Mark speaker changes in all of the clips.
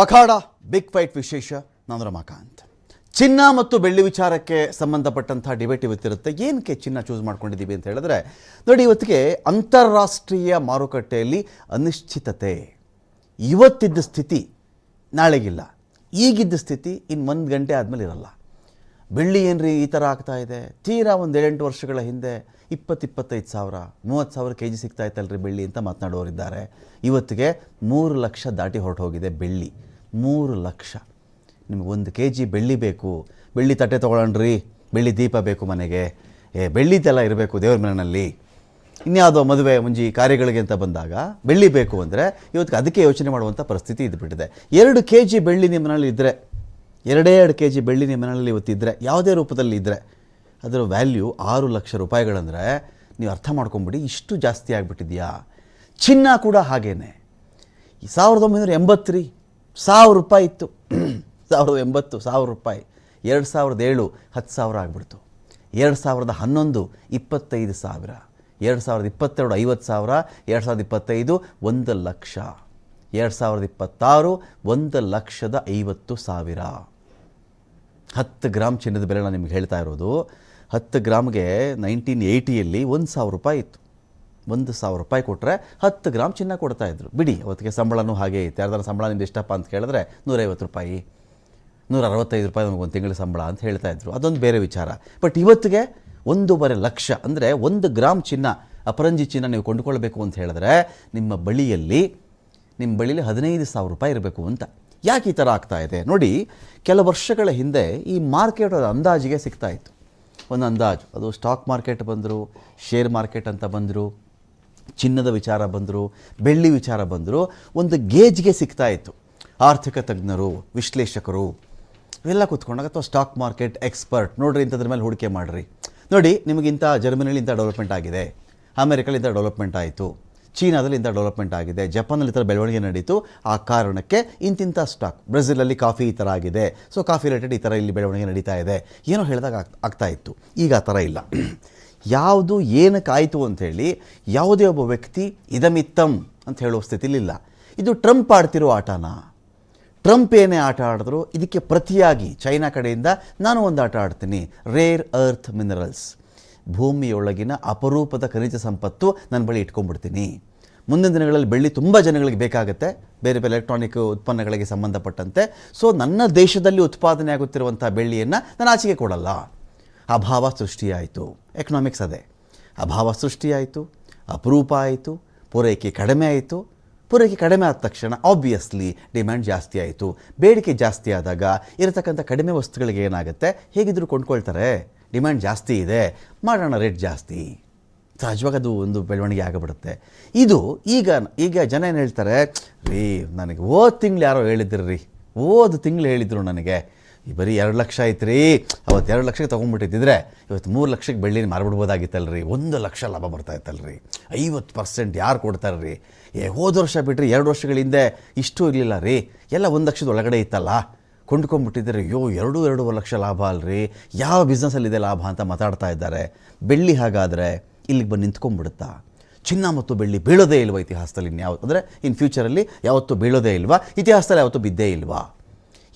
Speaker 1: ಅಖಾಡ big fight ವಿಶೇಷ. ನಾನು ರಮಾಕಾಂತ್. ಚಿನ್ನ ಮತ್ತು ಬೆಳ್ಳಿ ವಿಚಾರಕ್ಕೆ ಸಂಬಂಧಪಟ್ಟಂಥ ಡಿಬೇಟ್ ಇವತ್ತಿರುತ್ತೆ. ಏನಕ್ಕೆ ಚಿನ್ನ ಚೂಸ್ ಮಾಡ್ಕೊಂಡಿದ್ದೀವಿ ಅಂತ ಹೇಳಿದ್ರೆ, ನೋಡಿ, ಇವತ್ತಿಗೆ ಅಂತಾರಾಷ್ಟ್ರೀಯ ಮಾರುಕಟ್ಟೆಯಲ್ಲಿ ಅನಿಶ್ಚಿತತೆ. ಇವತ್ತಿದ್ದ ಸ್ಥಿತಿ ನಾಳೆಗಿಲ್ಲ, ಈಗಿದ್ದ ಸ್ಥಿತಿ ಇನ್ನು 1 ಗಂಟೆ ಆದಮೇಲೆ ಇರಲ್ಲ. ಬೆಳ್ಳಿ ಏನ್ರಿ ಈ ಥರ ಆಗ್ತಾ ಇದೆ? ತೀರಾ ಒಂದು 7-8 ವರ್ಷಗಳ ಹಿಂದೆ 20-25 ಸಾವಿರ 30 ಸಾವಿರ ಕೆಜಿ ಸಿಗ್ತಾ ಇತ್ತಲ್ರಿ ಬೆಳ್ಳಿ ಅಂತ ಮಾತನಾಡೋರಿದ್ದಾರೆ. ಇವತ್ತಿಗೆ 3 ಲಕ್ಷ ದಾಟಿ ಹೊರಟು ಹೋಗಿದೆ ಬೆಳ್ಳಿ. 3 ಲಕ್ಷ. ನಿಮಗೆ 1 ಕೆಜಿ ಬೆಳ್ಳಿ ಬೇಕು, ಬೆಳ್ಳಿ ತಟ್ಟೆ ತೊಗೊಳ್ಳೋಣ್ರಿ, ಬೆಳ್ಳಿ ದೀಪ ಬೇಕು ಮನೆಗೆ, ಬೆಳ್ಳಿದೆಲ್ಲ ಇರಬೇಕು ದೇವ್ರ ಮನೆಯಲ್ಲಿ, ಇನ್ಯಾವುದೋ ಮದುವೆ ಮುಂಜಿ ಕಾರ್ಯಗಳಿಗೆ ಅಂತ ಬಂದಾಗ ಬೆಳ್ಳಿ ಬೇಕು ಅಂದರೆ ಇವತ್ತಿಗೆ ಅದಕ್ಕೆ ಯೋಚನೆ ಮಾಡುವಂಥ ಪರಿಸ್ಥಿತಿ ಇದ್ದುಬಿಟ್ಟಿದೆ. 2 ಕೆಜಿ ಬೆಳ್ಳಿ ನಿಮ್ಮ ಮನೇಲಿ ಇದ್ದರೆ, 2 ಕೆಜಿ ಬೆಳ್ಳಿ ನಿಮ್ಮ ಮನೆಯಲ್ಲಿ ಇವತ್ತಿದ್ದರೆ, ಯಾವುದೇ ರೂಪದಲ್ಲಿ ಇದ್ದರೆ, ಅದರ ವ್ಯಾಲ್ಯೂ 6 ಲಕ್ಷ ರೂಪಾಯಿಗಳಂದರೆ ನೀವು ಅರ್ಥ ಮಾಡ್ಕೊಂಬಿಡಿ ಇಷ್ಟು ಜಾಸ್ತಿ ಆಗಿಬಿಟ್ಟಿದೆಯಾ. ಚಿನ್ನ ಕೂಡ ಹಾಗೇನೆ. 1980 1000 ರೂಪಾಯಿ ಇತ್ತು. 1980 1000 ರೂಪಾಯಿ. 2007 10,000 ಆಗಿಬಿಡ್ತು. 2011 25,000. 2022 50,000. 2025 1 ಲಕ್ಷ. 2026 1,50,50,000. 10 ಗ್ರಾಮ್ ಚಿನ್ನದ ಬೆಲೆ ನಾನು ನಿಮ್ಗೆ ಹೇಳ್ತಾ ಇರೋದು. 10 ಗ್ರಾಮ್ಗೆ 1980ಯಲ್ಲಿ 1,000 ರೂಪಾಯಿ ಇತ್ತು. 1,000 ರೂಪಾಯಿ ಕೊಟ್ಟರೆ 10 ಗ್ರಾಮ್ ಚಿನ್ನ ಕೊಡ್ತಾಯಿದ್ರು. ಬಿಡಿ, ಅವತ್ತಿಗೆ ಸಂಬಳನೂ ಹಾಗೆ ಇತ್ತು. ಯಾರ್ದಾರ ಸಂಬಳ ನಿಮ್ದು ಎಷ್ಟಪ್ಪ ಅಂತ ಕೇಳಿದ್ರೆ 150 ರೂಪಾಯಿ, 165 ರೂಪಾಯಿ ನಮಗೊಂದು ತಿಂಗಳ ಸಂಬಳ ಅಂತ ಹೇಳ್ತಾಯಿದ್ರು. ಅದೊಂದು ಬೇರೆ ವಿಚಾರ. ಬಟ್ ಇವತ್ತಿಗೆ 1.5 ಲಕ್ಷ ಅಂದರೆ 1 ಗ್ರಾಮ್ ಚಿನ್ನ, ಅಪರಂಜಿ ಚಿನ್ನ ನೀವು ಕೊಂಡುಕೊಳ್ಬೇಕು ಅಂತ ಹೇಳಿದ್ರೆ ನಿಮ್ಮ ಬಳಿಯಲ್ಲಿ 15,000 ರೂಪಾಯಿ ಇರಬೇಕು ಅಂತ. ಯಾಕೆ ಈ ಥರ ಆಗ್ತಾ ಇದೆ ನೋಡಿ, ಕೆಲವು ವರ್ಷಗಳ ಹಿಂದೆ ಈ ಮಾರ್ಕೆಟ್ ಅಂದಾಜಿಗೆ ಸಿಗ್ತಾ ಇತ್ತು. ಒಂದು ಅಂದಾಜು, ಅದು ಸ್ಟಾಕ್ ಮಾರ್ಕೆಟ್ ಬಂದರು, ಶೇರ್ ಮಾರ್ಕೆಟ್ ಅಂತ ಬಂದರು, ಚಿನ್ನದ ವಿಚಾರ ಬಂದರು, ಬೆಳ್ಳಿ ವಿಚಾರ ಬಂದರು, ಒಂದು ಗೇಜ್ಗೆ ಸಿಗ್ತಾ ಇತ್ತು. ಆರ್ಥಿಕ ತಜ್ಞರು, ವಿಶ್ಲೇಷಕರು ಇವೆಲ್ಲ ಕೂತ್ಕೊಂಡಾಗ, ಅಥವಾ ಸ್ಟಾಕ್ ಮಾರ್ಕೆಟ್ ಎಕ್ಸ್ಪರ್ಟ್, ನೋಡಿರಿ ಇಂಥದ್ರ ಮೇಲೆ ಹೂಡಿಕೆ ಮಾಡಿರಿ, ನೋಡಿ ನಿಮಗಿಂತ ಜರ್ಮನಿಲಿ ಇಂಥ ಡೆವಲಪ್ಮೆಂಟ್ ಆಗಿದೆ, ಅಮೆರಿಕಲ್ಲಿ ಇಂಥ ಡೆವಲಪ್ಮೆಂಟ್ ಆಯಿತು, ಚೀನಾದಲ್ಲಿ ಇಂಥ ಡೆವಲಪ್ಮೆಂಟ್ ಆಗಿದೆ, ಜಪಾನಲ್ಲಿ ಈ ಥರ ಬೆಳವಣಿಗೆ ನಡೀತು, ಆ ಕಾರಣಕ್ಕೆ ಇಂತಿಂಥ ಸ್ಟಾಕ್, ಬ್ರೆಜಿಲಲ್ಲಿ ಕಾಫಿ ಈ ಥರ ಆಗಿದೆ, ಸೊ ಕಾಫಿ ರಿಲೇಟೆಡ್ ಈ ಥರ ಇಲ್ಲಿ ಬೆಳವಣಿಗೆ ನಡೀತಾ ಇದೆ, ಏನೋ ಹೇಳಿದಾಗ ಆಗ್ತಾ ಇತ್ತು. ಈಗ ಆ ಥರ ಇಲ್ಲ. ಯಾವುದು ಏನಕ್ಕಾಯಿತು ಅಂಥೇಳಿ ಯಾವುದೇ ಒಬ್ಬ ವ್ಯಕ್ತಿ ಇದಮಿತ್ತಮ್ ಅಂತ ಹೇಳೋ ಸ್ಥಿತಿಲಿಲ್ಲ. ಇದು ಟ್ರಂಪ್ ಆಡ್ತಿರೋ ಆಟನ. ಟ್ರಂಪ್ ಏನೇ ಆಟ ಆಡಿದ್ರು ಇದಕ್ಕೆ ಪ್ರತಿಯಾಗಿ ಚೈನಾ ಕಡೆಯಿಂದ ನಾನು ಒಂದು ಆಟ ಆಡ್ತೀನಿ, ರೇರ್ ಅರ್ತ್ ಮಿನರಲ್ಸ್, ಭೂಮಿಯೊಳಗಿನ ಅಪರೂಪದ ಖನಿಜ ಸಂಪತ್ತು ನನ್ನ ಬಳಿ ಇಟ್ಕೊಂಡ್ಬಿಡ್ತೀನಿ. ಮುಂದಿನ ದಿನಗಳಲ್ಲಿ ಬೆಳ್ಳಿ ತುಂಬ ಜನಗಳಿಗೆ ಬೇಕಾಗುತ್ತೆ, ಬೇರೆ ಬೇರೆ ಎಲೆಕ್ಟ್ರಾನಿಕ್ ಉತ್ಪನ್ನಗಳಿಗೆ ಸಂಬಂಧಪಟ್ಟಂತೆ. ಸೊ ನನ್ನ ದೇಶದಲ್ಲಿ ಉತ್ಪಾದನೆ ಆಗುತ್ತಿರುವಂಥ ಬೆಳ್ಳಿಯನ್ನು ನಾನು ಆಚೆಗೆ ಕೊಡಲ್ಲ. ಅಭಾವ ಸೃಷ್ಟಿಯಾಯಿತು. ಎಕನಾಮಿಕ್ಸ್ ಅದೇ. ಅಭಾವ ಸೃಷ್ಟಿಯಾಯಿತು, ಅಪರೂಪ ಆಯಿತು, ಪೂರೈಕೆ ಕಡಿಮೆ ಆಯಿತು. ಪೂರೈಕೆ ಕಡಿಮೆ ಆದ ತಕ್ಷಣ ಆಬ್ವಿಯಸ್ಲಿ ಡಿಮ್ಯಾಂಡ್ ಜಾಸ್ತಿ ಆಯಿತು. ಬೇಡಿಕೆ ಜಾಸ್ತಿ ಆದಾಗ ಇರತಕ್ಕಂಥ ಕಡಿಮೆ ವಸ್ತುಗಳಿಗೆ ಏನಾಗುತ್ತೆ, ಹೇಗಿದ್ದರೂ ಕೊಂಡ್ಕೊಳ್ತಾರೆ, ಡಿಮ್ಯಾಂಡ್ ಜಾಸ್ತಿ ಇದೆ, ಮಾಡೋಣ ರೇಟ್ ಜಾಸ್ತಿ, ಸಹಜವಾಗಿ ಅದು ಒಂದು ಬೆಳವಣಿಗೆ ಆಗಿಬಿಡುತ್ತೆ. ಇದು ಈಗ ಜನ ಏನು ಹೇಳ್ತಾರೆ, ರೀ ನನಗೆ ಹೋದ ತಿಂಗಳು ಯಾರೋ ಹೇಳಿದ್ರು ಹೇಳಿದರು ನನಗೆ, ಬರೀ 2 ಲಕ್ಷ ಐತೆ ರೀ, ಅವತ್ತು 2 ಲಕ್ಷಕ್ಕೆ ತೊಗೊಂಡ್ಬಿಟ್ಟಿದ್ದಿದ್ರೆ ಇವತ್ತು 3 ಲಕ್ಷಕ್ಕೆ ಬೆಳ್ಳಿನ ಮಾರ್ಬಿಡ್ಬೋದಾಗಿತ್ತಲ್ರಿ, 1 ಲಕ್ಷ ಲಾಭ ಬರ್ತಾಯಿತ್ತಲ್ರಿ, 50% ಯಾರು ಕೊಡ್ತಾರ್ರಿ, ಹೋದ ವರ್ಷ ಬಿಟ್ಟರೆ 2 ವರ್ಷಗಳ ಹಿಂದೆ ಇಷ್ಟು ಇರಲಿಲ್ಲ ರೀ, ಎಲ್ಲ 1 ಲಕ್ಷದ ಒಳಗಡೆ ಇತ್ತಲ್ಲ, ಕೊಂಡ್ಕೊಂಡ್ಬಿಟ್ಟಿದ್ದಾರೆ, 2-2.5 ಲಕ್ಷ ಲಾಭ ಅಲ್ರಿ, ಯಾವ ಬಿಸ್ನೆಸ್ಸಲ್ಲಿದೆ ಲಾಭ ಅಂತ ಮಾತಾಡ್ತಾ ಇದ್ದಾರೆ. ಬೆಳ್ಳಿ ಹಾಗಾದರೆ ಇಲ್ಲಿಗೆ ಬಂದು ನಿಂತ್ಕೊಂಡ್ಬಿಡುತ್ತಾ? ಚಿನ್ನ ಮತ್ತು ಬೆಳ್ಳಿ ಬೀಳೋದೇ ಇಲ್ವಾ ಇತಿಹಾಸದಲ್ಲಿ? ಅಂದರೆ ಇನ್ ಫ್ಯೂಚರಲ್ಲಿ ಯಾವತ್ತೂ ಬೀಳೋದೇ ಇಲ್ವಾ? ಇತಿಹಾಸದಲ್ಲಿ ಯಾವತ್ತೂ ಬಿದ್ದೇ ಇಲ್ವಾ?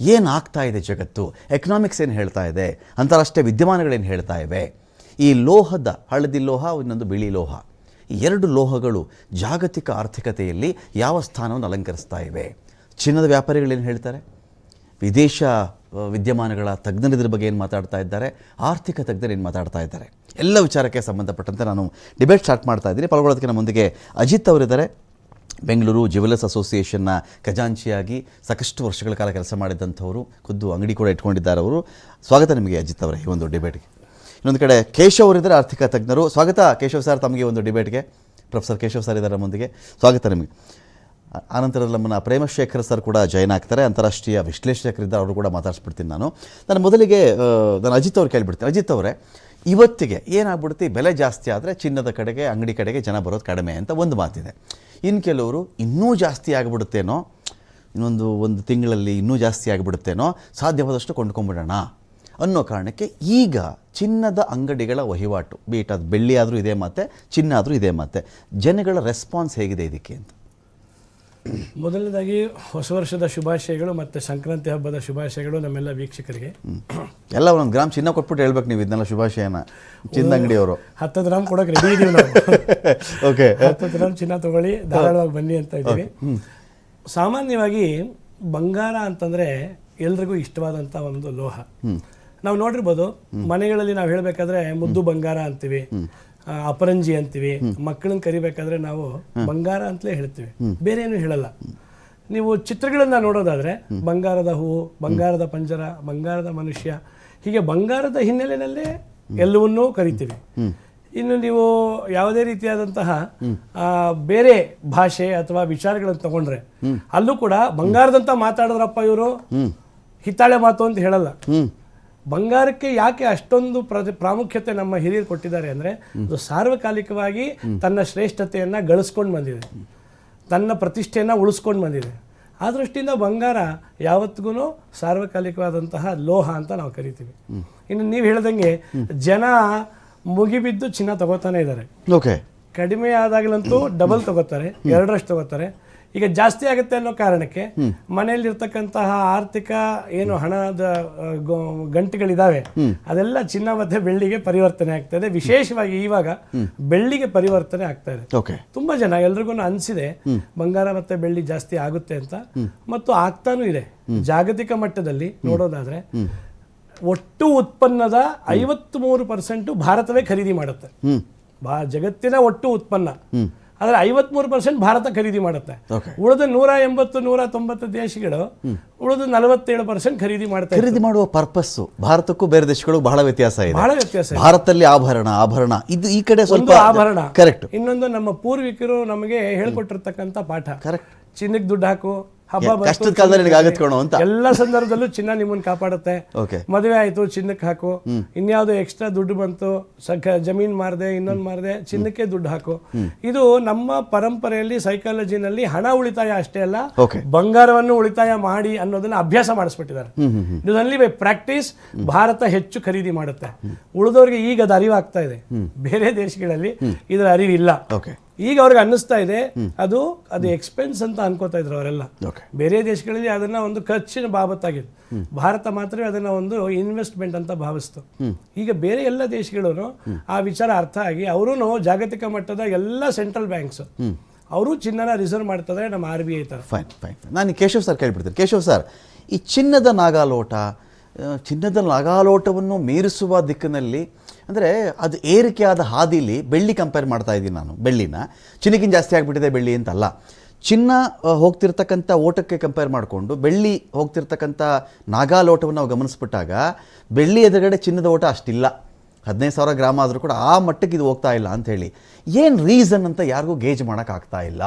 Speaker 1: ಏನಾಗ್ತಾ ಇದೆ ಜಗತ್ತು? ಎಕನಾಮಿಕ್ಸ್ ಏನು ಹೇಳ್ತಾ ಇದೆ? ಅಂತಾರಾಷ್ಟ್ರೀಯ ವಿದ್ಯಮಾನಗಳೇನು ಹೇಳ್ತಾ ಇವೆ? ಈ ಲೋಹದ, ಹಳದಿ ಲೋಹ, ಇನ್ನೊಂದು ಬಿಳಿ ಲೋಹ, ಈ 2 ಲೋಹಗಳು ಜಾಗತಿಕ ಆರ್ಥಿಕತೆಯಲ್ಲಿ ಯಾವ ಸ್ಥಾನವನ್ನು ಅಲಂಕರಿಸ್ತಾ ಇವೆ? ಚಿನ್ನದ ವ್ಯಾಪಾರಿಗಳೇನು ಹೇಳ್ತಾರೆ? ವಿದೇಶ ವಿದ್ಯಮಾನಗಳ ತಜ್ಞರಿದ್ರ ಬಗ್ಗೆ ಏನು ಮಾತಾಡ್ತಾ ಇದ್ದಾರೆ? ಆರ್ಥಿಕ ತಜ್ಞರು ಏನು ಮಾತಾಡ್ತಾ ಇದ್ದಾರೆ? ಎಲ್ಲ ವಿಚಾರಕ್ಕೆ ಸಂಬಂಧಪಟ್ಟಂತೆ ನಾನು ಡಿಬೇಟ್ ಸ್ಟಾರ್ಟ್ ಮಾಡ್ತಾ ಇದ್ದೀನಿ. ಪಾಲ್ಗೊಳ್ಳೋದಕ್ಕೆ ನಮ್ಮೊಂದಿಗೆ ಅಜಿತ್ ಅವರಿದ್ದಾರೆ. ಬೆಂಗಳೂರು ಜ್ಯುವೆಲರ್ಸ್ ಅಸೋಸಿಯೇಷನ್ನ ಖಜಾಂಚಿಯಾಗಿ ಸಾಕಷ್ಟು ವರ್ಷಗಳ ಕಾಲ ಕೆಲಸ ಮಾಡಿದಂಥವರು, ಖುದ್ದು ಅಂಗಡಿ ಕೂಡ ಇಟ್ಕೊಂಡಿದ್ದಾರೆ ಅವರು. ಸ್ವಾಗತ ನಿಮಗೆ ಅಜಿತ್ ಅವರೇ ಈ ಒಂದು ಡಿಬೇಟ್ಗೆ. ಇನ್ನೊಂದು ಕಡೆ ಕೇಶವ್ ಅವರಿದ್ದಾರೆ, ಆರ್ಥಿಕ ತಜ್ಞರು. ಸ್ವಾಗತ ಕೇಶವ್ ಸರ್ ತಮಗೆ ಒಂದು ಡಿಬೇಟ್ಗೆ. ಪ್ರೊಫೆಸರ್ ಕೇಶವ್ ಸರ್ ಇದ್ದಾರೆ ನಮ್ಮೊಂದಿಗೆ, ಸ್ವಾಗತ ನಿಮಗೆ. ಆನಂತರ ನಮ್ಮನ್ನು ಪ್ರೇಮಶೇಖರ್ ಸರ್ ಕೂಡ ಜಾಯ್ನ್ ಆಗ್ತಾರೆ, ಅಂತಾರಾಷ್ಟ್ರೀಯ ವಿಶ್ಲೇಷಕರಿದ್ದಾರೆ, ಅವರು ಕೂಡ ಮಾತಾಡಿಸ್ಬಿಡ್ತೀನಿ. ನಾನು ಮೊದಲಿಗೆ ಅಜಿತ್ ಅವ್ರು ಕೇಳಿಬಿಡ್ತೀನಿ. ಅಜಿತ್ ಅವರೇ, ಇವತ್ತಿಗೆ ಏನಾಗ್ಬಿಡುತ್ತೆ, ಬೆಲೆ ಜಾಸ್ತಿ ಆದರೆ ಚಿನ್ನದ ಕಡೆಗೆ, ಅಂಗಡಿ ಕಡೆಗೆ ಜನ ಬರೋದು ಕಡಿಮೆ ಅಂತ ಒಂದು ಮಾತಿದೆ. ಇನ್ನು ಕೆಲವರು ಇನ್ನೂ ಜಾಸ್ತಿ ಆಗಿಬಿಡುತ್ತೇನೋ, ಒಂದು ತಿಂಗಳಲ್ಲಿ ಇನ್ನೂ ಜಾಸ್ತಿ ಆಗಿಬಿಡುತ್ತೇನೋ, ಸಾಧ್ಯವಾದಷ್ಟು ಕೊಂಡ್ಕೊಂಡ್ಬಿಡೋಣ ಅನ್ನೋ ಕಾರಣಕ್ಕೆ ಈಗ ಚಿನ್ನದ ಅಂಗಡಿಗಳ ವಹಿವಾಟು, ಬೀಟ್ ಅದು ಬೆಳ್ಳಿ ಆದರೂ ಇದೇ ಮಾತೆ, ಚಿನ್ನ ಆದರೂ ಇದೇ ಮಾತೆ, ಜನಗಳ ರೆಸ್ಪಾನ್ಸ್ ಹೇಗಿದೆ ಇದಕ್ಕೆ ಅಂತ?
Speaker 2: ಮೊದಲನೇದಾಗಿ ಹೊಸ ವರ್ಷದ ಶುಭಾಶಯಗಳು ಮತ್ತು ಸಂಕ್ರಾಂತಿ ಹಬ್ಬದ ಶುಭಾಶಯಗಳು ನಮ್ಮೆಲ್ಲ ವೀಕ್ಷಕರಿಗೆ.
Speaker 1: ಎಲ್ಲ ಒಂದು ಗ್ರಾಮ್ ಚಿನ್ನ ಕೊಟ್ಬಿಟ್ಟು ಹೇಳ್ಬೇಕು ನೀವು ಇದನ್ನೆಲ್ಲ ಶುಭಾಶಯನ. ಚಿನ್ನ ಅಂಗಡಿಯವರು
Speaker 2: 10 ಗ್ರಾಮ್ ಕೊಡೋಕೆ ರೆಡಿ ಇದೀವಿ ನಾವು.
Speaker 1: ಓಕೆ,
Speaker 2: 10 ಗ್ರಾಮ್ ಚಿನ್ನ ತಗೊಳ್ಳಿ, ಧಾರಾಳವಾಗಿ ಬನ್ನಿ ಅಂತ ಇದ್ದೀವಿ. ಸಾಮಾನ್ಯವಾಗಿ ಬಂಗಾರ ಅಂತಂದರೆ ಎಲ್ರಿಗೂ ಇಷ್ಟವಾದಂಥ ಒಂದು ಲೋಹ. ನಾವು ನೋಡಿರ್ಬೋದು, ಮನೆಗಳಲ್ಲಿ ನಾವು ಹೇಳಬೇಕಾದ್ರೆ ಮುದ್ದು ಬಂಗಾರ ಅಂತೀವಿ, ಅಪರಂಜಿ ಅಂತೀವಿ. ಮಕ್ಕಳನ್ನ ಕರಿಬೇಕಾದ್ರೆ ನಾವು ಬಂಗಾರ ಅಂತಲೇ ಹೇಳ್ತೀವಿ, ಬೇರೆ ಏನು ಹೇಳಲ್ಲ. ನೀವು ಚಿತ್ರಗಳನ್ನ ನೋಡೋದಾದ್ರೆ ಬಂಗಾರದ ಹೂವು, ಬಂಗಾರದ ಪಂಜರ, ಬಂಗಾರದ ಮನುಷ್ಯ, ಹೀಗೆ ಬಂಗಾರದ ಹಿನ್ನೆಲೆಯಲ್ಲೇ ಎಲ್ಲವನ್ನೂ ಕರಿತೀವಿ. ಇನ್ನು ನೀವು ಯಾವುದೇ ರೀತಿಯಾದಂತಹ ಬೇರೆ ಭಾಷೆ ಅಥವಾ ವಿಚಾರಗಳನ್ನು ತಗೊಂಡ್ರೆ ಅಲ್ಲೂ ಕೂಡ ಬಂಗಾರದಂತ ಮಾತಾಡಿದ್ರಪ್ಪ ಇವರು, ಹಿತ್ತಾಳೆ ಮಾತು ಅಂತ ಹೇಳಲ್ಲ. ಬಂಗಾರಕ್ಕೆ ಯಾಕೆ ಅಷ್ಟೊಂದು ಪ್ರಾಮುಖ್ಯತೆ ನಮ್ಮ ಹಿರಿಯರು ಕೊಟ್ಟಿದ್ದಾರೆ ಅಂದರೆ, ಅದು ಸಾರ್ವಕಾಲಿಕವಾಗಿ ತನ್ನ ಶ್ರೇಷ್ಠತೆಯನ್ನು ಗಳಿಸ್ಕೊಂಡು ಬಂದಿದೆ, ತನ್ನ ಪ್ರತಿಷ್ಠೆಯನ್ನು ಉಳಿಸ್ಕೊಂಡು ಬಂದಿದೆ. ಆ ದೃಷ್ಟಿಯಿಂದ ಬಂಗಾರ ಯಾವತ್ತಿಗೂ ಸಾರ್ವಕಾಲಿಕವಾದಂತಹ ಲೋಹ ಅಂತ ನಾವು ಕರಿತೀವಿ. ಇನ್ನು ನೀವು ಹೇಳ್ದಂಗೆ ಜನ ಮುಗಿಬಿದ್ದು ಚಿನ್ನ ತಗೋತಾನೆ ಇದ್ದಾರೆ.
Speaker 1: ಓಕೆ,
Speaker 2: ಕಡಿಮೆ ಆದಾಗಲಂತೂ ಡಬಲ್ ತಗೋತಾರೆ, 2ರಷ್ಟು ತಗೋತಾರೆ. ಈಗ ಜಾಸ್ತಿ ಆಗುತ್ತೆ ಅನ್ನೋ ಕಾರಣಕ್ಕೆ ಮನೆಯಲ್ಲಿರ್ತಕ್ಕಂತಹ ಆರ್ಥಿಕ ಏನು ಹಣದ ಗಂಟೆಗಳಿದಾವೆ ಅದೆಲ್ಲ ಚಿನ್ನ ಮತ್ತೆ ಬೆಳ್ಳಿಗೆ ಪರಿವರ್ತನೆ ಆಗ್ತಾ ಇದೆ. ವಿಶೇಷವಾಗಿ ಇವಾಗ ಬೆಳ್ಳಿಗೆ ಪರಿವರ್ತನೆ ಆಗ್ತಾ ಇದೆ. ತುಂಬಾ ಜನ ಎಲ್ರಿಗೂ ಅನ್ಸಿದೆ ಬಂಗಾರ ಮತ್ತೆ ಬೆಳ್ಳಿ ಜಾಸ್ತಿ ಆಗುತ್ತೆ ಅಂತ, ಮತ್ತು ಆಗ್ತಾನೂ ಇದೆ. ಜಾಗತಿಕ ಮಟ್ಟದಲ್ಲಿ ನೋಡೋದಾದ್ರೆ ಒಟ್ಟು ಉತ್ಪನ್ನದ 53% ಭಾರತವೇ ಖರೀದಿ ಮಾಡುತ್ತೆ. ಜಗತ್ತಿನ ಒಟ್ಟು ಉತ್ಪನ್ನ ಆದರೆ 53% ಭಾರತ ಖರೀದಿ ಮಾಡುತ್ತೆ. ಉಳಿದ 180, 190 ದೇಶಗಳು ಉಳಿದ 47% ಖರೀದಿ ಮಾಡ್ತಾರೆ.
Speaker 1: ಖರೀದಿ ಮಾಡುವ ಪರ್ಪಸ್ ಭಾರತಕ್ಕೂ ಬೇರೆ ದೇಶಗಳು ಬಹಳ ವ್ಯತ್ಯಾಸ ಇದೆ.
Speaker 2: ಬಹಳ ವ್ಯತ್ಯಾಸ.
Speaker 1: ಭಾರತದಲ್ಲಿ ಆಭರಣ ಇದು ಈ ಕಡೆ ಸ್ವಲ್ಪ
Speaker 2: ಆಭರಣ,
Speaker 1: ಕರೆಕ್ಟ್.
Speaker 2: ಇನ್ನೊಂದು ನಮ್ಮ ಪೂರ್ವಿಕರು ನಮಗೆ ಹೇಳ್ಕೊಟ್ಟಿರ್ತಕ್ಕಂಥ ಪಾಠ,
Speaker 1: ಕರೆಕ್ಟ್.
Speaker 2: ಚಿನ್ನಕ್ಕೆ ದುಡ್ಡು ಹಾಕು, ಹಬ್ಬ
Speaker 1: ಕಷ್ಟದ ಕಾಲದಲ್ಲಿ ಅಂತ
Speaker 2: ಎಲ್ಲ ಸಂದರ್ಭದಲ್ಲೂ ಚಿನ್ನ ನಿಮ್ಮನ್ನ ಕಾಪಾಡುತ್ತೆ. ಮದುವೆ ಆಯ್ತು ಚಿನ್ನಕ್ಕೆ ಹಾಕು, ಇನ್ಯಾವುದೋ ಎಕ್ಸ್ಟ್ರಾ ದುಡ್ಡು ಬಂತು, ಜಮೀನ್ ಮಾರದೆ, ಇನ್ನೊಂದು ಮಾರದೆ, ಚಿನ್ನಕ್ಕೆ ದುಡ್ಡು ಹಾಕು. ಇದು ನಮ್ಮ ಪರಂಪರೆಯಲ್ಲಿ ಸೈಕಾಲಜಿನಲ್ಲಿ ಹಣ ಉಳಿತಾಯ ಅಷ್ಟೇ ಅಲ್ಲ, ಬಂಗಾರವನ್ನು ಉಳಿತಾಯ ಮಾಡಿ ಅನ್ನೋದನ್ನ ಅಭ್ಯಾಸ ಮಾಡಿಸ್ಬಿಟ್ಟಿದ್ದಾರೆ. ಇದರಲ್ಲಿ ಬೈ ಪ್ರಾಕ್ಟೀಸ್ ಭಾರತ ಹೆಚ್ಚು ಖರೀದಿ ಮಾಡುತ್ತೆ. ಉಳಿದವ್ರಿಗೆ ಈಗ ಅದು ಅರಿವಾಗ್ತಾ ಇದೆ, ಬೇರೆ ದೇಶಗಳಲ್ಲಿ ಇದರ ಅರಿವಿಲ್ಲ. ಈಗ ಅವ್ರಿಗೆ ಅನ್ನಿಸ್ತಾ ಇದೆ ಅದು ಎಕ್ಸ್ಪೆನ್ಸ್ ಅಂತ ಅನ್ಕೋತಾ ಇದ್ರು ಅವರೆಲ್ಲ. ಬೇರೆ ದೇಶಗಳಲ್ಲಿ ಅದನ್ನ ಒಂದು ಖರ್ಚಿನ ಬಾಬತ್ತಾಗಿದೆ, ಭಾರತ ಮಾತ್ರ ಅದನ್ನ ಒಂದು ಇನ್ವೆಸ್ಟ್ಮೆಂಟ್ ಅಂತ ಭಾವಿಸ್ತು. ಈಗ ಬೇರೆ ಎಲ್ಲ ದೇಶಗಳು ಆ ವಿಚಾರ ಅರ್ಥ ಆಗಿ ಅವರು ಜಾಗತಿಕ ಮಟ್ಟದ ಎಲ್ಲ ಸೆಂಟ್ರಲ್ ಬ್ಯಾಂಕ್ಸ್ ಅವರು ಚಿನ್ನನ ರಿಸರ್ವ್ ಮಾಡ್ತಾರೆ, ನಮ್ಮ RBI ತರ.
Speaker 1: ಫೈನ್. ನಾನು ಕೇಶವ್ ಸರ್ ಕೇಳ್ಬಿಡ್ತೀನಿ. ಕೇಶವ್ ಸರ್, ಈ ಚಿನ್ನದ ನಾಗಾಲೋಟವನ್ನು ಮೀರಿಸುವ ದಿಕ್ಕಿನಲ್ಲಿ ಅಂದರೆ ಅದು ಏರಿಕೆಯಾದ ಹಾದಿಲಿ ಬೆಳ್ಳಿ ಕಂಪೇರ್ ಮಾಡ್ತಾ ಇದ್ದೀನಿ ನಾನು. ಬೆಳ್ಳಿನ ಚಿನ್ನಕ್ಕಿಂತ ಜಾಸ್ತಿ ಆಗಿಬಿಟ್ಟಿದೆ ಬೆಳ್ಳಿ ಅಂತಲ್ಲ, ಚಿನ್ನ ಹೋಗ್ತಿರ್ತಕ್ಕಂಥ ಓಟಕ್ಕೆ ಕಂಪೇರ್ ಮಾಡಿಕೊಂಡು ಬೆಳ್ಳಿ ಹೋಗ್ತಿರ್ತಕ್ಕಂಥ ನಾಗಾಲೋಟವನ್ನು ನಾವು ಗಮನಿಸ್ಬಿಟ್ಟಾಗ ಬೆಳ್ಳಿ ಎದುರುಗಡೆ ಚಿನ್ನದ ಓಟ ಅಷ್ಟಿಲ್ಲ. 15,000 ಗ್ರಾಮ್ ಆದರೂ ಕೂಡ ಆ ಮಟ್ಟಕ್ಕೆ ಇದು ಹೋಗ್ತಾ ಇಲ್ಲ ಅಂಥೇಳಿ ಏನು ರೀಸನ್ ಅಂತ ಯಾರಿಗೂ ಗೇಜ್ ಮಾಡೋಕ್ಕಾಗ್ತಾ ಇಲ್ಲ.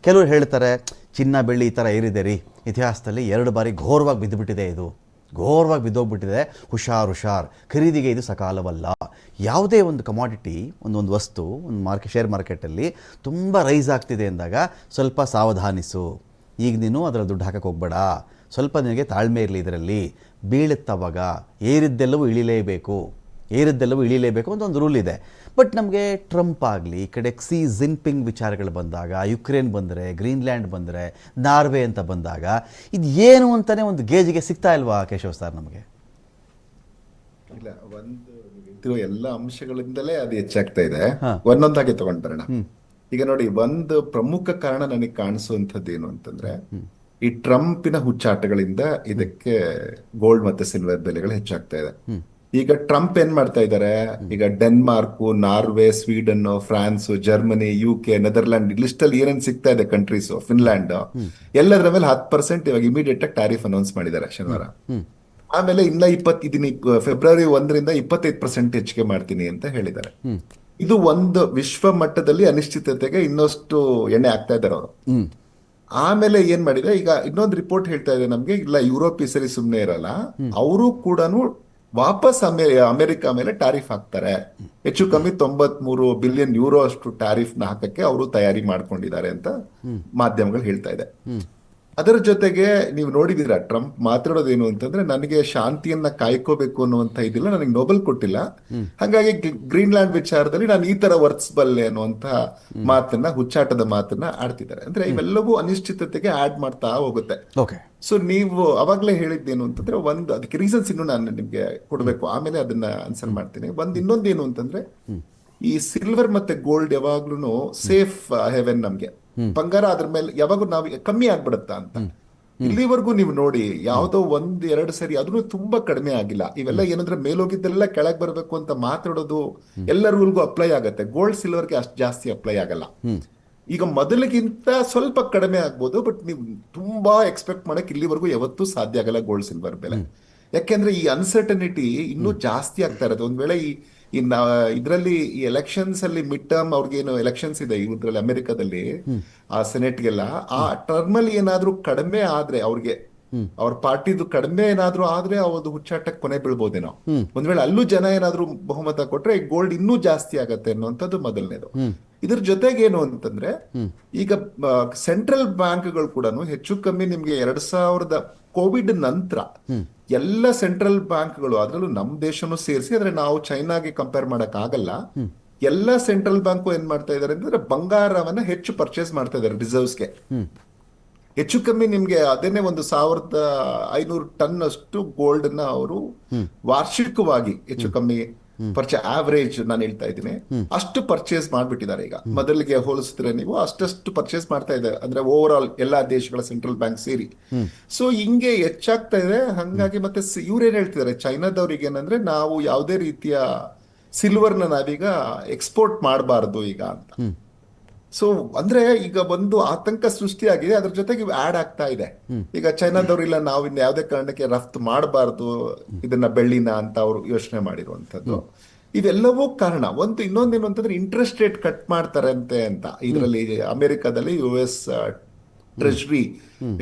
Speaker 1: ಕೆಲವರು ಹೇಳ್ತಾರೆ ಚಿನ್ನ ಬೆಳ್ಳಿ ಈ ಥರ ಏರಿದೆ ರೀ, ಇತಿಹಾಸದಲ್ಲಿ 2 ಬಾರಿ ಘೋರವಾಗಿ ಬಿದ್ದುಬಿಟ್ಟಿದೆ, ಇದು ಘೋರವಾಗಿ ಬಿದ್ದೋಗ್ಬಿಟ್ಟಿದೆ, ಹುಷಾರ್ ಖರೀದಿಗೆ ಇದು ಸಕಾಲವಲ್ಲ. ಯಾವುದೇ ಒಂದು ಕಮಾಡಿಟಿ, ಒಂದು ವಸ್ತು ಒಂದು ಶೇರ್ ಮಾರ್ಕೆಟಲ್ಲಿ ತುಂಬ ರೈಸ್ ಆಗ್ತಿದೆ ಅಂದಾಗ ಸ್ವಲ್ಪ ಸಾವಧಾನಿಸು. ಈಗ ನೀನು ಅದರಲ್ಲಿ ದುಡ್ಡು ಹಾಕಕ್ಕೆ ಹೋಗ್ಬೇಡ, ಸ್ವಲ್ಪ ನಿನಗೆ ತಾಳ್ಮೆ ಇರಲಿ. ಇದರಲ್ಲಿ ಬೀಳುತ್ತವಾಗ ಏರಿದ್ದೆಲ್ಲವೂ ಇಳಿಲೇಬೇಕು ಅಂತ ಒಂದು ರೂಲ್ ಇದೆ. ಬಟ್ ನಮಗೆ ಟ್ರಂಪ್ ಆಗಲಿ, ಈ ಕಡೆ ಕ್ಸಿ ಜಿನ್ಪಿಂಗ್ ವಿಚಾರಗಳು ಬಂದಾಗ, ಯುಕ್ರೇನ್ ಬಂದರೆ, ಗ್ರೀನ್ಲ್ಯಾಂಡ್ ಬಂದರೆ, ನಾರ್ವೆ ಅಂತ ಬಂದಾಗ ಇದು ಏನು ಅಂತಲೇ ಒಂದು ಗೇಜಿಗೆ ಸಿಗ್ತಾ ಇಲ್ವಾ ಕೇಶವ್ ಸರ್ ನಮಗೆ?
Speaker 3: ಇಲ್ಲ, ಒಂದು ಎಲ್ಲ ಅಂಶಗಳಿಂದಲೇ ಅದು ಹೆಚ್ಚಾಗ್ತಾ ಇದೆ. ಒಂದೊಂದಾಗಿ ತಗೊಂಡ್ ಬರೋಣ. ಈಗ ನೋಡಿ, ಒಂದು ಪ್ರಮುಖ ಕಾರಣ ನನಗೆ ಕಾಣಿಸುವಂಥದ್ದು ಏನು ಅಂತಂದ್ರೆ, ಈ ಟ್ರಂಪಿನ ಹುಚ್ಚಾಟಗಳಿಂದ ಇದಕ್ಕೆ ಗೋಲ್ಡ್ ಮತ್ತೆ ಸಿಲ್ವರ್ ಬೆಲೆಗಳು ಹೆಚ್ಚಾಗ್ತಾ ಇದೆ. ಈಗ ಟ್ರಂಪ್ ಏನ್ ಮಾಡ್ತಾ ಇದ್ದಾರೆ, ಈಗ Denmark, Norway, Sweden, France, Germany, UK, Netherland list ಅಲ್ಲಿ ಏನೇನ್ ಸಿಗ್ತಾ ಇದೆ ಕಂಟ್ರೀಸ್, ಫಿನ್ಲ್ಯಾಂಡ್, ಎಲ್ಲದರ ಮೇಲೆ 10% ಇವಾಗ ಇಮಿಡಿಯೇಟ್ ಆಗಿ ಟ್ಯಾರಿಫ್ ಅನೌನ್ಸ್ ಮಾಡಿದ್ದಾರೆ ಶನಿವಾರ. ಆಮೇಲೆ ಇನ್ನ ಫೆಬ್ರವರಿ 1ರಿಂದ 25% ಹೆಚ್ಚಿಗೆ ಮಾಡ್ತೀನಿ ಅಂತ ಹೇಳಿದ್ದಾರೆ. ಇದು ಒಂದು ವಿಶ್ವ ಮಟ್ಟದಲ್ಲಿ ಅನಿಶ್ಚಿತತೆಗೆ ಇನ್ನಷ್ಟು ಎಣ್ಣೆ ಆಗ್ತಾ ಇದ್ದಾರೆ ಅವರು. ಆಮೇಲೆ ಏನ್ ಮಾಡಿದ್ರೆ, ಈಗ ಇನ್ನೊಂದು ರಿಪೋರ್ಟ್ ಹೇಳ್ತಾ ಇದೆ ನಮ್ಗೆ, ಇಲ್ಲ ಯುರೋಪ್ ಈ ಸರಿ ಸುಮ್ನೆ ಇರಲ್ಲ, ಅವರು ಕೂಡ ವಾಪಸ್ ಅಮೆರಿಕ ಮೇಲೆ ಟ್ಯಾರಿಫ್ ಹಾಕ್ತಾರೆ. ಹೆಚ್ಚು ಕಮ್ಮಿ 93 ಬಿಲಿಯನ್ ಯೂರೋ ಅಷ್ಟು ಟ್ಯಾರಿಫ್ ನ ಹಾಕಕ್ಕೆ ಅವರು ತಯಾರಿ ಮಾಡ್ಕೊಂಡಿದ್ದಾರೆ ಅಂತ ಮಾಧ್ಯಮಗಳು ಹೇಳ್ತಾ ಇದೆ. ಅದರ ಜೊತೆಗೆ ನೀವು ನೋಡಿದೀರಾ ಟ್ರಂಪ್ ಮಾತಾಡೋದೇನು ಅಂತಂದ್ರೆ ನನಗೆ ಶಾಂತಿಯನ್ನ ಕಾಯ್ಕೋಬೇಕು ಅನ್ನುವಂತ ಇದಿಲ್ಲ, ನನಗೆ ನೊಬೆಲ್ ಕೊಟ್ಟಿಲ್ಲ, ಹಾಗಾಗಿ ಗ್ರೀನ್ಲ್ಯಾಂಡ್ ವಿಚಾರದಲ್ಲಿ ನಾನು ಈ ತರ ವರ್ತಿಸಬಲ್ಲೆ ಅನ್ನುವಂತ ಮಾತನ್ನ, ಹುಚ್ಚಾಟದ ಮಾತನ್ನ ಆಡ್ತಿದ್ದಾರೆ. ಅಂದ್ರೆ ಇವೆಲ್ಲವೂ ಅನಿಶ್ಚಿತತೆಗೆ ಆಡ್ ಮಾಡ್ತಾ ಹೋಗುತ್ತೆ.
Speaker 1: ಓಕೆ.
Speaker 3: ಸೊ ನೀವು ಅವಾಗ್ಲೇ ಹೇಳಿದ್ದೇನು ಅಂತಂದ್ರೆ, ಒಂದು ಅದಕ್ಕೆ ರೀಸನ್ಸ್ ಇನ್ನು ನಾನು ನಿಮ್ಗೆ ಕೊಡ್ಬೇಕು, ಆಮೇಲೆ ಅದನ್ನ ಆನ್ಸರ್ ಮಾಡ್ತೀನಿ. ಇನ್ನೊಂದೇನು ಅಂತಂದ್ರೆ, ಈ ಸಿಲ್ವರ್ ಮತ್ತೆ ಗೋಲ್ಡ್ ಯಾವಾಗ್ಲೂ ಸೇಫ್ ಹೆವೆನ್ ನಮ್ಗೆ. ಬಂಗಾರ ಅದ್ರ ಮೇಲೆ ಯಾವಾಗೂ ನಾವು ಕಮ್ಮಿ ಆಗ್ಬಿಡುತ್ತಾ ಅಂತ. ಇಲ್ಲಿವರೆಗೂ ನೀವು ನೋಡಿ ಯಾವ್ದೋ 1-2 ಸರಿ ಅದನ್ನು ತುಂಬಾ ಕಡಿಮೆ ಆಗಿಲ್ಲ. ಇವೆಲ್ಲ ಏನಂದ್ರೆ ಮೇಲೋಗಿದ್ದೆಲ್ಲ ಕೆಳಗ್ ಬರ್ಬೇಕು ಅಂತ ಮಾತಾಡೋದು ಎಲ್ಲ ರೂಲ್ಗೂ ಅಪ್ಲೈ ಆಗತ್ತೆ. ಗೋಲ್ಡ್ ಸಿಲ್ವರ್ಗೆ ಅಷ್ಟು ಜಾಸ್ತಿ ಅಪ್ಲೈ ಆಗಲ್ಲ. ಈಗ ಮೊದಲಿಗಿಂತ ಸ್ವಲ್ಪ ಕಡಿಮೆ ಆಗ್ಬೋದು, ಬಟ್ ನೀವು ತುಂಬಾ ಎಕ್ಸ್ಪೆಕ್ಟ್ ಮಾಡಕ್ ಇಲ್ಲಿವರೆಗೂ ಯಾವತ್ತೂ ಸಾಧ್ಯ ಆಗಲ್ಲ ಗೋಲ್ಡ್ ಸಿಲ್ವರ್ ಬೆಲೆ. ಯಾಕೆಂದ್ರೆ ಈ ಅನ್ಸರ್ಟನಿಟಿ ಇನ್ನೂ ಜಾಸ್ತಿ ಆಗ್ತಾ ಇರೋದು. ಒಂದ್ ವೇಳೆ ಇದರಲ್ಲಿ ಈ ಎಲೆಕ್ಷನ್ಸ್ ಅಲ್ಲಿ ಮಿಡ್ ಟರ್ಮ್ ಅವ್ರಿಗೇನು ಎಲೆಕ್ಷನ್ಸ್ ಇದೆ ಇದ್ರಲ್ಲಿ ಅಮೆರಿಕದಲ್ಲಿ, ಆ ಸೆನೆಟ್ಗೆಲ್ಲ ಆ ಟರ್ಮ್ ಅಲ್ಲಿ ಏನಾದ್ರೂ ಕಡಿಮೆ ಆದ್ರೆ ಅವ್ರಿಗೆ, ಅವ್ರ ಪಾರ್ಟಿದು ಕಡಿಮೆ ಏನಾದ್ರೂ ಆದ್ರೆ ಅವ್ರದ್ದು ಹುಚ್ಚಾಟಕ್ಕೆ ಕೊನೆ ಬೀಳ್ಬೋದೇನೋ. ಒಂದ್ ವೇಳೆ ಅಲ್ಲೂ ಜನ ಏನಾದ್ರೂ ಬಹುಮತ ಕೊಟ್ರೆ ಗೋಲ್ಡ್ ಇನ್ನೂ ಜಾಸ್ತಿ ಆಗತ್ತೆ ಅನ್ನುವಂಥದ್ದು ಮೊದಲನೇದು. ಇದ್ರ ಜೊತೆಗೆ ಏನು ಅಂತಂದ್ರೆ, ಈಗ ಸೆಂಟ್ರಲ್ ಬ್ಯಾಂಕ್ಗಳು ಕೂಡ ಹೆಚ್ಚು ಕಮ್ಮಿ ನಿಮ್ಗೆ 2000 ಕೋವಿಡ್ ನಂತರ ಎಲ್ಲ ಸೆಂಟ್ರಲ್ ಬ್ಯಾಂಕ್ಗಳು, ಅದರಲ್ಲೂ ನಮ್ ದೇಶನೂ ಸೇರಿಸಿ, ಆದ್ರೆ ನಾವು ಚೈನಾಗೆ ಕಂಪೇರ್ ಮಾಡಕ್ ಆಗಲ್ಲ, ಎಲ್ಲ ಸೆಂಟ್ರಲ್ ಬ್ಯಾಂಕು ಏನ್ ಮಾಡ್ತಾ ಇದಾರೆ ಅಂತಂದ್ರೆ ಬಂಗಾರವನ್ನ ಹೆಚ್ಚು ಪರ್ಚೇಸ್ ಮಾಡ್ತಾ ಇದಾರೆ ರಿಸರ್ವ್ಸ್ಗೆ. ಹೆಚ್ಚು ಕಮ್ಮಿ ನಿಮ್ಗೆ ಅದೇನೆ 1500 ಟನ್ ಅಷ್ಟು ಗೋಲ್ಡ್ ನ ಅವರು ವಾರ್ಷಿಕವಾಗಿ ಹೆಚ್ಚು ಕಮ್ಮಿ ಆವರೇಜ್ ನಾನು ಹೇಳ್ತಾ ಇದ್ದೀನಿ, ಅಷ್ಟು ಪರ್ಚೇಸ್ ಮಾಡ್ಬಿಟ್ಟಿದ್ದಾರೆ. ಈಗ ಮೊದಲಿಗೆ ಹೋಲಿಸಿದ್ರೆ ನೀವು ಅಷ್ಟಷ್ಟು ಪರ್ಚೇಸ್ ಮಾಡ್ತಾ ಇದ್ದಾರೆ, ಅಂದ್ರೆ ಓವರ್ ಆಲ್ ಎಲ್ಲಾ ದೇಶಗಳ ಸೆಂಟ್ರಲ್ ಬ್ಯಾಂಕ್ ಸೇರಿ. ಸೊ ಹಿಂಗೆ ಹೆಚ್ಚಾಗ್ತಾ ಇದೆ. ಹಂಗಾಗಿ ಮತ್ತೆ ಇವ್ರೇನ್ ಹೇಳ್ತಿದ್ದಾರೆ ಚೈನಾದವ್ರಿಗೆ ಏನಂದ್ರೆ, ನಾವು ಯಾವುದೇ ರೀತಿಯ ಸಿಲ್ವರ್ನ ನಾವೀಗ ಎಕ್ಸ್ಪೋರ್ಟ್ ಮಾಡಬಾರ್ದು ಈಗ ಅಂತ. ಸೊ ಅಂದ್ರೆ ಈಗ ಒಂದು ಆತಂಕ ಸೃಷ್ಟಿಯಾಗಿದೆ, ಅದ್ರ ಜೊತೆಗೆ ಆಡ್ ಆಗ್ತಾ ಇದೆ. ಈಗ ಚೈನಾದವ್ರು ಇಲ್ಲ ನಾವು ಇನ್ನು ಯಾವುದೇ ಕಾರಣಕ್ಕೆ ರಫ್ತು ಮಾಡಬಾರ್ದು ಇದನ್ನ ಬೆಳ್ಳಿನ ಅಂತ ಅವರು ಯೋಚನೆ ಮಾಡಿರುವಂತದ್ದು. ಇವೆಲ್ಲವೂ ಕಾರಣ. ಇನ್ನೊಂದೇನು ಅಂತಂದ್ರೆ, ಇಂಟ್ರೆಸ್ಟ್ ರೇಟ್ ಕಟ್ ಮಾಡ್ತಾರಂತೆ ಅಂತ ಇದರಲ್ಲಿ ಅಮೆರಿಕದಲ್ಲಿ US ಟ್ರೆಜರಿ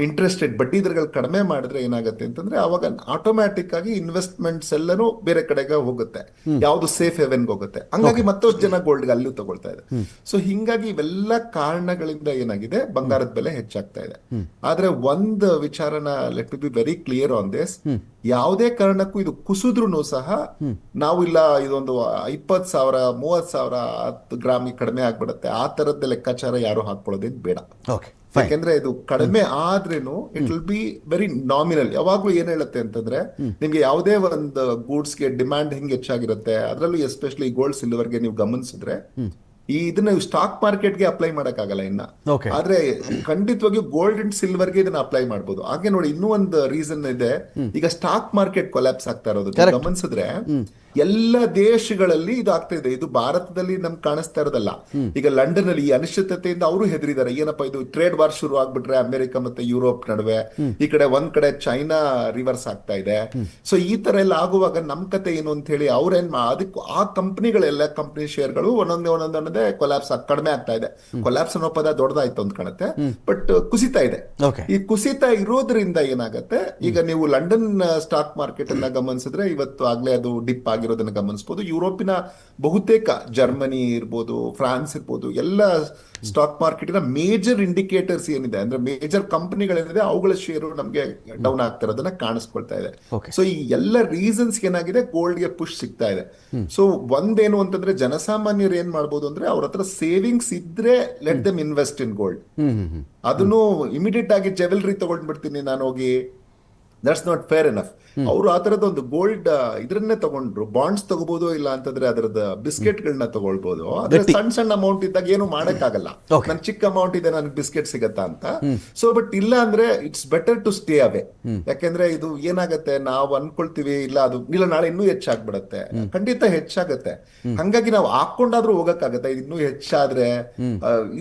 Speaker 3: ಇಂಟ್ರೆಸ್ಟ್ ರೇಟ್ ಬಡ್ಡಿ ದರಗಳು ಕಡಿಮೆ ಮಾಡಿದ್ರೆ ಏನಾಗುತ್ತೆ ಅಂತಂದ್ರೆ, ಅವಾಗ ಆಟೋಮ್ಯಾಟಿಕ್ ಆಗಿ ಇನ್ವೆಸ್ಟ್ಮೆಂಟ್ಸ್ ಎಲ್ಲನೂ ಬೇರೆ ಕಡೆಗೆ ಹೋಗುತ್ತೆ, ಯಾವ್ದು ಸೇಫ್ ಹೆವೆನ್ಗೆ ಹೋಗುತ್ತೆ. ಹಂಗಾಗಿ ಮತ್ತಷ್ಟು ಜನ ಗೋಲ್ಡ್ಗೆ ಅಲ್ಲೂ ತಗೊಳ್ತಾ ಇದೆ. ಸೊ ಹಿಂಗಾಗಿ ಇವೆಲ್ಲ ಕಾರಣಗಳಿಂದ ಏನಾಗಿದೆ, ಬಂಗಾರದ ಬೆಲೆ ಹೆಚ್ಚಾಗ್ತಾ ಇದೆ. ಆದ್ರೆ ಒಂದು ವಿಚಾರನ let me be very clear on this, ಯಾವುದೇ ಕಾರಣಕ್ಕೂ ಇದು ಕುಸಿದ್ರೂ ಸಹ ನಾವು ಇಲ್ಲ ಇದೊಂದು 20,000 30,000 10 ಗ್ರಾಮಿಗೆ ಕಡಿಮೆ ಆಗ್ಬಿಡುತ್ತೆ ಆ ತರದ ಲೆಕ್ಕಾಚಾರ ಯಾರು ಹಾಕೊಳ್ಳೋದೇನು ಬೇಡ. ಯಾಕೆಂದ್ರೆ ಇದು ಕಡಿಮೆ ಆದ್ರೇನು it will be very nominal. ಯಾವಾಗ್ಲೂ ಏನ್ ಹೇಳುತ್ತೆ ಅಂತಂದ್ರೆ, ನಿಮ್ಗೆ ಯಾವುದೇ ಒಂದು ಗೂಡ್ಸ್ಗೆ ಡಿಮ್ಯಾಂಡ್ ಹಿಂಗ್ ಹೆಚ್ಚಾಗಿರುತ್ತೆ, ಅದರಲ್ಲೂ ಎಸ್ಪೆಷಲಿ ಗೋಲ್ಡ್ ಸಿಲ್ವರ್ಗೆ ನೀವು ಗಮನಿಸಿದ್ರೆ, ಇದನ್ನ ಸ್ಟಾಕ್ ಮಾರ್ಕೆಟ್ಗೆ ಅಪ್ಲೈ ಮಾಡಕ್ ಆಗಲ್ಲ ಇನ್ನ. ಆದ್ರೆ ಖಂಡಿತವಾಗಿಯೂ ಗೋಲ್ಡ್ ಅಂಡ್ ಸಿಲ್ವರ್ಗೆ ಇದನ್ನ ಅಪ್ಲೈ ಮಾಡಬಹುದು. ಹಾಗೆ ನೋಡಿ ಇನ್ನೂ ಒಂದು ರೀಸನ್ ಇದೆ, ಈಗ ಸ್ಟಾಕ್ ಮಾರ್ಕೆಟ್ ಕೊಲ್ಯಾಪ್ಸ್ ಆಗ್ತಾ ಇರೋದು ಗಮನಿಸಿದ್ರೆ ಎಲ್ಲ ದೇಶಗಳಲ್ಲಿ ಇದು ಆಗ್ತಾ ಇದೆ. ಇದು ಭಾರತದಲ್ಲಿ ನಮ್ಗೆ ಕಾಣಿಸ್ತಾ ಇರೋದಲ್ಲ. ಈಗ ಲಂಡನ್ ಅಲ್ಲಿ ಈ ಅನಿಶ್ಚಿತತೆಯಿಂದ ಅವರು ಹೆದರಿದ್ದಾರೆ, ಏನಪ್ಪಾ ಇದು ಟ್ರೇಡ್ ವಾರ್ ಶುರು ಆಗ್ಬಿಟ್ರೆ ಅಮೆರಿಕ ಮತ್ತೆ ಯುರೋಪ್ ನಡುವೆ, ಈ ಕಡೆ ಒಂದ್ ಕಡೆ ಚೈನಾ ರಿವರ್ಸ್ ಆಗ್ತಾ ಇದೆ. ಸೊ ಈ ತರ ಎಲ್ಲ ಆಗುವಾಗ ನಮ್ ಕತೆ ಏನು ಅಂತ ಹೇಳಿ ಅವ್ರೇನ್ ಅದಕ್ಕೂ ಆ ಕಂಪನಿಗಳೆಲ್ಲ ಕಂಪನಿ ಶೇರ್ಗಳು ಒಂದೊಂದೇ ಕೊಲ್ಯಾಪ್ಸ್ ಕಡಿಮೆ ಆಗ್ತಾ ಇದೆ. ಕೊಲ್ಯಾಪ್ಸ್ ಅನ್ನೋ ಪದ ದೊಡ್ಡದಾಯ್ತು ಅಂತ ಕಾಣುತ್ತೆ, ಬಟ್ ಕುಸಿತಾ ಇದೆ. ಈ ಕುಸಿತ ಇರೋದ್ರಿಂದ ಏನಾಗತ್ತೆ, ಈಗ ನೀವು ಲಂಡನ್ ಸ್ಟಾಕ್ ಮಾರ್ಕೆಟ್ ಅನ್ನ ಗಮನಿಸಿದ್ರೆ ಇವತ್ತು ಆಗ್ಲೇ ಅದು ಡಿಪ್ ಆಗಿರೋದನ್ನ ಗಮನಿಸಬಹುದು. ಯುರೋಪಿನ ಬಹುತೇಕ ಜರ್ಮನಿ ಇರ್ಬೋದು, ಫ್ರಾನ್ಸ್ ಇರ್ಬೋದು, ಎಲ್ಲ ಸ್ಟಾಕ್ ಮಾರ್ಕೆಟಿನ ಮೇಜರ್ ಇಂಡಿಕೇಟರ್ಸ್ ಏನಿದೆ ಅಂದ್ರೆ ಮೇಜರ್ ಕಂಪನಿಗಳೇನಿದೆ ಅವುಗಳ ಶೇರು ನಮ್ಗೆ ಡೌನ್ ಆಗ್ತಾ ಇರೋದನ್ನ ಕಾಣಿಸ್ಕೊಳ್ತಾ ಇದೆ. ಸೊ ಈ ಎಲ್ಲ ರೀಸನ್ಸ್ ಏನಾಗಿದೆ, ಗೋಲ್ಡ್ಗೆ ಪುಷ್ ಸಿಗ್ತಾ ಇದೆ. ಸೊ ಒಂದೇನು ಅಂತಂದ್ರೆ, ಜನಸಾಮಾನ್ಯರು ಏನ್ ಮಾಡ್ಬೋದು ಅಂದ್ರೆ, ಅವ್ರ ಹತ್ರ ಸೇವಿಂಗ್ಸ್ ಇದ್ರೆ let them invest in gold. ಅದನ್ನು ಇಮಿಡಿಯೇಟ್ ಆಗಿ ಜೆವೆಲ್ರಿ ತಗೊಂಡ್ಬಿಡ್ತೀನಿ ನಾನು ಹೋಗಿ, ದಟ್ಸ್ ನಾಟ್ ಫೇರ್ ಎನಫ್. ಅವರು ಆ ತರದ ಒಂದು ಗೋಲ್ಡ್ ಇದ್ರನ್ನೇ ತಗೊಂಡ್ರು, ಬಾಂಡ್ಸ್ ತಗೋಬಹುದು, ಇಲ್ಲ ಅಂತಂದ್ರೆ ಅದರದ ಬಿಸ್ಕೆಟ್ ಗಳನ್ನ ತಗೊಳ್ಬಹುದು. ಆದ್ರೆ ಸಣ್ಣ ಅಮೌಂಟ್ ಇದ್ದಾಗ ಏನು ಮಾಡಕ್ ಆಗಲ್ಲ, ನನ್ ಚಿಕ್ಕ ಅಮೌಂಟ್ ಇದೆ ನನ್ಗೆ ಬಿಸ್ಕೆಟ್ ಸಿಗತ್ತಾ ಅಂತ. ಸೊ ಬಟ್ ಇಲ್ಲ ಅಂದ್ರೆ it's better to stay away. ಯಾಕೆಂದ್ರೆ ಇದು ಏನಾಗತ್ತೆ, ನಾವು ಅನ್ಕೊಳ್ತೀವಿ ಇಲ್ಲ ಅದು ಇಲ್ಲ ನಾಳೆ ಇನ್ನೂ ಹೆಚ್ಚಾಗ್ಬಿಡತ್ತೆ, ಖಂಡಿತ ಹೆಚ್ಚಾಗತ್ತೆ. ಹಂಗಾಗಿ ನಾವು ಹಾಕೊಂಡಾದ್ರೂ ಹೋಗಕ್ಕಾಗತ್ತೆ. ಇನ್ನೂ ಹೆಚ್ಚಾದ್ರೆ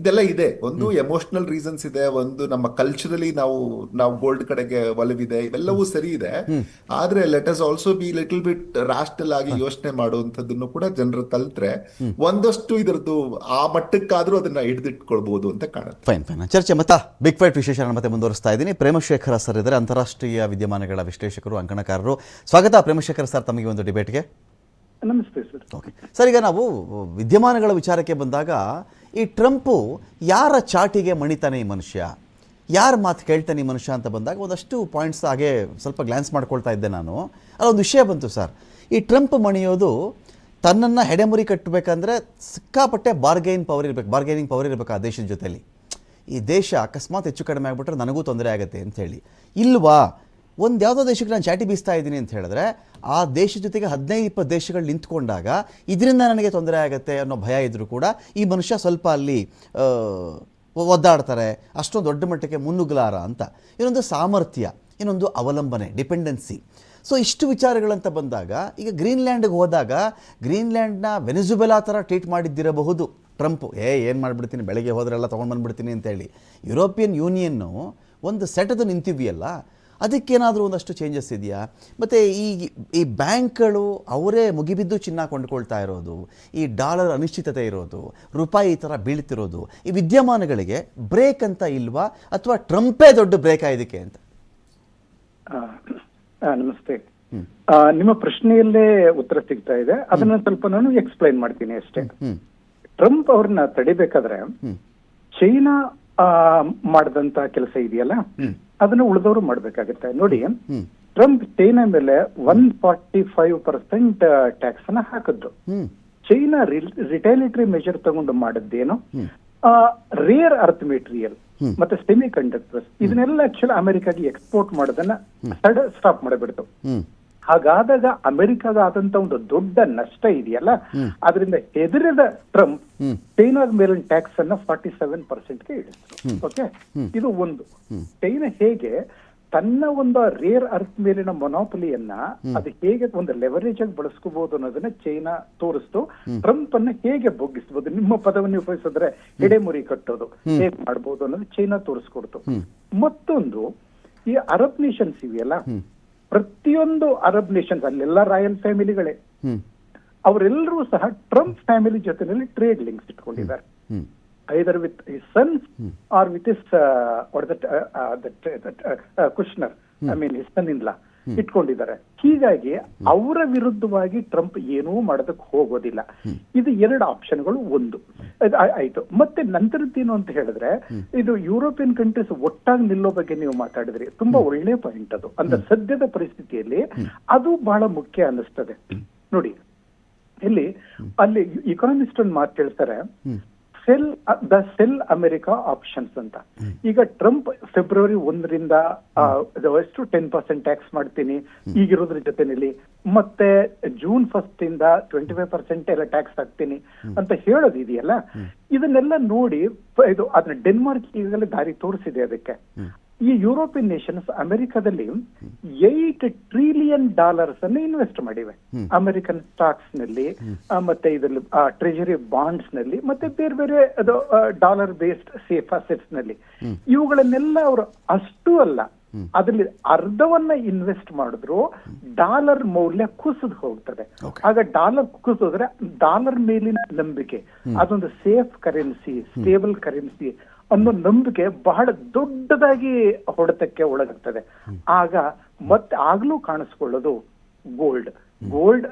Speaker 3: ಇದೆಲ್ಲ ಇದೆ. ಒಂದು ಎಮೋಷನಲ್ ರೀಸನ್ಸ್ ಇದೆ, ಒಂದು ನಮ್ಮ ಕಲ್ಚರಲಿ ನಾವು ಗೋಲ್ಡ್ ಕಡೆಗೆ ಒಲವಿದೆ, ಇವೆಲ್ಲವೂ ಸರಿ ಇದೆ. ಆದ್ರೆ let us also be little bit rational ಆಗಿ ಯೋಚನೆ ಮಾಡುವಂತದ್ದನ್ನು ಕೂಡ ಜನರು ಕಲ್ತ್ರೆ ಒಂದಷ್ಟು ಇದರದ್ದು ಆ ಮಟ್ಟಕ್ಕಾದ್ರೂ ಅದನ್ನ ಹಿಡಿದಿಟ್ಕೊಳ್ಬಹುದು ಅಂತ ಕಾಣುತ್ತೆ.
Speaker 1: ಫೈನ್. ಚರ್ಚೆ ಮತ್ತೆ ಬಿಗ್ ಫೈಟ್ ವಿಶೇಷ ಮತ್ತೆ ಮುಂದುವರಿಸ್ತಾ ಇದ್ದೀನಿ. ಪ್ರೇಮಶೇಖರ ಸರ್ ಇದ್ದಾರೆ, ಅಂತಾರಾಷ್ಟ್ರೀಯ ವಿದ್ಯಮಾನಗಳ ವಿಶ್ಲೇಷಕರು, ಅಂಕಣಕಾರರು. ಸ್ವಾಗತ ಪ್ರೇಮಶೇಖರ ಸರ್ ತಮಗೆ ಒಂದು ಡಿಬೇಟ್ಗೆ.
Speaker 4: ನಮಸ್ತೆ ಸರ್.
Speaker 1: ಓಕೆ ಸರ್, ಈಗ ನಾವು ವಿದ್ಯಮಾನಗಳ ವಿಚಾರಕ್ಕೆ ಬಂದಾಗ, ಈ ಟ್ರಂಪು ಯಾರ ಚಾಟಿಗೆ ಮಣಿತಾನೆ ಈ ಮನುಷ್ಯ? ಯಾರು ಮಾತು ಕೇಳ್ತಾನೆ ಈ ಮನುಷ್ಯ ಅಂತ ಬಂದಾಗ ಒಂದಷ್ಟು ಪಾಯಿಂಟ್ಸ್ ಹಾಗೆ ಸ್ವಲ್ಪ ಗ್ಲಾನ್ಸ್ ಮಾಡ್ಕೊಳ್ತಾ ಇದ್ದೆ ನಾನು. ಅಲ್ಲೊಂದು ವಿಷಯ ಬಂತು ಸರ್, ಈ ಟ್ರಂಪ್ ಮಣಿಯೋದು ತನ್ನನ್ನು ಹೆಡೆಮುರಿ ಕಟ್ಟಬೇಕಂದ್ರೆ ಸಿಕ್ಕಾಪಟ್ಟೆ ಬಾರ್ಗೈನಿಂಗ್ ಪವರ್ ಇರಬೇಕು ಆ ದೇಶದ ಜೊತೆಲಿ. ಈ ದೇಶ ಅಕಸ್ಮಾತ್ ಹೆಚ್ಚು ಕಡಿಮೆ ಆಗಿಬಿಟ್ರೆ ನನಗೂ ತೊಂದರೆ ಆಗುತ್ತೆ ಅಂಥೇಳಿ. ಇಲ್ವಾ, ಒಂದು ಯಾವುದೋ ದೇಶಕ್ಕೆ ನಾನು ಚಾಟಿ ಬೀಸ್ತಾ ಇದ್ದೀನಿ ಅಂತ ಹೇಳಿದ್ರೆ ಆ ದೇಶ ಜೊತೆಗೆ 15-20 ದೇಶಗಳು ನಿಂತ್ಕೊಂಡಾಗ ಇದರಿಂದ ನನಗೆ ತೊಂದರೆ ಆಗುತ್ತೆ ಅನ್ನೋ ಭಯ ಇದ್ದರೂ ಕೂಡ ಈ ಮನುಷ್ಯ ಸ್ವಲ್ಪ ಅಲ್ಲಿ ಒದ್ದಾಡ್ತಾರೆ, ಅಷ್ಟೊಂದು ದೊಡ್ಡ ಮಟ್ಟಕ್ಕೆ ಮುನ್ನುಗ್ಗಲಾರ ಅಂತ. ಇನ್ನೊಂದು ಸಾಮರ್ಥ್ಯ, ಇನ್ನೊಂದು ಅವಲಂಬನೆ, ಡಿಪೆಂಡೆನ್ಸಿ. ಸೊ ಇಷ್ಟು ವಿಚಾರಗಳಂತ ಬಂದಾಗ ಈಗ ಗ್ರೀನ್ಲ್ಯಾಂಡ್ಗೆ ಹೋದಾಗ ಗ್ರೀನ್ಲ್ಯಾಂಡ್ನ ವೆನೆಜುವೆಲಾ ಥರ ಟ್ರೀಟ್ ಮಾಡಿದ್ದಿರಬಹುದು ಟ್ರಂಪು. ಏನು ಮಾಡಿಬಿಡ್ತೀನಿ, ಬೆಳಗ್ಗೆ ಹೋದ್ರೆಲ್ಲ ತೊಗೊಂಡು ಬಂದುಬಿಡ್ತೀನಿ ಅಂತೇಳಿ. ಯುರೋಪಿಯನ್ ಯೂನಿಯನ್ನು ಒಂದು ಸೆಟದು ನಿಂತಿವೆಯಲ್ಲ, ಅದಕ್ಕೇನಾದರೂ ಒಂದಷ್ಟು ಚೇಂಜಸ್ ಇದೆಯಾ? ಮತ್ತು ಈ ಬ್ಯಾಂಕ್ಗಳು ಅವರೇ ಮುಗಿಬಿದ್ದು ಚಿನ್ನ ಕೊಂಡ್ಕೊಳ್ತಾ ಇರೋದು, ಈ ಡಾಲರ್ ಅನಿಶ್ಚಿತತೆ ಇರೋದು, ರೂಪಾಯಿ ಈ ಥರ ಬೀಳ್ತಿರೋದು, ಈ ವಿದ್ಯಮಾನಗಳಿಗೆ ಬ್ರೇಕ್ ಅಂತ ಇಲ್ವಾ, ಅಥವಾ ಟ್ರಂಪೇ ದೊಡ್ಡ ಬ್ರೇಕ್ ಇದಕ್ಕೆ ಅಂತ?
Speaker 4: ನಮಸ್ತೆ. ನಿಮ್ಮ ಪ್ರಶ್ನೆಯಲ್ಲೇ ಉತ್ತರ ಸಿಗ್ತಾ ಇದೆ, ಅದನ್ನ ಸ್ವಲ್ಪ ನಾನು ಎಕ್ಸ್ಪ್ಲೈನ್ ಮಾಡ್ತೀನಿ ಅಷ್ಟೇ. ಟ್ರಂಪ್ ಅವ್ರನ್ನ ತಡಿಬೇಕಾದ್ರೆ ಚೈನಾ ಮಾಡಿದಂತ ಕೆಲಸ ಇದೆಯಲ್ಲ, ಅದನ್ನ ಉಳಿದವರು ಮಾಡ್ಬೇಕಾಗತ್ತೆ. ನೋಡಿ, ಟ್ರಂಪ್ ಚೈನಾ ಮೇಲೆ 145% ಟ್ಯಾಕ್ಸ್ ಅನ್ನ ಹಾಕಿದ್ರು. ಚೈನಾ ರಿಟಾಲಿಟರಿ ಮೆಜರ್ ತಗೊಂಡು ಮಾಡಿದ್ದೇನು, ರೇರ್ ಅರ್ತ್ ಮೆಟೀರಿಯಲ್ ಮತ್ತೆ ಸೆಮಿ ಕಂಡಕ್ಟರ್ಸ್ ಇದನ್ನೆಲ್ಲ ಆಕ್ಚುಲಿ ಅಮೆರಿಕಾಗೆ ಎಕ್ಸ್ಪೋರ್ಟ್ ಮಾಡೋದನ್ನ ಸ್ಟಾಪ್ ಮಾಡಿಬಿಡ್ತು. ಹಾಗಾದಾಗ ಅಮೆರಿಕಾಗ ಆದಂತ ಒಂದು ದೊಡ್ಡ ನಷ್ಟ ಇದೆಯಲ್ಲ, ಅದರಿಂದ ಹೆದರಿದ ಟ್ರಂಪ್ ಚೈನಾದ ಮೇಲಿನ ಟ್ಯಾಕ್ಸ್ ಅನ್ನ 47%ಗೆ ಇಳಿಸಿದ್ರು. ಓಕೆ, ಇದು ಒಂದು. ಚೈನಾ ಹೇಗೆ ತನ್ನ ಒಂದು ರೇರ್ ಅರ್ತ್ ಮೇಲಿನ ಮೊನೋಪಲಿಯನ್ನ ಅದು ಹೇಗೆ ಒಂದು ಲೆವರೇಜ್ ಆಗಿ ಬಳಸ್ಕೋಬಹುದು ಅನ್ನೋದನ್ನ ಚೈನಾ ತೋರಿಸ್ತು. ಟ್ರಂಪ್ ಅನ್ನ ಹೇಗೆ ಬೊಗ್ಗಿಸಬಹುದು, ನಿಮ್ಮ ಪದವನ್ನು ಉಪಯೋಗಿಸಿದ್ರೆ ಎಡೆಮುರಿ ಕಟ್ಟೋದು ಹೇಗೆ ಮಾಡಬಹುದು ಅನ್ನೋದು ಚೈನಾ ತೋರಿಸ್ಕೊಡ್ತು. ಮತ್ತೊಂದು, ಈ ಅರಬ್ ನೇಷನ್ಸ್ ಇವೆಯಲ್ಲ, ಪ್ರತಿಯೊಂದು ಅರಬ್ ನೇಷನ್ಸ್ ಅಲ್ಲೆಲ್ಲ ರಾಯಲ್ ಫ್ಯಾಮಿಲಿಗಳೇ, ಅವರೆಲ್ಲರೂ ಸಹ ಟ್ರಂಪ್ ಫ್ಯಾಮಿಲಿ ಜೊತೆನಲ್ಲಿ ಟ್ರೇಡ್ ಲಿಂಕ್ಸ್ ಇಟ್ಕೊಂಡಿದ್ದಾರೆ. Either with his sons or with his Kushner, I mean his son in law ಇಟ್ಕೊಂಡಿದ್ದಾರೆ. ಹೀಗಾಗಿ ಅವರ ವಿರುದ್ಧವಾಗಿ ಟ್ರಂಪ್ ಏನೂ ಮಾಡೋದಕ್ಕೆ ಹೋಗೋದಿಲ್ಲ. ಇದು ಎರಡು ಆಪ್ಷನ್ಗಳು. ಒಂದು ಆಯ್ತು. ಮತ್ತೆ ನಂತರದ್ದೇನು ಅಂತ ಹೇಳಿದ್ರೆ, ಇದು ಯುರೋಪಿಯನ್ ಕಂಟ್ರೀಸ್ ಒಟ್ಟಾಗಿ ನಿಲ್ಲೋ ಬಗ್ಗೆ ನೀವು ಮಾತಾಡಿದ್ರಿ, ತುಂಬಾ ಒಳ್ಳೆ ಪಾಯಿಂಟ್ ಅದು. ಅಂದ್ರೆ ಸದ್ಯದ ಪರಿಸ್ಥಿತಿಯಲ್ಲಿ ಅದು ಬಹಳ ಮುಖ್ಯ ಅನ್ನಿಸ್ತದೆ. ನೋಡಿ, ಅಲ್ಲಿ ಇಕಾನಮಿಸ್ಟ್ ಒಂದು ಮಾತು ಹೇಳ್ತಾರೆ, ಸೆಲ್ ಅಮೆರಿಕಾ ಆಪ್ಷನ್ಸ್ ಅಂತ. ಈಗ ಟ್ರಂಪ್ ಫೆಬ್ರವರಿ 1ರಿಂದ 10% ಟ್ಯಾಕ್ಸ್ ಮಾಡ್ತೀನಿ ಈಗಿರೋದ್ರ ಜೊತೆನಲ್ಲಿ, ಮತ್ತೆ ಜೂನ್ 1 25% ಎಲ್ಲ ಟ್ಯಾಕ್ಸ್ ಹಾಕ್ತೀನಿ ಅಂತ ಹೇಳೋದಿದೆಯಲ್ಲ, ಇದನ್ನೆಲ್ಲ ನೋಡಿ ಅದನ್ನ ಡೆನ್ಮಾರ್ಕ್ ಈಗಾಗಲೇ ದಾರಿ ತೋರಿಸಿದೆ. ಅದಕ್ಕೆ ಈ ಯುರೋಪಿಯನ್ ನೇಷನ್ಸ್ ಅಮೆರಿಕದಲ್ಲಿ $8 ಟ್ರಿಲಿಯನ್ ಅನ್ನು ಇನ್ವೆಸ್ಟ್ ಮಾಡಿವೆ. ಅಮೆರಿಕನ್ ಸ್ಟಾಕ್ಸ್ ನಲ್ಲಿ, ಮತ್ತೆ ಇದರಲ್ಲಿ ಟ್ರೆಜರಿ ಬಾಂಡ್ಸ್ ನಲ್ಲಿ, ಮತ್ತೆ ಬೇರೆ ಬೇರೆ ಡಾಲರ್ ಬೇಸ್ಡ್ ಸೇಫ್ ಅಸೆಟ್ಸ್ ನಲ್ಲಿ. ಇವುಗಳನ್ನೆಲ್ಲ ಅವರು ಅಷ್ಟು ಅಲ್ಲ, ಅದರಲ್ಲಿ ಅರ್ಧವನ್ನ ಇನ್ವೆಸ್ಟ್ ಮಾಡಿದ್ರು ಡಾಲರ್ ಮೌಲ್ಯ ಕುಸಿದು ಹೋಗ್ತದೆ. ಆಗ ಡಾಲರ್ ಕುಸಿದ್ರೆ ಡಾಲರ್ ಮೇಲಿನ ನಂಬಿಕೆ, ಅದೊಂದು ಸೇಫ್ ಕರೆನ್ಸಿ, ಸ್ಟೇಬಲ್ ಕರೆನ್ಸಿ ಅನ್ನೋ ನಂಬಿಕೆ ಬಹಳ ದೊಡ್ಡದಾಗಿ ಹೊಡೆತಕ್ಕೆ ಒಳಗಾಗ್ತದೆ. ಆಗ ಮತ್ತೆ ಆಗ್ಲೂ ಕಾಣಿಸ್ಕೊಳ್ಳೋದು ಗೋಲ್ಡ್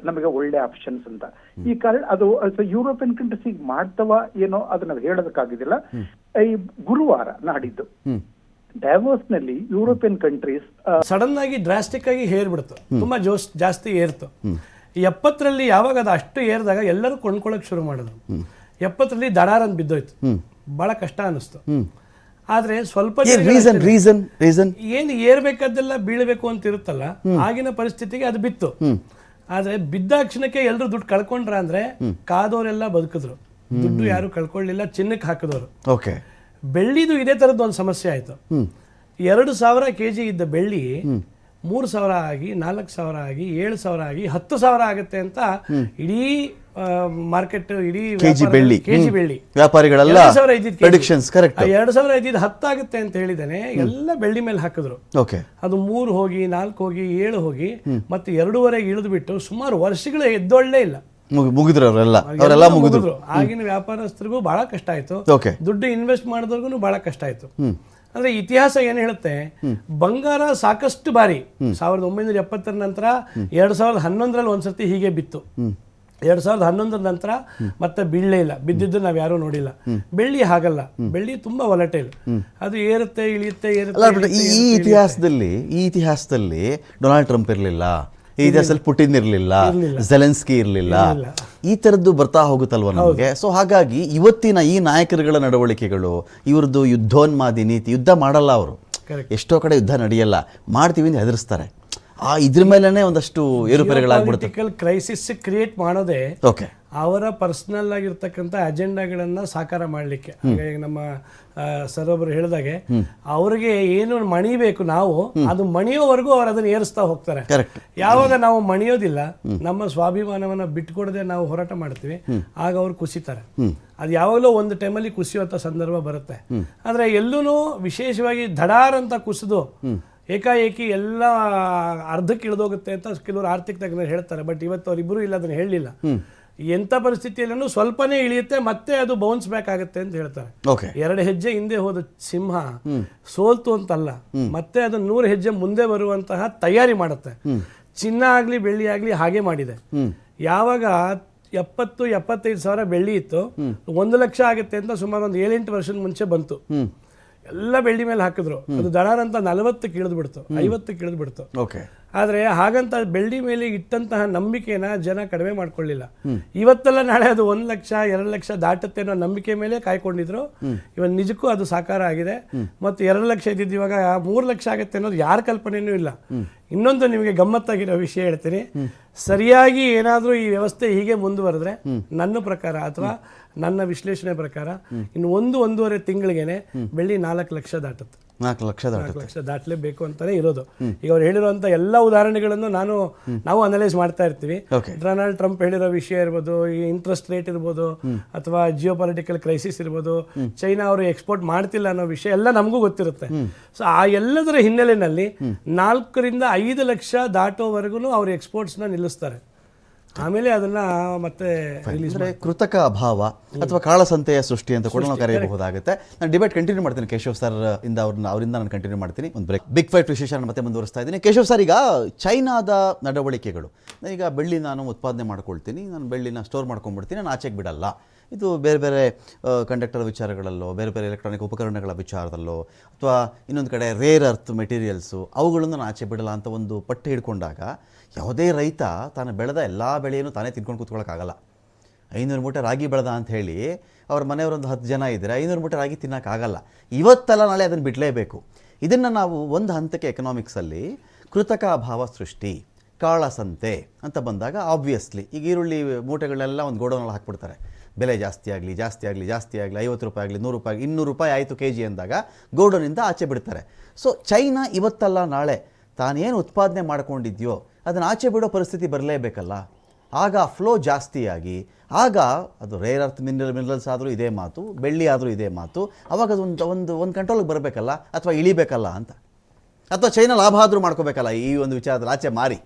Speaker 4: ನಮಗೆ ಒಳ್ಳೆ ಆಪ್ಷನ್ಸ್ ಅಂತ. ಈ ಕಾರಣ ಅದು ಯುರೋಪಿಯನ್ ಕಂಟ್ರೀಸ್ ಈಗ ಮಾಡ್ತವ ಏನೋ ಅದನ್ನ ಹೇಳೋದಕ್ಕಾಗಿದಿಲ್ಲ. ಈ ಗುರುವಾರ ನಾಡಿದ್ದು ಡ್ಯಾವೋಸ್ ನಲ್ಲಿ ಯುರೋಪಿಯನ್ ಕಂಟ್ರೀಸ್
Speaker 2: ಸಡನ್ ಆಗಿ ಡ್ರಾಸ್ಟಿಕ್ ಆಗಿ ಏರ್ಬಿಡ್ತು, ತುಂಬಾ ಜಾಸ್ತಿ ಏರ್ತು. 70ರಲ್ಲಿ ಯಾವಾಗ ಅದು ಅಷ್ಟು ಏರಿದಾಗ ಎಲ್ಲರೂ ಕೊಂಡ್ಕೊಳಕ್ ಶುರು ಮಾಡಿದ್ರು. 70ರಲ್ಲಿ ದಡಾರ್ ಅಂತ ಬಿದ್ದೋಯ್ತು, ಬಹಳ ಕಷ್ಟ ಅನಿಸ್ತು. ಆದ್ರೆ ಸ್ವಲ್ಪ ಏನು ಏರ್ಬೇಕಾದ್ದೆಲ್ಲ ಬೀಳಬೇಕು ಅಂತ ಇರುತ್ತಲ್ಲ, ಆಗಿನ ಪರಿಸ್ಥಿತಿಗೆ ಅದು ಬಿತ್ತು. ಆದ್ರೆ ಬಿದ್ದ ಕ್ಷಣಕ್ಕೆ ಎಲ್ಲರೂ ದುಡ್ಡು ಕಳ್ಕೊಂಡ್ರ ಅಂದ್ರೆ ಕಾದವರೆಲ್ಲ ಬದುಕಿದ್ರು, ದುಡ್ಡು ಯಾರು ಕಳ್ಕೊಳ್ಳಿಲ್ಲ, ಚಿನ್ನಕ್ಕೆ ಹಾಕಿದವರು. ಬೆಳ್ಳಿದು ಇದೇ ತರದ್ದು ಒಂದು ಸಮಸ್ಯೆ ಆಯ್ತು. 2,000 kg ಇದ್ದ ಬೆಳ್ಳಿ 3,000 ಆಗಿ, 4,000 ಆಗಿ, 7,000 ಆಗಿ, 10,000 ಆಗುತ್ತೆ ಅಂತ ಇಡೀ ಮಾರ್ಕೆಟ್, ಇಡೀ ಕೆಜಿ ಬೆಳ್ಳಿ
Speaker 1: ವ್ಯಾಪಾರಿಗಳೆಲ್ಲ
Speaker 2: 2,000 ಇದ್ದಿದ್ದು 10 ಆಗುತ್ತೆ ಅಂತ ಹೇಳಿದಾನೆ. ಎಲ್ಲ ಬೆಳ್ಳಿ ಮೇಲೆ ಹಾಕಿದ್ರು. ಅದು 3 ಹೋಗಿ 4 ಹೋಗಿ 7 ಹೋಗಿ ಮತ್ತೆ 2.5 ಇಳಿದು ಬಿಟ್ಟು ಸುಮಾರು ವರ್ಷಗಳು ಎದ್ದೊಳ್ಳೇ ಇಲ್ಲ,
Speaker 1: ಮುಗಿದ್ರು.
Speaker 2: ಆಗಿನ ವ್ಯಾಪಾರಸ್ಥರಿಗೂ ಬಹಳ ಕಷ್ಟ ಆಯ್ತು, ದುಡ್ಡು ಇನ್ವೆಸ್ಟ್ ಮಾಡಿದವ್ರಿಗೂ ಬಹಳ ಕಷ್ಟ ಆಯ್ತು. ಅಂದ್ರೆ ಇತಿಹಾಸ ಏನ್ ಹೇಳುತ್ತೆ, ಬಂಗಾರ ಸಾಕಷ್ಟು ಬಾರಿ 1970 ನಂತರ 2011ರಲ್ಲಿ ಒಂದ್ಸರ್ತಿ ಹೀಗೆ ಬಿತ್ತು. 2011 ನಂತರ ಮತ್ತೆ ಬೀಳಲೇ ಇಲ್ಲ, ಬಿದ್ದಿದ್ದು ನಾವು ಯಾರೂ ನೋಡಿಲ್ಲ. ಬೆಳ್ಳಿ ಹಾಗಲ್ಲ, ಬೆಳ್ಳಿ ತುಂಬಾ ವಾಲಟೈಲ್, ಅದು ಏರುತ್ತೆ ಇಳಿಯುತ್ತೆ
Speaker 1: ಅಲ್ಲ ಬಿಟ್ಟು ಈ ಇತಿಹಾಸದಲ್ಲಿ ಡೊನಾಲ್ಡ್ ಟ್ರಂಪ್ ಇರಲಿಲ್ಲ, ಈ ಇತಿಹಾಸದಲ್ಲಿ ಪುಟಿನ್ ಇರಲಿಲ್ಲ, ಜೆಲೆನ್ಸ್ಕಿ ಇರಲಿಲ್ಲ, ಈ ಥರದ್ದು ಬರ್ತಾ ಹೋಗುತ್ತಲ್ವ ನಮಗೆ. ಸೊ ಹಾಗಾಗಿ ಇವತ್ತಿನ ಈ ನಾಯಕರುಗಳ ನಡವಳಿಕೆಗಳು, ಇವ್ರದ್ದು ಯುದ್ಧೋನ್ಮಾದಿ ನೀತಿ, ಯುದ್ಧ ಮಾಡಲ್ಲ ಅವರು, ಎಷ್ಟೋ ಕಡೆ ಯುದ್ಧ ನಡೆಯಲ್ಲ, ಮಾಡ್ತೀವಿ ಅಂತ ಹೆದರಿಸ್ತಾರೆ. ಇದ್ರ ಮೇಲೇ ಒಂದಷ್ಟು ಏರುಪೇರುಗಳಾಗ್ಬಿಡುತ್ತೆ.
Speaker 2: ಕ್ರೈಸಿಸ್ ಕ್ರಿಯೇಟ್ ಮಾಡೋದೇ
Speaker 1: ಓಕೆ,
Speaker 2: ಅವರ ಪರ್ಸನಲ್ ಆಗಿರ್ತಕ್ಕಂಥ ಅಜೆಂಡಾಗಳನ್ನ ಸಾಕಾರ ಮಾಡಲಿಕ್ಕೆ. ಈಗ ನಮ್ಮ ಸರ್ ಒಬ್ಬರು ಹೇಳಿದಾಗೆ ಅವ್ರಿಗೆ ಏನು ಮಣಿಬೇಕು ನಾವು, ಅದು ಮಣಿಯೋವರೆಗೂ ಅವ್ರು ಅದನ್ನ ಏರಿಸ್ತಾ ಹೋಗ್ತಾರೆ. ಯಾವಾಗ ನಾವು ಮಣಿಯೋದಿಲ್ಲ, ನಮ್ಮ ಸ್ವಾಭಿಮಾನವನ್ನ ಬಿಟ್ಕೊಡದೆ ನಾವು ಹೋರಾಟ ಮಾಡ್ತೀವಿ, ಆಗ ಅವ್ರು ಕುಸಿತಾರೆ. ಅದು ಯಾವಾಗಲೂ ಒಂದು ಟೈಮಲ್ಲಿ ಕುಸಿಯುವಂಥ ಸಂದರ್ಭ ಬರುತ್ತೆ. ಆದರೆ ಎಲ್ಲೂ ವಿಶೇಷವಾಗಿ ಧಡಾರ್ ಅಂತ ಕುಸಿದು ಏಕಾಏಕಿ ಎಲ್ಲ ಅರ್ಧಕ್ಕೆ ಇಳಿದೋಗುತ್ತೆ ಅಂತ ಕೆಲವರು ಆರ್ಥಿಕ ತಜ್ಞರು ಹೇಳ್ತಾರೆ. ಬಟ್ ಇವತ್ತು ಅವರಿಬ್ಬರು ಇಲ್ಲ, ಅದನ್ನು ಹೇಳಲಿಲ್ಲ. ಎಂಥ ಪರಿಸ್ಥಿತಿಯಲ್ಲೂ ಸ್ವಲ್ಪನೇ ಇಳಿಯುತ್ತೆ, ಮತ್ತೆ ಅದು ಬೌನ್ಸ್ ಬ್ಯಾಕ್ ಆಗುತ್ತೆ ಅಂತ ಹೇಳ್ತಾರೆ. 2 ಹೆಜ್ಜೆ ಹಿಂದೆ ಹೋದ ಸಿಂಹ ಸೋಲ್ತು ಅಂತಲ್ಲ, ಮತ್ತೆ ಅದು 100 ಹೆಜ್ಜೆ ಮುಂದೆ ಬರುವಂತಹ ತಯಾರಿ ಮಾಡುತ್ತೆ. ಚಿನ್ನ ಆಗಲಿ ಬೆಳ್ಳಿ ಆಗಲಿ ಹಾಗೆ ಮಾಡಿದೆ. ಯಾವಾಗ 70-75 ಸಾವಿರ ಬೆಳ್ಳಿ ಇತ್ತು, 1 ಲಕ್ಷ ಆಗುತ್ತೆ ಅಂತ ಸುಮಾರು ಒಂದು 7-8 ವರ್ಷದ ಮುಂಚೆ ಬಂತು. ಎಲ್ಲ ಬೆಳ್ಳಿ ಮೇಲೆ ಹಾಕಿದ್ರು, ಅದು ದಡಾರ್ ಅಂತ 40 ಇಳಿದು ಬಿಡ್ತು, 50 ಇಳಿದು ಬಿಡ್ತು. ಆದರೆ ಹಾಗಂತ ಬೆಳ್ಳಿ ಮೇಲೆ ಇಟ್ಟಂತಹ ನಂಬಿಕೆನ ಜನ ಕಡಿಮೆ ಮಾಡ್ಕೊಳ್ಳಿಲ್ಲ. ಇವತ್ತೆಲ್ಲ ನಾಳೆ ಅದು 1 ಲಕ್ಷ 2 ಲಕ್ಷ ದಾಟುತ್ತೆ ಅನ್ನೋ ನಂಬಿಕೆ ಮೇಲೆ ಕಾಯ್ಕೊಂಡಿದ್ರು. ಇವತ್ತು ನಿಜಕ್ಕೂ ಅದು ಸಾಕಾರ ಆಗಿದೆ. ಮತ್ತು 2 ಲಕ್ಷ ಇದ್ದಿದ್ದು ಇವಾಗ 3 ಲಕ್ಷ ಆಗುತ್ತೆ ಅನ್ನೋದು ಯಾರ ಕಲ್ಪನೆಯೂ ಇಲ್ಲ. ಇನ್ನೊಂದು ನಿಮಗೆ ಗಮ್ಮತ್ತಾಗಿರೋ ವಿಷಯ ಹೇಳ್ತೀನಿ. ಸರಿಯಾಗಿ ಏನಾದರೂ ಈ ವ್ಯವಸ್ಥೆ ಹೀಗೆ ಮುಂದುವರೆದ್ರೆ ನನ್ನ ಪ್ರಕಾರ ಅಥವಾ ನನ್ನ ವಿಶ್ಲೇಷಣೆ ಪ್ರಕಾರ ಇನ್ನು 1-1.5 ತಿಂಗಳಿಗೇನೆ ಬೆಳ್ಳಿ 4 ಲಕ್ಷ ದಾಟುತ್ತೆ.
Speaker 1: 4 ಲಕ್ಷ
Speaker 2: ದಾಟಲೇಬೇಕು ಅಂತಾನೆ ಇರೋದು. ಈಗ ಅವ್ರು ಹೇಳಿರುವಂತ ಎಲ್ಲ ಉದಾಹರಣೆಗಳನ್ನು ನಾವು ಅನಲೈಸ್ ಮಾಡ್ತಾ ಇರ್ತೀವಿ. ಡೊನಾಲ್ಡ್ ಟ್ರಂಪ್ ಹೇಳಿರೋ ವಿಷಯ ಇರ್ಬೋದು, ಈ ಇಂಟ್ರೆಸ್ಟ್ ರೇಟ್ ಇರ್ಬೋದು, ಅಥವಾ ಜಿಯೋ ಪೊಲಿಟಿಕಲ್ ಕ್ರೈಸಿಸ್ ಇರ್ಬೋದು, ಚೈನಾ ಅವರು ಎಕ್ಸ್ಪೋರ್ಟ್ ಮಾಡ್ತಿಲ್ಲ ಅನ್ನೋ ವಿಷಯ ಎಲ್ಲ ನಮಗೂ ಗೊತ್ತಿರುತ್ತೆ. ಸೊ ಆ ಎಲ್ಲದರ ಹಿನ್ನೆಲೆಯಲ್ಲಿ 4-5 ಲಕ್ಷ ದಾಟೋವರೆಗೂ ಅವ್ರ ಎಕ್ಸ್ಪೋರ್ಟ್ಸ್ನ ನಿಲ್ಲಿಸ್ತಾರೆ. ಆಮೇಲೆ ಅದನ್ನ ಮತ್ತೆ
Speaker 1: ಕೃತಕ ಅಭಾವ ಅಥವಾ ಕಾಳಸಂತೆಯ ಸೃಷ್ಟಿ ಅಂತ ಕೂಡ ನಾವು ಕರೆಯಬಹುದಾಗುತ್ತೆ. ನಾನು ಡಿಬೇಟ್ ಕಂಟಿನ್ಯೂ ಮಾಡ್ತೀನಿ ಕೇಶವ್ ಸರ್ ಅವರಿಂದ ನಾನು ಕಂಟಿನ್ಯೂ ಮಾಡ್ತೀನಿ. ಒಂದು ಬ್ರೇಕ್. ಬಿಗ್ ಫೈಟ್ ವಿಶೇಷ ಮತ್ತೆ ಮುಂದುವರಿಸ್ತಾ ಇದ್ದೀನಿ. ಕೇಶವ್ ಸರ್, ಈಗ ಚೈನಾದ ನಡವಳಿಕೆಗಳು, ಈಗ ಬೆಳ್ಳಿ ನಾನು ಉತ್ಪಾದನೆ ಮಾಡ್ಕೊಳ್ತೀನಿ, ನಾನು ಬೆಳ್ಳಿನ ಸ್ಟೋರ್ ಮಾಡ್ಕೊಂಡ್ಬಿಡ್ತೀನಿ, ನಾನು ಆಚೆಗೆ ಬಿಡಲ್ಲ. ಇದು ಬೇರೆ ಬೇರೆ ಕಂಡಕ್ಟರ್ ವಿಚಾರಗಳಲ್ಲೋ, ಬೇರೆ ಬೇರೆ ಎಲೆಕ್ಟ್ರಾನಿಕ್ ಉಪಕರಣಗಳ ವಿಚಾರದಲ್ಲೋ, ಅಥವಾ ಇನ್ನೊಂದು ಕಡೆ ರೇರ್ ಅರ್ತ್ ಮೆಟೀರಿಯಲ್ಸು, ಅವುಗಳನ್ನು ನಾನು ಆಚೆ ಬಿಡಲ್ಲ ಅಂತ ಒಂದು ಪಟ್ಟು ಹಿಡ್ಕೊಂಡಾಗ ಯಾವುದೇ ರೈತ ತಾನು ಬೆಳೆದ ಎಲ್ಲ ಬೆಳೆಯನ್ನು ತಾನೇ ತಿನ್ಕೊಂಡು ಕೂತ್ಕೊಳ್ಳೋಕ್ಕಾಗಲ್ಲ. 500 ಮೂಟೆ ರಾಗಿ ಬೆಳೆದ ಅಂತ ಹೇಳಿ ಅವ್ರ ಮನೆಯವರೊಂದು 10 ಜನ ಇದ್ದರೆ 500 ಮೂಟೆ ರಾಗಿ ತಿನ್ನೋಕ್ಕಾಗಲ್ಲ. ಇವತ್ತಲ್ಲ ನಾಳೆ ಅದನ್ನು ಬಿಡಲೇಬೇಕು. ಇದನ್ನು ನಾವು ಒಂದು ಹಂತಕ್ಕೆ ಎಕನಾಮಿಕ್ಸಲ್ಲಿ ಕೃತಕ ಅಭಾವ ಸೃಷ್ಟಿ, ಕಾಳಸಂತೆ ಅಂತ ಬಂದಾಗ ಆಬ್ವಿಯಸ್ಲಿ ಈಗ ಈರುಳ್ಳಿ ಮೂಟೆಗಳೆಲ್ಲ ಒಂದು ಗೋಡೌನಲ್ಲಿ ಹಾಕ್ಬಿಡ್ತಾರೆ. ಬೆಲೆ ಜಾಸ್ತಿ ಆಗಲಿ 50 ರೂಪಾಯಿ ಆಗಲಿ 100 ರೂಪಾಯಿ 200 ರೂಪಾಯಿ ಆಯಿತು ಕೆ ಜಿ ಅಂದಾಗ ಗೋಡೌನಿಂದ ಆಚೆ ಬಿಡ್ತಾರೆ. ಸೊ ಚೈನಾ ಇವತ್ತಲ್ಲ ನಾಳೆ ತಾನೇನು ಉತ್ಪಾದನೆ ಮಾಡ್ಕೊಂಡಿದ್ಯೋ ಅದನ್ನು ಆಚೆ ಬಿಡೋ ಪರಿಸ್ಥಿತಿ ಬರಲೇಬೇಕಲ್ಲ. ಆಗ ಫ್ಲೋ ಜಾಸ್ತಿಯಾಗಿ, ಆಗ ಅದು ರೇರ್ ಅರ್ತ್ ಮಿನರಲ್ಸ್ ಆದರೂ ಇದೇ ಮಾತು, ಬೆಳ್ಳಿ ಆದರೂ ಇದೇ ಮಾತು, ಅವಾಗ ಅದು ಒಂದು ಕಂಟ್ರೋಲ್ಗೆ ಬರಬೇಕಲ್ಲ, ಅಥವಾ ಇಳಿಬೇಕಲ್ಲ ಅಂತ, ಅಥವಾ ಚೈನಾ ಲಾಭ ಆದರೂ ಮಾಡ್ಕೋಬೇಕಲ್ಲ ಈ ಒಂದು ವಿಚಾರದಲ್ಲಿ ಆಚೆ ಮಾರಿ.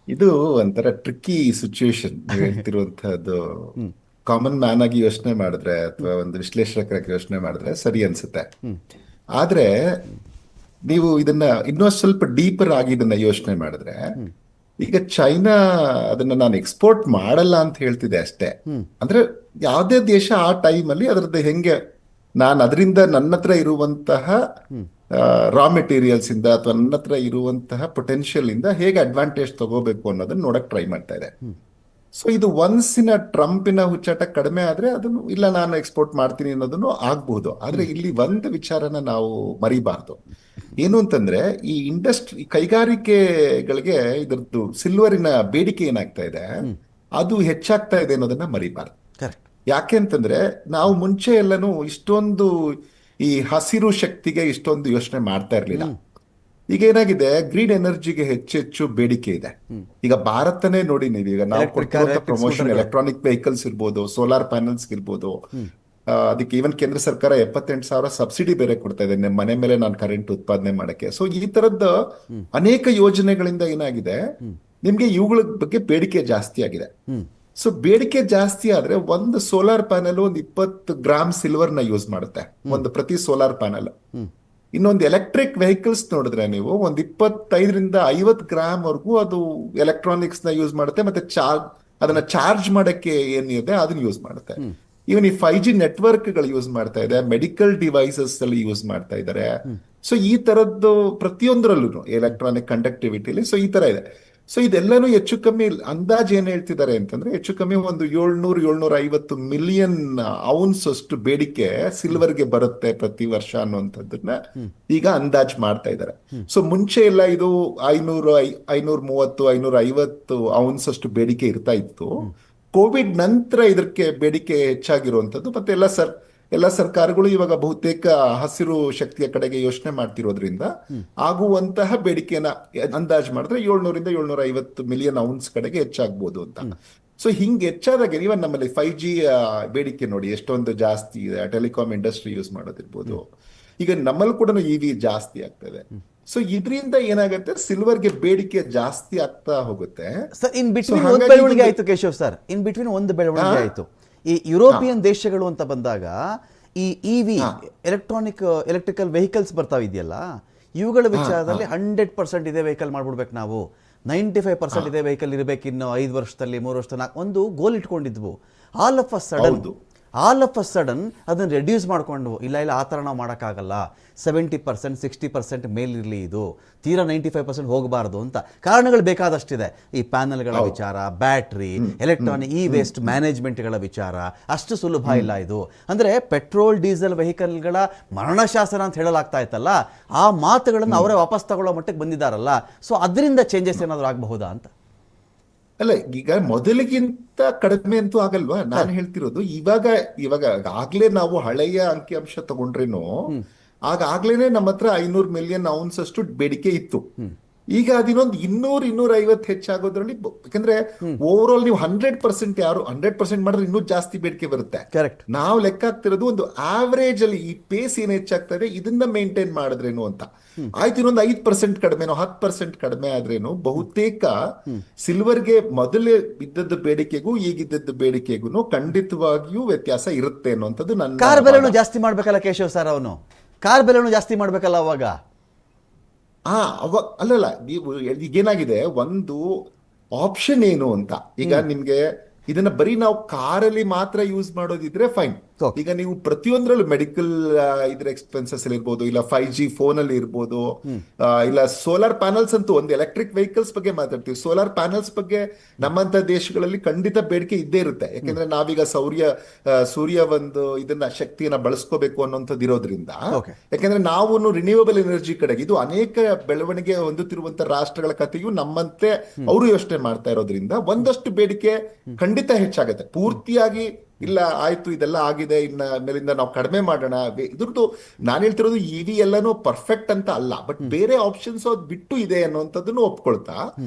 Speaker 3: ಇದು ಒಂಥರ ಟ್ರಿಕ್ಕಿ ಸಿಚುವೇಶನ್ ಹೇಳ್ತಿರುವಂತಹದ್ದು. ಕಾಮನ್ ಮ್ಯಾನ್ ಆಗಿ ಯೋಚನೆ ಮಾಡಿದ್ರೆ ಅಥವಾ ಒಂದು ವಿಶ್ಲೇಷಕರಾಗಿ ಯೋಚನೆ ಮಾಡಿದ್ರೆ ಸರಿ ಅನ್ಸುತ್ತೆ. ಆದ್ರೆ ನೀವು ಇದನ್ನ ಇನ್ನೊಂದು ಸ್ವಲ್ಪ ಡೀಪರ್ ಆಗಿ ಇದನ್ನ ಯೋಚನೆ ಮಾಡಿದ್ರೆ, ಈಗ ಚೈನಾ ಅದನ್ನ ನಾನು ಎಕ್ಸ್ಪೋರ್ಟ್ ಮಾಡಲ್ಲ ಅಂತ ಹೇಳ್ತಿದೆ ಅಷ್ಟೇ. ಅಂದ್ರೆ ಯಾವುದೇ ದೇಶ ಆ ಟೈಮಲ್ಲಿ ಅದರದ್ದು ಹೆಂಗೆ ನಾನು ಅದರಿಂದ ನನ್ನ ಹತ್ರ ಇರುವಂತಹ ರಾ ಮೆಟೀರಿಯಲ್ಸ್ ಇಂದ ಅಥವಾ ನನ್ನ ಹತ್ರ ಇರುವಂತಹ ಪೊಟೆನ್ಶಿಯಲ್ ಇಂದ ಹೇಗೆ ಅಡ್ವಾಂಟೇಜ್ ತಗೋಬೇಕು ಅನ್ನೋದನ್ನ ನೋಡಕ್ ಟ್ರೈ ಮಾಡ್ತಾ ಇದೆ. ಸೊ ಇದು ಒನ್ಸಿನ ಟ್ರಂಪಿನ ಹುಚ್ಚಾಟ ಕಡಿಮೆ ಆದ್ರೆ ಅದನ್ನು ಇಲ್ಲ ನಾನು ಎಕ್ಸ್ಪೋರ್ಟ್ ಮಾಡ್ತೀನಿ ಅನ್ನೋದನ್ನು ಆಗ್ಬಹುದು. ಆದ್ರೆ ಇಲ್ಲಿ ಒಂದು ವಿಚಾರನ ನಾವು ಮರಿಬಾರ್ದು. ಏನು ಅಂತಂದ್ರೆ, ಈ ಇಂಡಸ್ಟ್ರಿ ಕೈಗಾರಿಕೆಗಳಿಗೆ ಇದರದ್ದು ಸಿಲ್ವರಿನ ಬೇಡಿಕೆ ಏನಾಗ್ತಾ ಇದೆ, ಅದು ಹೆಚ್ಚಾಗ್ತಾ ಇದೆ ಅನ್ನೋದನ್ನ ಮರಿಬಾರ್ದು. ಯಾಕೆ ಅಂತಂದ್ರೆ ನಾವು ಮುಂಚೆ ಎಲ್ಲನೂ ಇಷ್ಟೊಂದು ಈ ಹಸಿರು ಶಕ್ತಿಗೆ ಇಷ್ಟೊಂದು ಯೋಚನೆ ಮಾಡ್ತಾ ಇರ್ಲಿಲ್ಲ. ಈಗ ಏನಾಗಿದೆ, ಗ್ರೀನ್ ಎನರ್ಜಿಗೆ ಹೆಚ್ಚೆಚ್ಚು ಬೇಡಿಕೆ ಇದೆ. ಈಗ ಭಾರತನೇ ನೋಡಿ ನೀವು, ಈಗ ನಾವು ಕೊಡ್ತಿರುವಂತ ಪ್ರಮೋಷನ್ ಎಲೆಕ್ಟ್ರಾನಿಕ್ ವೆಹಿಕಲ್ಸ್ ಇರ್ಬೋದು, ಸೋಲಾರ್ ಪ್ಯಾನಲ್ಸ್ ಇರ್ಬೋದು, ಅದಕ್ಕೆ ಈವನ್ ಕೇಂದ್ರ ಸರ್ಕಾರ 78,000 ಸಬ್ಸಿಡಿ ಬೇರೆ ಕೊಡ್ತಾ ಇದೆ ಮನೆ ಮೇಲೆ ನಾನು ಕರೆಂಟ್ ಉತ್ಪಾದನೆ ಮಾಡಕ್ಕೆ. ಸೊ ಈ ತರದ ಅನೇಕ ಯೋಜನೆಗಳಿಂದ ಏನಾಗಿದೆ, ನಿಮ್ಗೆ ಇವುಗಳ ಬಗ್ಗೆ ಬೇಡಿಕೆ ಜಾಸ್ತಿ ಆಗಿದೆ. ಸೊ ಬೇಡಿಕೆ ಜಾಸ್ತಿ ಆದ್ರೆ ಒಂದು ಸೋಲಾರ್ ಪ್ಯಾನಲ್ ಒಂದು 20 ಗ್ರಾಮ್ ಸಿಲ್ವರ್ ನ ಯೂಸ್ ಮಾಡುತ್ತೆ, ಒಂದು ಪ್ರತಿ ಸೋಲಾರ್ ಪ್ಯಾನಲ್. ಇನ್ನೊಂದು ಎಲೆಕ್ಟ್ರಿಕ್ ವೆಹಿಕಲ್ಸ್ ನೋಡಿದ್ರೆ ನೀವು ಒಂದು 25ರಿಂದ 50 ಗ್ರಾಮ್ ವರೆಗೂ ಅದು ಎಲೆಕ್ಟ್ರಾನಿಕ್ಸ್ ನ ಯೂಸ್ ಮಾಡುತ್ತೆ, ಮತ್ತೆ ಅದನ್ನ ಚಾರ್ಜ್ ಮಾಡಕ್ಕೆ ಏನಿದೆ ಅದನ್ನ ಯೂಸ್ ಮಾಡುತ್ತೆ. ಇವನ್ ಈ 5G ನೆಟ್ವರ್ಕ್ ಗಳು ಯೂಸ್ ಮಾಡ್ತಾ ಇದೆ, ಮೆಡಿಕಲ್ ಡಿವೈಸಸ್ ಅಲ್ಲಿ ಯೂಸ್ ಮಾಡ್ತಾ ಇದ್ದಾರೆ. ಸೊ ಈ ತರದ್ದು ಪ್ರತಿಯೊಂದರಲ್ಲೂ ಎಲೆಕ್ಟ್ರಾನಿಕ್ ಕಂಡಕ್ಟಿವಿಟಿಲಿ ಸೊ ಈ ತರ ಇದೆ. ಸೊ ಇದೆಲ್ಲಾನು ಹೆಚ್ಚು ಕಮ್ಮಿ ಅಂದಾಜ್ ಏನ್ ಹೇಳ್ತಿದ್ದಾರೆ ಅಂತಂದ್ರೆ ಹೆಚ್ಚು ಕಮ್ಮಿ ಒಂದು 700-750 ಮಿಲಿಯನ್ ಔನ್ಸ್ ಅಷ್ಟು ಬೇಡಿಕೆ ಸಿಲ್ವರ್ಗೆ ಬರುತ್ತೆ ಪ್ರತಿ ವರ್ಷ ಅನ್ನುವಂಥದ್ದನ್ನ ಈಗ ಅಂದಾಜ್ ಮಾಡ್ತಾ ಇದ್ದಾರೆ. ಸೊ ಮುಂಚೆ ಎಲ್ಲ ಇದು 530-550 ಔನ್ಸ್ ಅಷ್ಟು ಬೇಡಿಕೆ ಇರ್ತಾ ಇತ್ತು. ಕೋವಿಡ್ ನಂತರ ಇದಕ್ಕೆ ಬೇಡಿಕೆ ಹೆಚ್ಚಾಗಿರುವಂಥದ್ದು, ಮತ್ತೆ ಎಲ್ಲ ಸರ್ಕಾರಗಳು ಇವಾಗ ಬಹುತೇಕ ಹಸಿರು ಶಕ್ತಿಯ ಕಡೆಗೆ ಯೋಚನೆ ಮಾಡ್ತಿರೋದ್ರಿಂದ ಆಗುವಂತಹ ಬೇಡಿಕೆನ ಅಂದಾಜು ಮಾಡಿದ್ರೆ 700-750 ಮಿಲಿಯನ್ ಔನ್ಸ್ ಕಡೆಗೆ ಹೆಚ್ಚಾಗ್ಬೋದು ಅಂತ. ಸೊ ಹಿಂಗೆ ಹೆಚ್ಚಾದಾಗ ಇವನ್ ನಮ್ಮಲ್ಲಿ 5G ಬೇಡಿಕೆ ನೋಡಿ ಎಷ್ಟೊಂದು ಜಾಸ್ತಿ ಇದೆ. ಟೆಲಿಕಾಂ ಇಂಡಸ್ಟ್ರಿ ಯೂಸ್ ಮಾಡೋದಿರ್ಬೋದು, ಈಗ ನಮ್ಮಲ್ಲಿ ಕೂಡ EV ಜಾಸ್ತಿ ಆಗ್ತದೆ. ಸೊ ಇದರಿಂದ ಏನಾಗುತ್ತೆ, ಸಿಲ್ವರ್ಗೆ ಬೇಡಿಕೆ ಜಾಸ್ತಿ ಆಗ್ತಾ ಹೋಗುತ್ತೆ.
Speaker 1: ಸರ್ ಇನ್ ಬಿಟ್ವೀನ್ ಒಂದು ಬೆಳವಣಿಗೆ ಆಯ್ತು ಕೇಶವ್ ಸರ್, ಇನ್ ಬಿಟ್ವೀನ್ ಒಂದು ಬೆಳವಣಿಗೆ ಆಯ್ತು. ಈ ಯುರೋಪಿಯನ್ ದೇಶಗಳು ಅಂತ ಬಂದಾಗ ಈ EV ಎಲೆಕ್ಟ್ರಿಕಲ್ ವೆಹಿಕಲ್ಸ್ ಬರ್ತಾವ ಇದೆಯಲ್ಲ, ಇವುಗಳ ವಿಚಾರದಲ್ಲಿ 100% ಇದೇ ವೆಹಿಕಲ್ ಮಾಡ್ಬಿಡ್ಬೇಕು ನಾವು, 95% ಇದೇ ವೆಹಿಕಲ್ ಇರಬೇಕು ಇನ್ನು 5 ವರ್ಷದಲ್ಲಿ 3 ವರ್ಷದಲ್ಲಿ ಒಂದು ಗೋಲ್ ಇಟ್ಕೊಂಡಿದ್ವು. ಆಲ್ ಆಫ್ ಅ ಸಡನ್ ಅದನ್ನು ರೆಡ್ಯೂಸ್ ಮಾಡಿಕೊಂಡು ಇಲ್ಲ ಆ ಥರ ನಾವು ಮಾಡೋಕ್ಕಾಗಲ್ಲ, 70% 60% ಮೇಲಿರಲಿ, ಇದು ತೀರಾ 95% ಹೋಗಬಾರ್ದು ಅಂತ ಕಾರಣಗಳು ಬೇಕಾದಷ್ಟಿದೆ. ಈ ಪ್ಯಾನಲ್ಗಳ ವಿಚಾರ, ಬ್ಯಾಟ್ರಿ, ಎಲೆಕ್ಟ್ರಾನಿಕ್ ವೇಸ್ಟ್ ಮ್ಯಾನೇಜ್ಮೆಂಟ್ಗಳ ವಿಚಾರ, ಅಷ್ಟು ಸುಲಭ ಇಲ್ಲ ಇದು. ಅಂದರೆ ಪೆಟ್ರೋಲ್ ಡೀಸೆಲ್ ವೆಹಿಕಲ್ಗಳ ಮರಣಶಾಸನ ಅಂತ ಹೇಳಲಾಗ್ತಾ ಇತ್ತಲ್ಲ, ಆ ಮಾತುಗಳನ್ನು ಅವರೇ ವಾಪಸ್ ತಗೊಳ್ಳೋ ಮಟ್ಟಕ್ಕೆ ಬಂದಿದ್ದಾರಲ್ಲ. ಸೊ ಅದರಿಂದ ಚೇಂಜಸ್ ಏನಾದರೂ ಆಗಬಹುದಾ ಅಂತ?
Speaker 3: ಅಲ್ಲ, ಈಗ ಮೊದಲಿಗಿಂತ ಕಡಿಮೆ ಅಂತೂ ಆಗಲ್ವಾ. ನಾನು ಹೇಳ್ತಿರೋದು ಇವಾಗ ಆಗ್ಲೇ ನಾವು ಹಳೆಯ ಅಂಕಿಅಂಶ ತಗೊಂಡ್ರೇನು ಆಗ್ಲೇನೆ ನಮ್ಮ ಹತ್ರ 500 ಮಿಲಿಯನ್ ಔನ್ಸ್ ಅಷ್ಟು ಬೇಡಿಕೆ ಇತ್ತು. ಈಗ ಅದಿನ್ನೊಂದು 200-250 ಹೆಚ್ಚಾಗೋದ್ರಲ್ಲಿ, ಯಾಕಂದ್ರೆ ಓವರ್ ಆಲ್ ನೀವು 100% ಮಾಡಿದ್ರೆ ಇನ್ನೂ ಜಾಸ್ತಿ ಬೇಡಿಕೆ ಬರುತ್ತೆ.
Speaker 1: ಕರೆಕ್ಟ್.
Speaker 3: ನಾವು ಲೆಕ್ಕ ಹಾಕ್ತಿರೋದು ಒಂದು ಆವರೇಜ್ ಅಲ್ಲಿ ಈ ಪೇಸ್ ಏನ್ ಹೆಚ್ಚಾಗ್ತಾ ಇದೆ ಇದನ್ನ ಮೇಂಟೈನ್ ಮಾಡಿದ್ರೇನು ಅಂತ. ಆಯ್ತು, ಇನ್ನೊಂದು 5% ಕಡಿಮೆನೋ 10% ಕಡಿಮೆ ಆದ್ರೇನು ಬಹುತೇಕ ಸಿಲ್ವರ್ಗೆ ಮೊದಲೇ ಇದ್ದದ್ದು ಬೇಡಿಕೆಗೂ ಈಗಿದ್ದದ್ದು ಬೇಡಿಕೆಗೂ ಖಂಡಿತವಾಗಿಯೂ ವ್ಯತ್ಯಾಸ ಇರುತ್ತೆ ಅನ್ನುವಂಥದ್ದು ನನ್ನ.
Speaker 1: ಕಾರ್ ಬೆಲೆನೂ ಜಾಸ್ತಿ ಮಾಡ್ಬೇಕಲ್ಲ ಕೇಶವ್ ಸರ್, ಅವನು ಕಾರ್ ಬೆಲೆನೂ ಜಾಸ್ತಿ ಮಾಡ್ಬೇಕಲ್ಲ ಅವಾಗ.
Speaker 3: ಅಲ್ಲಲ್ಲ, ನೀವು ಈಗೇನಾಗಿದೆ, ಒಂದು ಆಪ್ಷನ್ ಏನು ಅಂತ. ಈಗ ನಿಮ್ಗೆ ಇದನ್ನ ಬರೀ ನಾವು ಕಾರಲ್ಲಿ ಮಾತ್ರ ಯೂಸ್ ಮಾಡೋದಿದ್ರೆ ಫೈನ್. ಈಗ ನೀವು ಪ್ರತಿಯೊಂದ್ರಲ್ಲೂ ಮೆಡಿಕಲ್ ಇದ್ರ ಎಕ್ಸ್ಪೆನ್ಸಸ್ ಅಲ್ಲಿ ಇರ್ಬೋದು, ಇಲ್ಲ 5G ಫೋನ್ ಅಲ್ಲಿ ಇರ್ಬೋದು, ಇಲ್ಲ ಸೋಲಾರ್ ಪ್ಯಾನಲ್ಸ್ ಅಂತೂ, ಒಂದು ಎಲೆಕ್ಟ್ರಿಕ್ ವೆಹಿಕಲ್ಸ್ ಬಗ್ಗೆ ಮಾತಾಡ್ತೀವಿ, ಸೋಲಾರ್ ಪ್ಯಾನಲ್ಸ್ ಬಗ್ಗೆ ನಮ್ಮಂತ ದೇಶಗಳಲ್ಲಿ ಖಂಡಿತ ಬೇಡಿಕೆ ಇದ್ದೇ ಇರುತ್ತೆ. ಯಾಕೆಂದ್ರೆ ನಾವೀಗ ಸೂರ್ಯ ಒಂದು ಇದನ್ನ ಶಕ್ತಿಯನ್ನ ಬಳಸ್ಕೋಬೇಕು ಅನ್ನೋಂಥದ್ದು ಇರೋದ್ರಿಂದ, ಯಾಕೆಂದ್ರೆ ನಾವು ರಿನ್ಯೂವಬಲ್ ಎನರ್ಜಿ ಕಡೆಗೆ ಇದು ಅನೇಕ ಬೆಳವಣಿಗೆ ಹೊಂದುತ್ತಿರುವಂತ ರಾಷ್ಟ್ರಗಳ ಕಥೆಯು ನಮ್ಮಂತೆ ಅವರು ಯೋಚನೆ ಮಾಡ್ತಾ ಇರೋದ್ರಿಂದ ಒಂದಷ್ಟು ಬೇಡಿಕೆ ಖಂಡಿತ ಹೆಚ್ಚಾಗುತ್ತೆ. ಪೂರ್ತಿಯಾಗಿ ಇಲ್ಲ ಆಯ್ತು ಇದೆಲ್ಲ ಆಗಿದೆ ಇನ್ನ ಮೇಲಿಂದ ನಾವು ಕಡಿಮೆ ಮಾಡೋಣ, ಇದ್ರದ್ದು ನಾನು ಹೇಳ್ತಿರೋದು EV ಎಲ್ಲಾನು ಪರ್ಫೆಕ್ಟ್ ಅಂತ ಅಲ್ಲ, ಬಟ್ ಬೇರೆ ಆಪ್ಷನ್ಸ್ ಅದು ಬಿಟ್ಟು ಇದೆ ಅನ್ನುವಂಥದ್ದನ್ನು ಒಪ್ಕೊಳ್ತಾ,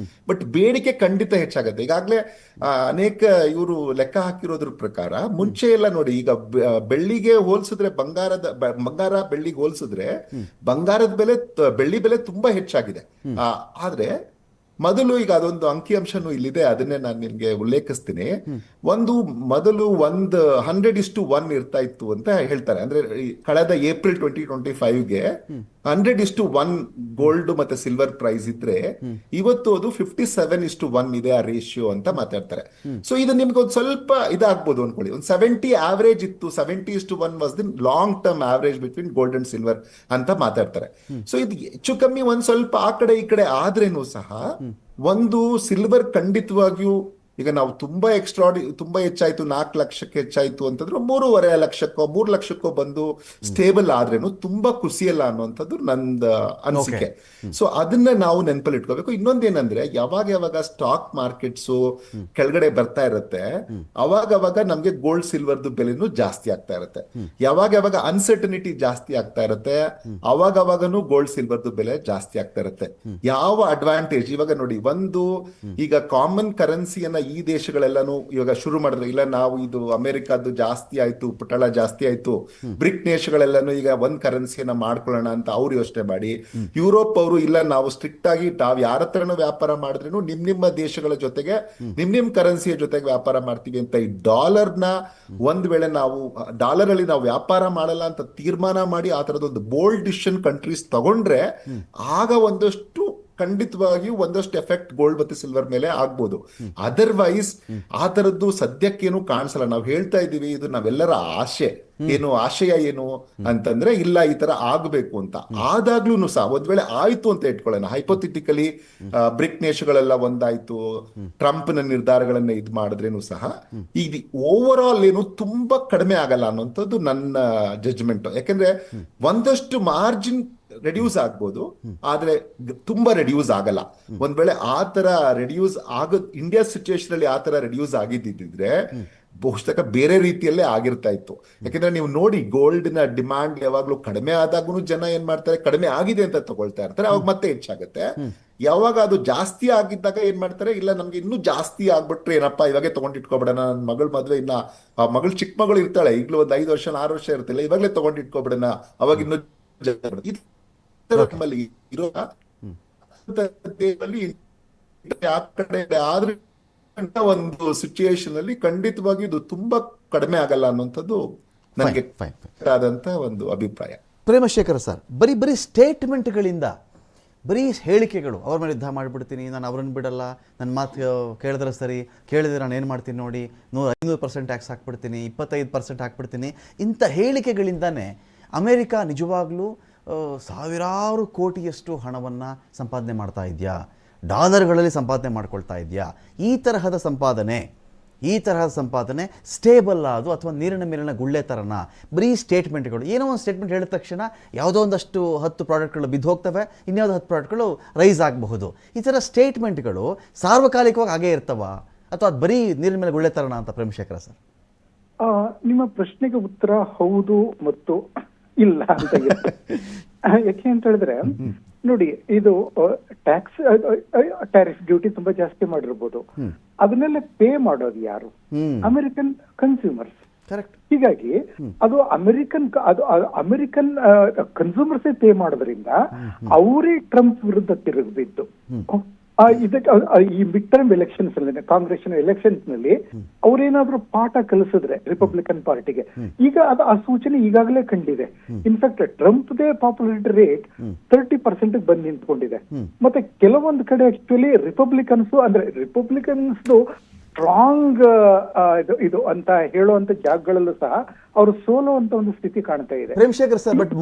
Speaker 3: ಬಟ್ ಬೇಡಿಕೆ ಖಂಡಿತ ಹೆಚ್ಚಾಗುತ್ತೆ. ಈಗಾಗಲೇ ಅನೇಕ ಇವರು ಲೆಕ್ಕ ಹಾಕಿರೋದ್ರ ಪ್ರಕಾರ ಮುಂಚೆ ಎಲ್ಲ ನೋಡಿ, ಈಗ ಬೆಳ್ಳಿಗೆ ಹೋಲಿಸಿದ್ರೆ ಬಂಗಾರ ಬೆಳ್ಳಿಗೆ ಹೋಲಿಸಿದ್ರೆ ಬಂಗಾರದ ಬೆಲೆ ಬೆಳ್ಳಿ ಬೆಲೆ ತುಂಬಾ ಹೆಚ್ಚಾಗಿದೆ. ಆದ್ರೆ ಮೊದಲು ಈಗ ಅದೊಂದು ಅಂಕಿಅಂಶನೂ ಇಲ್ಲಿದೆ, ಅದನ್ನೇ ನಾನು ನಿಮ್ಗೆ ಉಲ್ಲೇಖಿಸ್ತೀನಿ. ಮೊದಲು 100:1 ಇರ್ತಾ ಇತ್ತು ಅಂತ ಹೇಳ್ತಾರೆ. ಅಂದ್ರೆ ಕಳೆದ ಏಪ್ರಿಲ್ 2025ಗೆ 100:1 ಗೋಲ್ಡ್ ಮತ್ತೆ ಸಿಲ್ವರ್ ಪ್ರೈಸ್ ಇದ್ರೆ ಇವತ್ತು ಅದು 57:1 ಇದೆ ಆ ರೇಷಿಯೋ ಅಂತ ಮಾತಾಡ್ತಾರೆ. ಸೊ ಇದು ನಿಮ್ಗೆ ಒಂದು ಸ್ವಲ್ಪ ಇದಾಗ್ಬೋದು ಅನ್ಕೊಳ್ಳಿ. ಒಂದು 70 ಆವರೇಜ್ ಇತ್ತು, 70:1 was the long term average between gold and silver ಅಂತ ಮಾತಾಡ್ತಾರೆ. ಸೊ ಇದು ಹೆಚ್ಚು ಕಮ್ಮಿ ಒಂದ್ ಸ್ವಲ್ಪ ಆ ಕಡೆ ಈ ಕಡೆ ಆದ್ರೇನು ಸಹ ಒಂದು ಸಿಲ್ವರ್ ಖಂಡಿತವಾಗಿಯೂ ಈಗ ನಾವು ತುಂಬಾ ತುಂಬಾ ಹೆಚ್ಚಾಯ್ತು, 4 ಲಕ್ಷಕ್ಕೆ ಹೆಚ್ಚಾಯ್ತು ಅಂತಂದ್ರೆ 3.5 ಲಕ್ಷಕ್ಕೋ 3 ಲಕ್ಷಕ್ಕೋ ಬಂದು ಸ್ಟೇಬಲ್ ಆದ್ರೇನು ತುಂಬಾ ಖುಷಿಯಲ್ಲ ಅನ್ನುವಂಥದ್ದು ನಂದು ಅನಿಸಿಕೆ. ಸೊ ಅದನ್ನ ನಾವು ನೆನಪಲ್ಲಿ ಇಟ್ಕೋಬೇಕು. ಇನ್ನೊಂದೇನಂದ್ರೆ ಯಾವಾಗ ಸ್ಟಾಕ್ ಮಾರ್ಕೆಟ್ಸ್ ಕೆಳಗಡೆ ಬರ್ತಾ ಇರುತ್ತೆ, ಅವಾಗ ನಮ್ಗೆ ಗೋಲ್ಡ್ ಸಿಲ್ವರ್ದು ಬೆಲೆನೂ ಜಾಸ್ತಿ ಆಗ್ತಾ ಇರುತ್ತೆ. ಯಾವಾಗ ಅನ್ಸರ್ಟನಿಟಿ ಜಾಸ್ತಿ ಆಗ್ತಾ ಇರುತ್ತೆ, ಅವಾಗನು ಗೋಲ್ಡ್ ಸಿಲ್ವರ್ದು ಬೆಲೆ ಜಾಸ್ತಿ ಆಗ್ತಾ ಇರುತ್ತೆ. ಯಾವ ಅಡ್ವಾಂಟೇಜ್ ಇವಾಗ ನೋಡಿ, ಈಗ ಕಾಮನ್ ಕರೆನ್ಸಿಯನ್ನ ಈ ದೇಶಗಳೆಲ್ಲನೂ ಇವಾಗ ಶುರು ಮಾಡಿದ್ರು, ಇಲ್ಲ ನಾವು ಇದು ಅಮೆರಿಕದ್ದು ಜಾಸ್ತಿ ಆಯ್ತು, ಪುಟಳ ಜಾಸ್ತಿ ಆಯ್ತು, ಬ್ರಿಕ್ ದೇಶಗಳೆಲ್ಲನೂ ಈಗ ಒಂದ್ ಕರೆನ್ಸಿಯನ್ನ ಮಾಡ್ಕೊಳ್ಳೋಣ ಅಂತ ಅವ್ರು ಯೋಚನೆ ಮಾಡಿ, ಯುರೋಪ್ ಅವರು ಇಲ್ಲ ನಾವು ಸ್ಟ್ರಿಕ್ಟ್ ಆಗಿ ತಾವ್ ಯಾರ ಹತ್ರನೂ ವ್ಯಾಪಾರ ಮಾಡಿದ್ರೂ ನಿಮ್ಮ ದೇಶಗಳ ಜೊತೆಗೆ ನಿಮ್ ಕರೆನ್ಸಿಯ ಜೊತೆಗೆ ವ್ಯಾಪಾರ ಮಾಡ್ತೀವಿ ಅಂತ ಈ ಡಾಲರ್ನ ಒಂದ್ ವೇಳೆ ನಾವು ಡಾಲರ್ ಅಲ್ಲಿ ನಾವು ವ್ಯಾಪಾರ ಮಾಡಲ್ಲ ಅಂತ ತೀರ್ಮಾನ ಮಾಡಿ ಆ ತರದೊಂದು ಬೋಲ್ಡ್ ಡಿಸಿಷನ್ ಕಂಟ್ರೀಸ್ ತಗೊಂಡ್ರೆ ಆಗ ಒಂದಷ್ಟು ಖಂಡಿತವಾಗಿಯೂ ಒಂದಷ್ಟು ಎಫೆಕ್ಟ್ ಗೋಲ್ಡ್ ಮತ್ತು ಸಿಲ್ವರ್ ಮೇಲೆ ಆಗ್ಬೋದು. ಅದರ್ವೈಸ್ ಆ ತರದ್ದು ಸದ್ಯಕ್ಕೇನು ಕಾಣಿಸಲ್ಲ. ನಾವು ಹೇಳ್ತಾ ಇದ್ದೀವಿ ಇದು ನಾವೆಲ್ಲರ ಆಶೆ, ಏನು ಆಶಯ ಏನು ಅಂತಂದ್ರೆ ಇಲ್ಲ ಈ ತರ ಆಗ್ಬೇಕು ಅಂತ. ಆದಾಗ್ಲೂ ಸಹ ಒಂದ್ ವೇಳೆ ಆಯ್ತು ಅಂತ ಇಟ್ಕೊಳ್ಳೋಣ, ಹೈಪೋಥೆಟಿಕಲಿ ಬ್ರಿಕ್ ದೇಶಗಳೆಲ್ಲ ಒಂದಾಯ್ತು, ಟ್ರಂಪ್ನ ನಿರ್ಧಾರಗಳನ್ನ ಇದ್ ಮಾಡಿದ್ರೇನು ಸಹ ಇದು ಓವರ್ ಆಲ್ ಏನು ತುಂಬಾ ಕಡಿಮೆ ಆಗಲ್ಲ ಅನ್ನೋಂಥದ್ದು ನನ್ನ ಜಡ್ಜ್ಮೆಂಟ್. ಯಾಕಂದ್ರೆ ಒಂದಷ್ಟು ಮಾರ್ಜಿನ್ ರೆಡ್ಯೂಸ್ ಆಗ್ಬೋದು, ಆದ್ರೆ ತುಂಬಾ ರೆಡ್ಯೂಸ್ ಆಗಲ್ಲ. ಒಂದ್ ವೇಳೆ ಆ ತರ ರೆಡ್ಯೂಸ್ ಇಂಡಿಯಾ ಸಿಚುಯೇಷನ್ ಅಲ್ಲಿ ಆ ತರ ರೆಡ್ಯೂಸ್ ಆಗಿದ್ದಿದ್ರೆ ಬಹುಶಃ ಬೇರೆ ರೀತಿಯಲ್ಲೇ ಆಗಿರ್ತಾ ಇತ್ತು. ಯಾಕಂದ್ರೆ ನೀವು ನೋಡಿ ಗೋಲ್ಡ್ ನ ಡಿಮಾಂಡ್ ಯಾವಾಗ್ಲೂ ಕಡಿಮೆ ಆದಾಗೂ ಜನ ಏನ್ ಮಾಡ್ತಾರೆ, ಕಡಿಮೆ ಆಗಿದೆ ಅಂತ ತಗೊಳ್ತಾ ಇರ್ತಾರೆ, ಅವಾಗ ಮತ್ತೆ ಹೆಚ್ಚಾಗುತ್ತೆ. ಯಾವಾಗ ಅದು ಜಾಸ್ತಿ ಆಗಿದ್ದಾಗ ಏನ್ ಮಾಡ್ತಾರೆ, ಇಲ್ಲ ನಮ್ಗೆ ಇನ್ನೂ ಜಾಸ್ತಿ ಆಗ್ಬಿಟ್ರೆ ಏನಪ್ಪಾ ಇವಾಗೆ ತಗೊಂಡಿಟ್ಕೊಬಿಡೋಣ, ನನ್ನ ಮಗಳ ಮದ್ವೆ ಇನ್ನ ಆ ಮಗಳು ಚಿಕ್ಕ ಮಗಳು ಇರ್ತಾಳೆ, ಈಗಲೂ ಒಂದು 5 ವರ್ಷ 6 ವರ್ಷ ಇರ್ತಿಲ್ಲ, ಇವಾಗಲೇ ತಗೊಂಡಿಟ್ಕೊಬಿಡೋಣ, ಅವಾಗ ಇನ್ನೂ ನಮ್ಮಲ್ಲಿ ಇರೋ ಆದ್ರೆ ಒಂದು ಸಿಚುಯೇಷನ್ ಅಲ್ಲಿ ಖಂಡಿತವಾಗಿ ಇದು ತುಂಬಾ ಕಡಿಮೆ ಆಗಲ್ಲ ಅನ್ನುವಂಥದ್ದು ನನಗೆ ಆದಂತ ಒಂದು ಅಭಿಪ್ರಾಯ.
Speaker 1: ಪ್ರೇಮಶೇಖರ್ ಸರ್, ಬರೀ ಸ್ಟೇಟ್ಮೆಂಟ್ಗಳಿಂದ, ಬರೀ ಹೇಳಿಕೆಗಳು, ಅವ್ರ ಮೇಲೆ ಯುದ್ಧ ಮಾಡಿಬಿಡ್ತೀನಿ, ನಾನು ಅವ್ರನ್ನ ಬಿಡಲ್ಲ, ನನ್ನ ಮಾತು ಕೇಳಿದ್ರೆ ಸರಿ, ಕೇಳಿದ್ರೆ ನಾನು ಏನು ಮಾಡ್ತೀನಿ ನೋಡಿ, 500% ಟ್ಯಾಕ್ಸ್ ಹಾಕ್ಬಿಡ್ತೀನಿ, 25% ಹಾಕ್ಬಿಡ್ತೀನಿ, ಇಂಥ ಹೇಳಿಕೆಗಳಿಂದನೇ ಅಮೇರಿಕಾ ನಿಜವಾಗ್ಲೂ ಸಾವಿರಾರು ಕೋಟಿಯಷ್ಟು ಹಣವನ್ನು ಸಂಪಾದನೆ ಮಾಡ್ತಾ ಇದೆಯಾ, ಡಾಲರ್ಗಳಲ್ಲಿ ಸಂಪಾದನೆ ಮಾಡ್ಕೊಳ್ತಾ ಇದೆಯಾ? ಈ ತರಹದ ಸಂಪಾದನೆ ಸ್ಟೇಬಲ್ ಅದು ಅಥವಾ ನೀರಿನ ಮೇಲಿನ ಗುಳ್ಳೆ ಥರನ? ಬರೀ ಸ್ಟೇಟ್ಮೆಂಟ್ಗಳು, ಏನೋ ಒಂದು ಸ್ಟೇಟ್ಮೆಂಟ್ ಹೇಳಿದ ತಕ್ಷಣ ಯಾವುದೋ ಒಂದಷ್ಟು 10 ಪ್ರಾಡಕ್ಟ್ಗಳು ಬಿದ್ದು ಹೋಗ್ತವೆ, ಇನ್ಯಾವುದೋ 10 ಪ್ರಾಡಕ್ಟ್ಗಳು ರೈಸ್ ಆಗಬಹುದು. ಈ ಥರ ಸ್ಟೇಟ್ಮೆಂಟ್ಗಳು ಸಾರ್ವಕಾಲಿಕವಾಗಿ ಹಾಗೇ ಇರ್ತವ ಅಥವಾ ಅದು ಬರೀ ನೀರಿನ ಮೇಲೆ ಗುಳ್ಳೆ ಥರನ ಅಂತ ಪ್ರೇಮಶೇಖರ ಸರ್?
Speaker 4: ನಿಮ್ಮ ಪ್ರಶ್ನೆಗೆ ಉತ್ತರ ಹೌದು ಮತ್ತು ಇಲ್ಲ ಅಂತ ಇರುತ್ತೆ. ಯಾಕೆ ಅಂತ ಹೇಳಿದ್ರೆ ನೋಡಿ, ಇದು ಟ್ಯಾಕ್ಸ್ ಟ್ಯಾರಿಫ್ ಡ್ಯೂಟಿ ತುಂಬಾ ಜಾಸ್ತಿ ಮಾಡಿರ್ಬೋದು, ಅದನ್ನೆಲ್ಲ ಪೇ ಮಾಡೋದು ಯಾರು? American consumers. ಹೀಗಾಗಿ ಅದು ಅಮೆರಿಕನ್ ಕನ್ಸ್ಯೂಮರ್ಸೇ ಪೇ ಮಾಡೋದ್ರಿಂದ ಅವರೇ ಟ್ರಂಪ್ ವಿರುದ್ಧ ತಿರುಗಿದ್ದು. ಇದಕ್ಕೆ ಈ ಮಿಡ್ ಟರ್ಮ್ ಎಲೆಕ್ಷನ್ಸ್ ಅಲ್ಲಿ, ಕಾಂಗ್ರೆಸ್ ಎಲೆಕ್ಷನ್ಸ್ ನಲ್ಲಿ ಅವ್ರೇನಾದ್ರೂ ಪಾಠ ಕಲಿಸಿದ್ರೆ ರಿಪಬ್ಲಿಕನ್ ಪಾರ್ಟಿಗೆ, ಈಗ ಆ ಸೂಚನೆ ಈಗಾಗಲೇ ಕಂಡಿದೆ. In fact Trump they popularity rate 30% ಬಂದು ನಿಂತ್ಕೊಂಡಿದೆ. ಮತ್ತೆ ಕೆಲವೊಂದು ಕಡೆ ಆಕ್ಚುಲಿ ರಿಪಬ್ಲಿಕನ್ಸ್ ಸ್ಟ್ರಾಂಗ್ ಇದು ಅಂತ ಹೇಳುವಂತ ಜಾಗಗಳಲ್ಲೂ ಸಹ ಅವರು ಸೋಲುವಂತ ಒಂದು ಸ್ಥಿತಿ ಕಾಣ್ತಾ ಇದೆ.
Speaker 1: ಪ್ರೇಮಶೇಖರ್ ಸರ್, ಬಟ್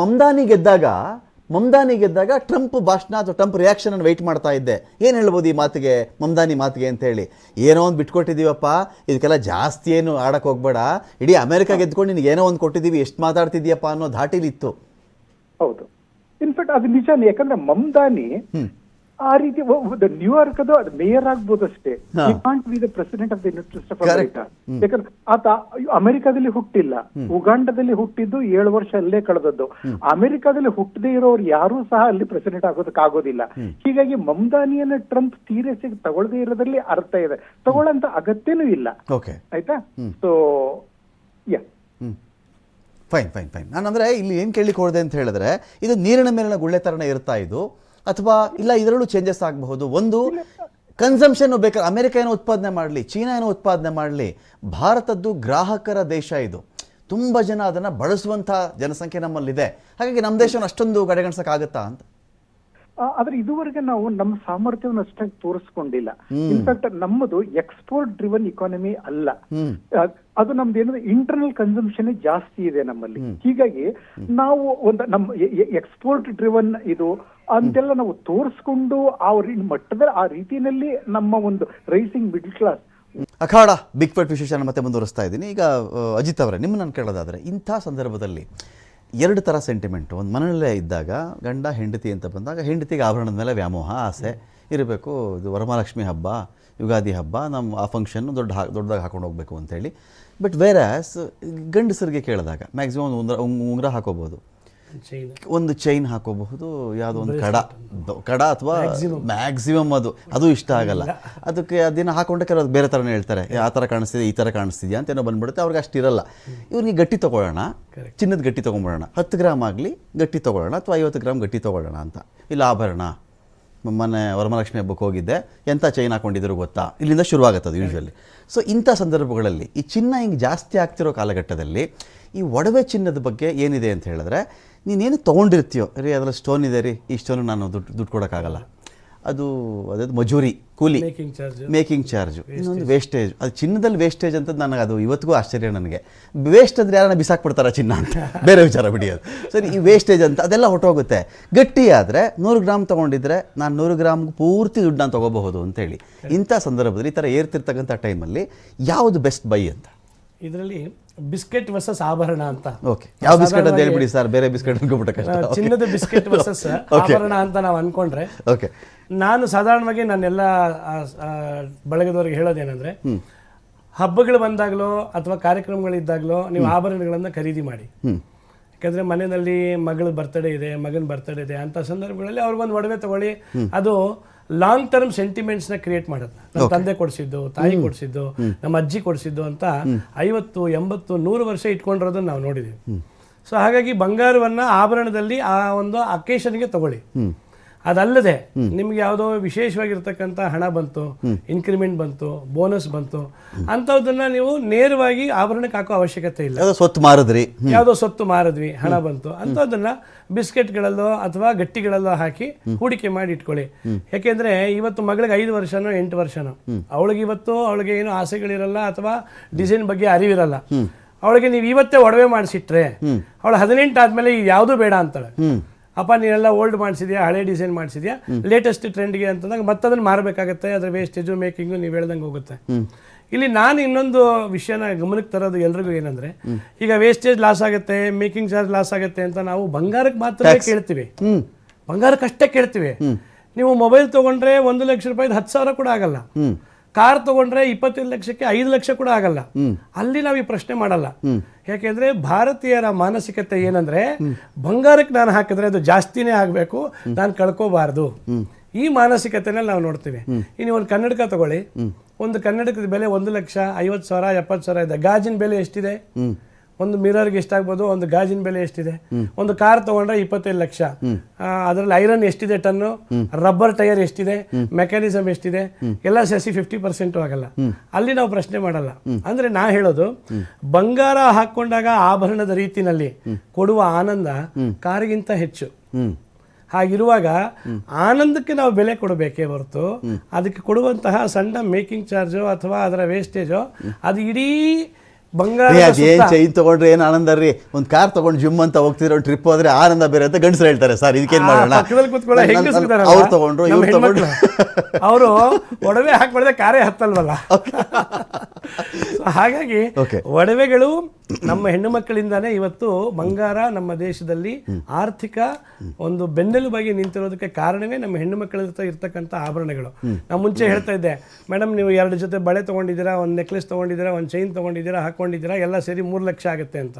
Speaker 1: ಮಮ್ದಾನಿ ಗೆದ್ದಾಗ ಟ್ರಂಪ್ ಭಾಷಣ ಅಥವಾ ಟ್ರಂಪ್ ರಿಯಾಕ್ಷನ್ ಅನ್ನು ವೆಯ್ಟ್ ಮಾಡ್ತಾ ಇದ್ದೆ. ಏನು ಹೇಳ್ಬೋದು ಈ ಮಾತಿಗೆ, ಮಮ್ದಾನಿ ಮಾತಿಗೆ ಅಂತ ಹೇಳಿ? ಏನೋ ಒಂದು ಬಿಟ್ಕೊಟ್ಟಿದ್ದೀವಪ್ಪ, ಇದಕ್ಕೆಲ್ಲ ಜಾಸ್ತಿ ಏನು ಆಡಕ್ಕೆ ಹೋಗ್ಬೇಡ, ಇಡೀ ಅಮೆರಿಕ ಗೆದ್ಕೊಂಡು ನಿನಗೆ ಏನೋ ಒಂದು ಕೊಟ್ಟಿದ್ದೀವಿ, ಎಷ್ಟು ಮಾತಾಡ್ತಿದ್ಯಪ್ಪ ಅನ್ನೋ ಧಾಟಿಲಿತ್ತು.
Speaker 4: ಹೌದು, ಇನ್ಫ್ಯಾಕ್ಟ್ ಅದು ನಿಜಾನೇ. ಯಾಕಂದ್ರೆ ಮಮ್ದಾನಿ ಆ ರೀತಿ ನ್ಯೂಯಾರ್ಕ್ ಅದು ಮೇಯರ್ ಆಗ್ಬೋದು ಅಷ್ಟೇ, can't be the president of the United States of America. ಯಾಕಂದ್ರೆ ಆತ ಅಮೆರಿಕಾದಲ್ಲಿ ಹುಟ್ಟಿಲ್ಲ, ಉಗಾಂಡದಲ್ಲಿ ಹುಟ್ಟಿದ್ದು 7 ವರ್ಷ ಅಲ್ಲೇ ಕಳೆದದ್ದು. ಅಮೆರಿಕಾದಲ್ಲಿ ಹುಟ್ಟದೇ ಇರೋರು ಯಾರೂ ಸಹ ಅಲ್ಲಿ ಪ್ರೆಸಿಡೆಂಟ್ ಆಗೋದಿಲ್ಲ. ಹೀಗಾಗಿ ಮಮ್ದಾನಿಯನ್ನ ಟ್ರಂಪ್ ಸೀರಿಯಸ್ ಆಗಿ ತಗೊಳ್ಳದೇ ಇರೋದ್ರಲ್ಲಿ ಅರ್ಥ ಇದೆ, ತಗೊಳ್ಳಂತ ಅಗತ್ಯನೂ ಇಲ್ಲ. ಆಯ್ತಾ? So
Speaker 1: fine. ನಾನಂದ್ರೆ ಇಲ್ಲಿ ಏನು ಕೇಳಲಿಕ್ಕೆ ಹೋದೆ ಅಂತ ಹೇಳಿದ್ರೆ, ಇದು ನೀರಿನ ಮೇಲಿನ ಗುಳ್ಳೆ ಥರನೇ ಇರ್ತಾ ಇದು, ಅಥವಾ ಇಲ್ಲ ಇದರಲ್ಲೂ ಚೇಂಜಸ್ ಆಗಬಹುದು? ಒಂದು ಕನ್ಸಂಪ್ಷನ್ ಬೇಕಾದ್ರೆ ಅಮೆರಿಕ ಏನೋ ಉತ್ಪಾದನೆ ಮಾಡಲಿ, ಚೀನಾ ಏನೋ ಉತ್ಪಾದನೆ ಮಾಡಲಿ, ಭಾರತದ್ದು ಗ್ರಾಹಕರ ದೇಶ ಇದು, ತುಂಬ ಜನ ಅದನ್ನು ಬಳಸುವಂಥ ಜನಸಂಖ್ಯೆ ನಮ್ಮಲ್ಲಿದೆ. ಹಾಗಾಗಿ ನಮ್ಮ ದೇಶವನ್ನು ಅಷ್ಟೊಂದು ಕಡೆಗಣಿಸೋಕ್ಕಾಗತ್ತಾ ಅಂತ?
Speaker 4: ಆದ್ರೆ ಇದುವರೆಗೆ ನಾವು ನಮ್ಮ ಸಾಮರ್ಥ್ಯವನ್ನು ಅಷ್ಟಾಗಿ ತೋರಿಸ್ಕೊಂಡಿಲ್ಲ. ಇನ್ಫ್ಯಾಕ್ಟ್ ನಮ್ಮದು ಎಕ್ಸ್ಪೋರ್ಟ್ ಡ್ರಿವನ್ ಇಕಾನಮಿ ಅಲ್ಲ, ಅದು ನಮ್ದು ಏನಂದ್ರೆ ಇಂಟರ್ನಲ್ ಕನ್ಸಂಪ್ಷನ್ ಜಾಸ್ತಿ ಇದೆ ನಮ್ಮಲ್ಲಿ. ಹೀಗಾಗಿ ನಾವು ನಮ್ಮ ಎಕ್ಸ್ಪೋರ್ಟ್ ಡ್ರಿವನ್ ಇದು ಅಂತೆಲ್ಲ ನಾವು ತೋರಿಸ್ಕೊಂಡು ಆ ಮಟ್ಟದಲ್ಲಿ ಆ ರೀತಿಯಲ್ಲಿ ನಮ್ಮ ಒಂದು rising middle class.
Speaker 1: Akhada big fight ವಿಶೇಷನ ಮತ್ತೆ ಮುಂದುವರಿಸ್ತಾ ಇದ್ದೀನಿ. ಈಗ ಅಜಿತ್ ಅವರೇ, ನಿಮ್ಮನ್ನು ಕೇಳೋದಾದರೆ, ಇಂಥ ಸಂದರ್ಭದಲ್ಲಿ 2 ಥರ ಸೆಂಟಿಮೆಂಟು. ಒಂದು ಮನೆಯಲ್ಲೇ ಇದ್ದಾಗ ಗಂಡ ಹೆಂಡತಿ ಅಂತ ಬಂದಾಗ ಹೆಂಡತಿಗೆ ಆಭರಣದ ಮೇಲೆ ವ್ಯಾಮೋಹ, ಆಸೆ ಇರಬೇಕು, ಇದು ವರಮಹಾಲಕ್ಷ್ಮಿ ಹಬ್ಬ, ಯುಗಾದಿ ಹಬ್ಬ, ನಮ್ಮ ಆ ಫಂಕ್ಷನ್ನು ದೊಡ್ಡದಾಗಿ ಹಾಕೊಂಡು ಹೋಗಬೇಕು ಅಂತೇಳಿ. ಬಟ್ ವೇರಾಸ್ ಗಂಡಸರಿಗೆ ಕೇಳಿದಾಗ ಮ್ಯಾಕ್ಸಿಮಮ್ ಒಂದು ಉಂಗುರ ಹಾಕೋಬೋದು, ಒಂದು ಚೈನ್ ಹಾಕೋಬಹುದು, ಯಾವುದೋ ಒಂದು ಕಡ, ಕಡ ಅಥವಾ ಮ್ಯಾಕ್ಸಿಮಮ್ ಅದು ಇಷ್ಟ ಆಗಲ್ಲ. ಅದಕ್ಕೆ ಅದನ್ನು ಹಾಕೊಂಡ್ರೆ ಕೆಲವು ಬೇರೆ ಥರನೇ ಹೇಳ್ತಾರೆ, ಆ ಥರ ಕಾಣಿಸ್ತಿದೆ ಈ ಥರ ಕಾಣಿಸ್ತಿದೆಯಾ ಅಂತ ಏನೋ ಬಂದ್ಬಿಡುತ್ತೆ, ಅವ್ರಿಗೆ ಅಷ್ಟಿರಲ್ಲ. ಇವ್ರಿಗೆ ಗಟ್ಟಿ ತೊಗೊಳ್ಳೋಣ, ಚಿನ್ನದ ಗಟ್ಟಿ ತೊಗೊಂಬಿಡೋಣ, 10 ಗ್ರಾಮ್ ಆಗಲಿ ಗಟ್ಟಿ ತೊಗೊಳ್ಳೋಣ ಅಥವಾ 50 ಗ್ರಾಮ್ ಗಟ್ಟಿ ತೊಗೊಳ್ಳೋಣ ಅಂತ. ಇಲ್ಲ ಆಭರಣ, ಮೊನ್ನೆ ವರಮಹಾಲಕ್ಷ್ಮಿ ಹಬ್ಬಕ್ಕೆ ಹೋಗಿದ್ದೆ, ಎಂಥ ಚೈನ್ ಹಾಕೊಂಡಿದ್ರು ಗೊತ್ತಾ, ಇಲ್ಲಿಂದ ಶುರುವಾಗುತ್ತೆ ಅದು ಯೂಶ್ವಲಿ. ಸೊ ಇಂಥ ಸಂದರ್ಭಗಳಲ್ಲಿ ಈ ಚಿನ್ನ ಹಿಂಗೆ ಜಾಸ್ತಿ ಆಗ್ತಿರೋ ಕಾಲಘಟ್ಟದಲ್ಲಿ ಈ ಒಡವೆ ಚಿನ್ನದ ಬಗ್ಗೆ ಏನಿದೆ ಅಂತ ಹೇಳಿದ್ರೆ, ನೀನೇನು ತೊಗೊಂಡಿರ್ತೀಯೋ ರೀ ಅದರಲ್ಲಿ ಸ್ಟೋನ್ ಇದೆ ರೀ, ಈ ಸ್ಟೋನು ನಾನು ದುಡ್ಡು ಕೊಡೋಕ್ಕಾಗಲ್ಲ, ಅದು ಮಜೂರಿ ಕೂಲಿ, ಮೇಕಿಂಗ್ ಚಾರ್ಜು, ಇನ್ನೊಂದು ವೇಸ್ಟೇಜ್. ಅದು ಚಿನ್ನದಲ್ಲಿ ವೇಸ್ಟೇಜ್ ಅಂತ ನನಗೆ ಅದು ಇವತ್ತಿಗೂ ಆಶ್ಚರ್ಯ ನನಗೆ. ವೇಸ್ಟ್ ಅಂದರೆ ಯಾರನ್ನ ಬಿಸಾಕ್ಬಿಡ್ತಾರ ಚಿನ್ನ ಅಂತ, ಬೇರೆ ವಿಚಾರ ಬಿಡಿ ಅದು. ಸರಿ, ಈ ವೇಸ್ಟೇಜ್ ಅಂತ ಅದೆಲ್ಲ ಹೊಟ್ಟೋಗುತ್ತೆ. ಗಟ್ಟಿ ಆದರೆ 100 ಗ್ರಾಮ್ ತೊಗೊಂಡಿದ್ರೆ ನಾನು 100 ಗ್ರಾಮ್ಗೆ ಪೂರ್ತಿ ದುಡ್ಡು ನಾನು ತೊಗೋಬಹುದು ಅಂತೇಳಿ. ಇಂಥ ಸಂದರ್ಭದಲ್ಲಿ ಈ ಥರ ಏರ್ತಿರ್ತಕ್ಕಂಥ ಟೈಮಲ್ಲಿ ಯಾವುದು ಬೆಸ್ಟ್ ಬೈ ಅಂತ?
Speaker 2: ಇದರಲ್ಲಿ ಬಿಸ್ಕೆಟ್ ವರ್ಸಸ್ ಆಭರಣ ಅಂತ.
Speaker 1: ಓಕೆ, ಯಾವ ಬಿಸ್ಕೆಟ್ ಅಂತ ಹೇಳ್ಬಿಡಿ ಸರ್, ಬೇರೆ ಬಿಸ್ಕೆಟ್ ಅನ್ಕೊಬಿಟ್ಟ ಕಷ್ಟ.
Speaker 2: ಚಿನ್ನದ ಬಿಸ್ಕೆಟ್ ವರ್ಸಸ್ ಆಭರಣ ಅಂತ ನಾವು ಅನ್ಕೊಂಡ್ರೆ,
Speaker 1: ಓಕೆ,
Speaker 2: ನಾನು ಸಾಧಾರಣವಾಗಿ ನನ್ನೆಲ್ಲ ಬಳಗದವ್ರಿಗೆ ಹೇಳೋದೇನೆಂದ್ರೆ, ಹಬ್ಬಗಳು ಬಂದಾಗಲೋ ಅಥವಾ ಕಾರ್ಯಕ್ರಮಗಳಿದ್ದಾಗಲೋ ನೀವು ಆಭರಣಗಳನ್ನ ಖರೀದಿ ಮಾಡಿ. ಯಾಕಂದ್ರೆ ಮನೆಯಲ್ಲಿ ಮಗಳ ಬರ್ತಡೇ ಇದೆ, ಮಗನ ಬರ್ತಡೇ ಇದೆ ಅಂತ ಸಂದರ್ಭಗಳಲ್ಲಿ ಅವ್ರಿಗೊಂದು ಒಡವೆ ತಗೊಳ್ಳಿ, ಅದು ಲಾಂಗ್ ಟರ್ಮ್ ಸೆಂಟಿಮೆಂಟ್ಸ್ ನ ಕ್ರಿಯೇಟ್ ಮಾಡುತ್ತೆ. ನಮ್ಮ ತಂದೆ ಕೊಡಿಸಿದ್ದು, ತಾಯಿ ಕೊಡಿಸಿದ್ದು, ನಮ್ಮ ಅಜ್ಜಿ ಕೊಡಿಸಿದ್ದು ಅಂತ 50, 80, 100 ವರ್ಷ ಇಟ್ಕೊಂಡಿರೋದನ್ನ ನಾವು ನೋಡಿದ್ದೀವಿ. ಸೊ ಹಾಗಾಗಿ ಬಂಗಾರವನ್ನ ಆಭರಣದಲ್ಲಿ ಆ ಒಂದು ಅಕೇಶನ್ಗೆ ತಗೊಳ್ಳಿ. ಅದಲ್ಲದೆ ನಿಮ್ಗೆ ಯಾವುದೋ ವಿಶೇಷವಾಗಿರ್ತಕ್ಕಂಥ ಹಣ ಬಂತು, ಇನ್ಕ್ರಿಮೆಂಟ್ ಬಂತು, ಬೋನಸ್ ಬಂತು, ಅಂಥದ್ದನ್ನ ನೀವು ನೇರವಾಗಿ ಆಭರಣಕ್ಕೆ ಹಾಕೋ ಅವಶ್ಯಕತೆ ಇಲ್ಲ.
Speaker 1: ಸ್ವತ್ತು ಮಾರಿದ್ರಿ,
Speaker 2: ಯಾವುದೋ ಸ್ವತ್ತು ಮಾರಿದ್ವಿ, ಹಣ ಬಂತು ಅಂಥದ್ದನ್ನ ಬಿಸ್ಕೆಟ್ಗಳಲ್ಲೋ ಅಥವಾ ಗಟ್ಟಿಗಳಲ್ಲೋ ಹಾಕಿ ಹೂಡಿಕೆ ಮಾಡಿ ಇಟ್ಕೊಳ್ಳಿ. ಯಾಕೆಂದ್ರೆ ಇವತ್ತು ಮಗಳಿಗೆ 5 ವರ್ಷನೋ 8 ವರ್ಷನೋ, ಅವಳಿಗೆ ಏನು ಆಸೆಗಳಿರಲ್ಲ ಅಥವಾ ಡಿಸೈನ್ ಬಗ್ಗೆ ಅರಿವಿರಲ್ಲ. ಅವಳಿಗೆ ನೀವು ಇವತ್ತೇ ಒಡವೆ ಮಾಡಿಸಿಟ್ರೆ ಅವಳು 18 ಆದ್ಮೇಲೆ ಯಾವುದೂ ಬೇಡ ಅಂತಾಳೆ. ಅಪ್ಪ ನೀನೆಲ್ಲ ಓಲ್ಡ್ ಮಾಡಿಸಿದ್ಯಾ, ಹಳೆ ಡಿಸೈನ್ ಮಾಡಿಸಿದ್ಯಾ, ಲೇಟೆಸ್ಟ್ ಟ್ರೆಂಡ್ಗೆ ಅಂತಂದಾಗ ಮತ್ತದನ್ನು ಮಾರಬೇಕಾಗತ್ತೆ. ಅದರ ವೇಸ್ಟೇಜು ಮೇಕಿಂಗು ನೀವು ಹೇಳ್ದಂಗೆ ಹೋಗುತ್ತೆ. ಇಲ್ಲಿ ನಾನು ಇನ್ನೊಂದು ವಿಷಯನ ಗಮನಕ್ಕೆ ತರೋದು ಎಲ್ರಿಗೂ ಏನಂದ್ರೆ, ಈಗ ವೇಸ್ಟೇಜ್ ಲಾಸ್ ಆಗುತ್ತೆ, ಮೇಕಿಂಗ್ ಚಾರ್ಜ್ ಲಾಸ್ ಆಗುತ್ತೆ ಅಂತ ನಾವು ಬಂಗಾರಕ್ಕೆ ಮಾತ್ರ ಕೇಳ್ತೀವಿ, ಬಂಗಾರಕ್ಕಷ್ಟೇ ಕೇಳ್ತೀವಿ. ನೀವು ಮೊಬೈಲ್ ತಗೊಂಡ್ರೆ 1 ಲಕ್ಷ ರೂಪಾಯಿ 10,000 ಕೂಡ ಆಗಲ್ಲ. ಕಾರ್ ತಗೊಂಡ್ರೆ 25 ಲಕ್ಷಕ್ಕೆ 5 ಲಕ್ಷ ಕೂಡ ಆಗಲ್ಲ. ಅಲ್ಲಿ ನಾವು ಈ ಪ್ರಶ್ನೆ ಮಾಡಲ್ಲ. ಯಾಕೆಂದ್ರೆ ಭಾರತೀಯರ ಮಾನಸಿಕತೆ ಏನಂದ್ರೆ, ಬಂಗಾರಕ್ಕೆ ನಾನು ಹಾಕಿದ್ರೆ ಅದು ಜಾಸ್ತಿನೇ ಆಗ್ಬೇಕು, ನಾನು ಕಳ್ಕೋಬಾರ್ದು. ಈ ಮಾನಸಿಕತೆನಲ್ಲಿ ನಾವು ನೋಡ್ತೀವಿ. ಇನ್ನು ಒಂದು ಕನ್ನಡಕ ತಗೊಳ್ಳಿ, ಒಂದು ಕನ್ನಡಕದ ಬೆಲೆ 1,50,000 70,000 ಇದೆ. ಗಾಜಿನ ಬೆಲೆ ಎಷ್ಟಿದೆ? ಒಂದು ಮಿರರ್ಗೆ ಎಷ್ಟಾಗ್ಬೋದು, ಒಂದು ಗಾಜಿನ ಬೆಲೆ ಎಷ್ಟಿದೆ? ಒಂದು ಕಾರ್ ತಗೊಂಡ್ರೆ 25 ಲಕ್ಷ. ಅದರಲ್ಲಿ ಐರನ್ ಎಷ್ಟಿದೆ ಟನ್ನು, ರಬ್ಬರ್ ಟೈರ್ ಎಷ್ಟಿದೆ, ಮೆಕ್ಯಾನಿಸಮ್ ಎಷ್ಟಿದೆ, ಎಲ್ಲ ಸೇರಿಸಿ 50% ಆಗಲ್ಲ. ಅಲ್ಲಿ ನಾವು ಪ್ರಶ್ನೆ ಮಾಡಲ್ಲ. ಅಂದ್ರೆ ನಾ ಹೇಳೋದು, ಬಂಗಾರ ಹಾಕೊಂಡಾಗ ಆಭರಣದ ರೀತಿನಲ್ಲಿ ಕೊಡುವ ಆನಂದ ಕಾರಿಗಿಂತ ಹೆಚ್ಚು. ಹಾಗಿರುವಾಗ ಆನಂದಕ್ಕೆ ನಾವು ಬೆಲೆ ಕೊಡಬೇಕೇ ಹೊರತು ಅದಕ್ಕೆ ಕೊಡುವಂತಹ ಸಣ್ಣ ಮೇಕಿಂಗ್ ಚಾರ್ಜು ಅಥವಾ ಅದರ ವೇಸ್ಟೇಜು ಅದು ಇಡೀ ಬಂಗಾರ.
Speaker 1: ಏನ್ ಚೈನ್ ತಗೊಂಡ್ರೆ ಏನ್ ಆನಂದ ರೀ, ಒಂದ್ ಕಾರ್ ತಗೊಂಡು ಜಿಮ್ ಅಂತ ಹೋಗ್ತಿದ್ರೆ ಒಂದು ಟ್ರಿಪ್ ಹೋದ್ರೆ ಆನಂದ ಬೇರೆ ಅಂತ ಗಂಡಸರು ಹೇಳ್ತಾರೆ. ಸರ್ ಇದಕ್ಕೇನ್ ಮಾಡೋಣ, ಅವ್ರು ತಗೊಂಡ್ರು ಇವ್ರು ತಗೊಂಡ್ರು,
Speaker 2: ಅವರು ಒಡವೆ ಹಾಕ್ಬಾರ್ದೆ ಕಾರೇ ಹತ್ತಲ್ವಲ್ಲ. ಹಾಗಾಗಿ ಒಡವೆಗಳು ನಮ್ಮ ಹೆಣ್ಣು ಮಕ್ಕಳಿಂದಾನೇ ಇವತ್ತು ಬಂಗಾರ ನಮ್ಮ ದೇಶದಲ್ಲಿ ಆರ್ಥಿಕ ಒಂದು ಬೆನ್ನೆಲುಬಾಗಿ ನಿಂತಿರೋದಕ್ಕೆ ಕಾರಣವೇ ನಮ್ಮ ಹೆಣ್ಣು ಮಕ್ಕಳ ಇರ್ತಕ್ಕಂಥ ಆಭರಣಗಳು. ನಾವು ಮುಂಚೆ ಹೇಳ್ತಾ ಇದ್ದೆ, ಮೇಡಮ್ ನೀವು 2 ಜೊತೆ ಬಳೆ ತಗೊಂಡಿದ್ದೀರಾ, ಒಂದು ನೆಕ್ಲೆಸ್ ತಗೊಂಡಿದ್ದೀರಾ, ಒಂದು ಚೈನ್ ತಗೊಂಡಿದ್ದೀರಾ, ಹಾಕೊಂಡಿದ್ದೀರಾ, ಎಲ್ಲ ಸೇರಿ 3 ಲಕ್ಷ ಆಗುತ್ತೆ ಅಂತ.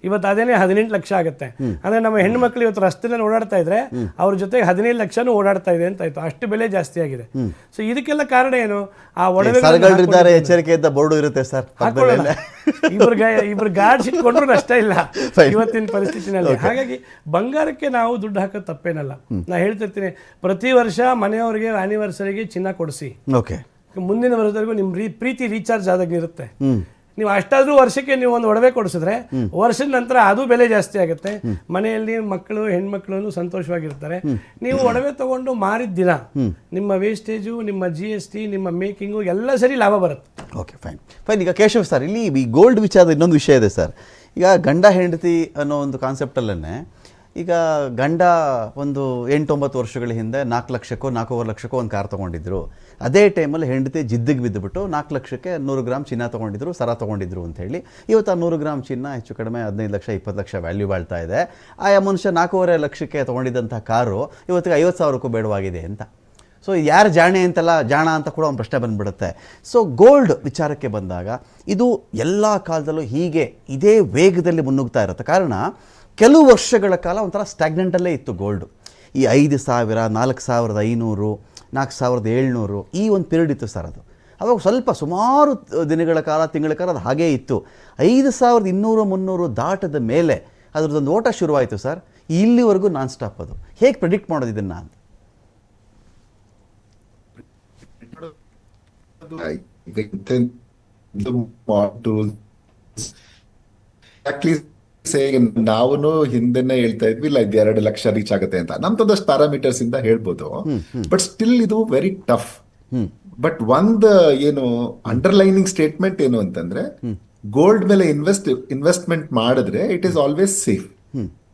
Speaker 2: ಇವತ್ತು ಅದೇನೆ 18 ಲಕ್ಷ ಆಗುತ್ತೆ. ಅಂದ್ರೆ ನಮ್ಮ ಹೆಣ್ಣು ಮಕ್ಕಳು ಇವತ್ತು ರಸ್ತೆಯಲ್ಲಿ ಓಡಾಡ್ತಾ ಇದ್ರೆ ಅವ್ರ ಜೊತೆಗೆ 15 ಲಕ್ಷನೂ ಓಡಾಡ್ತಾ ಇದೆ ಅಂತ ಆಯ್ತು. ಅಷ್ಟು ಬೆಲೆ ಜಾಸ್ತಿ ಆಗಿದೆ. ಸೊ ಇದಕ್ಕೆಲ್ಲ ಕಾರಣ ಏನು? ಆ ಒಡವೆ
Speaker 1: ಎಚ್ಚರಿಕೆಯಿಂದ ಬೋರ್ಡು ಇರುತ್ತೆ ಸರ್,
Speaker 2: ಇಬ್ರು ಗಾರ್ಡ್ಸ್ ಇಟ್ಕೊಂಡ್ರು ನಷ್ಟ ಇಲ್ಲ ಇವತ್ತಿನ ಪರಿಸ್ಥಿತಿನಲ್ಲಿ. ಹಾಗಾಗಿ ಬಂಗಾರಕ್ಕೆ ನಾವು ದುಡ್ಡು ಹಾಕೋದು ತಪ್ಪೇನಲ್ಲ. ನಾ ಹೇಳ್ತಿರ್ತೀನಿ, ಪ್ರತಿ ವರ್ಷ ಮನೆಯವರಿಗೆ ಆನಿವರ್ಸರಿಗೆ ಚಿನ್ನ ಕೊಡಿಸಿ, ಮುಂದಿನ ವರ್ಷದವರೆಗೂ ನಿಮ್ ಪ್ರೀತಿ ರೀಚಾರ್ಜ್ ಆದಾಗ ಇರುತ್ತೆ. ನೀವು ಅಷ್ಟಾದ್ರೂ ವರ್ಷಕ್ಕೆ ನೀವು ಒಂದು ಒಡವೆ ಕೊಡಿಸಿದ್ರೆ ವರ್ಷದ ನಂತರ ಅದು ಬೆಲೆ ಜಾಸ್ತಿ ಆಗುತ್ತೆ. ಮನೆಯಲ್ಲಿ ಮಕ್ಕಳು ಹೆಣ್ಮಕ್ಳು ಸಂತೋಷವಾಗಿರ್ತಾರೆ. ನೀವು ಒಡವೆ ತಗೊಂಡು ಮಾರಿದ ದಿನ ನಿಮ್ಮ ವೇಸ್ಟೇಜು, ನಿಮ್ಮ GST, ನಿಮ್ಮ ಮೇಕಿಂಗು ಎಲ್ಲ ಸರಿ ಲಾಭ ಬರುತ್ತೆ.
Speaker 1: Okay, fine. ಈಗ ಕೇಶವ್ ಸರ್, ಇಲ್ಲಿ ಈ ಗೋಲ್ಡ್ ವಿಚಾರದ ಇನ್ನೊಂದು ವಿಷಯ ಇದೆ ಸರ್. ಈಗ ಗಂಡ ಹೆಂಡತಿ ಅನ್ನೋ ಒಂದು ಕಾನ್ಸೆಪ್ಟಲ್ಲೇ ಈಗ ಗಂಡ ಒಂದು 8-9 ವರ್ಷಗಳ ಹಿಂದೆ 4 ಲಕ್ಷಕ್ಕೋ 4.5 ಲಕ್ಷಕ್ಕೋ ಒಂದು ಕಾರ್ ತೊಗೊಂಡಿದ್ರು. ಅದೇ ಟೈಮಲ್ಲಿ ಹೆಂಡತಿ ಜಿದ್ದಿಗೆ ಬಿದ್ದುಬಿಟ್ಟು 4 ಲಕ್ಷಕ್ಕೆ 100 ಗ್ರಾಮ್ ಚಿನ್ನ ತೊಗೊಂಡಿದ್ರು, ಸರ ತೊಗೊಂಡಿದ್ರು ಅಂತ ಹೇಳಿ. ಇವತ್ತು ಆ 100 ಗ್ರಾಮ್ ಚಿನ್ನ ಹೆಚ್ಚು ಕಡಿಮೆ 15 ಲಕ್ಷ 20 ಲಕ್ಷ ವ್ಯಾಲ್ಯೂ ಬಾಳ್ತಾ ಇದೆ. ಆಯಾ ಮನುಷ್ಯ 4.5 ಲಕ್ಷಕ್ಕೆ ತೊಗೊಂಡಿದ್ದಂಥ ಕಾರು ಇವತ್ತಿಗೆ 50,000ಕ್ಕೂ ಬೇಡವಾಗಿದೆ ಅಂತ. ಸೊ ಯಾರು ಜಾಣ ಅಂತ ಕೂಡ ಒಂದು ಪ್ರಶ್ನೆ ಬಂದುಬಿಡುತ್ತೆ. ಸೊ ಗೋಲ್ಡ್ ವಿಚಾರಕ್ಕೆ ಬಂದಾಗ ಇದು ಎಲ್ಲ ಕಾಲದಲ್ಲೂ ಹೀಗೆ ಇದೇ ವೇಗದಲ್ಲಿ ಮುನ್ನುಗ್ತಾ ಇರುತ್ತೆ. ಕಾರಣ ಕೆಲವು ವರ್ಷಗಳ ಕಾಲ ಒಂಥರ ಸ್ಟ್ಯಾಗ್ನೆಂಟಲ್ಲೇ ಇತ್ತು ಗೋಲ್ಡು. ಈ 5,000, 4,500, 4,700 ಈ ಒಂದು ಪೀರಿಯಡ್ ಇತ್ತು ಸರ್. ಅದು ಅವಾಗ ಸ್ವಲ್ಪ ಸುಮಾರು ದಿನಗಳ ಕಾಲ, ತಿಂಗಳ ಕಾಲ ಅದು ಹಾಗೇ ಇತ್ತು. 5,200, 300 ದಾಟದ ಮೇಲೆ ಅದರದ್ದೊಂದು ಓಟ ಶುರುವಾಯಿತು ಸರ್. ಇಲ್ಲಿವರೆಗೂ ನಾನ್ ಸ್ಟಾಪ್. ಅದು ಹೇಗೆ ಪ್ರೆಡಿಕ್ಟ್ ಮಾಡೋದು ಇದನ್ನು ಅಂತ?
Speaker 3: ನಾವು ಹಿಂದೆನೆ ಹೇಳ್ತಾ ಇದ್ವಿ ಇಲ್ಲ ಇದು 2 ಲಕ್ಷ ರೀಚ್ ಆಗುತ್ತೆ ಅಂತ, ನಮ್ದೊಂದಷ್ಟು ಪ್ಯಾರಾಮೀಟರ್ಸ್ ಇಂದ ಹೇಳ್ಬೋದು. ಬಟ್ ಸ್ಟಿಲ್ ಇದು ವೆರಿ ಟಫ್. ಬಟ್ ಒಂದು ಏನು ಅಂಡರ್ಲೈನಿಂಗ್ ಸ್ಟೇಟ್ಮೆಂಟ್ ಏನು ಅಂತಂದ್ರೆ, ಗೋಲ್ಡ್ ಮೇಲೆ ಇನ್ವೆಸ್ಟ್ಮೆಂಟ್ ಮಾಡಿದ್ರೆ ಇಟ್ ಈಸ್ ಆಲ್ವೇಸ್ ಸೇಫ್.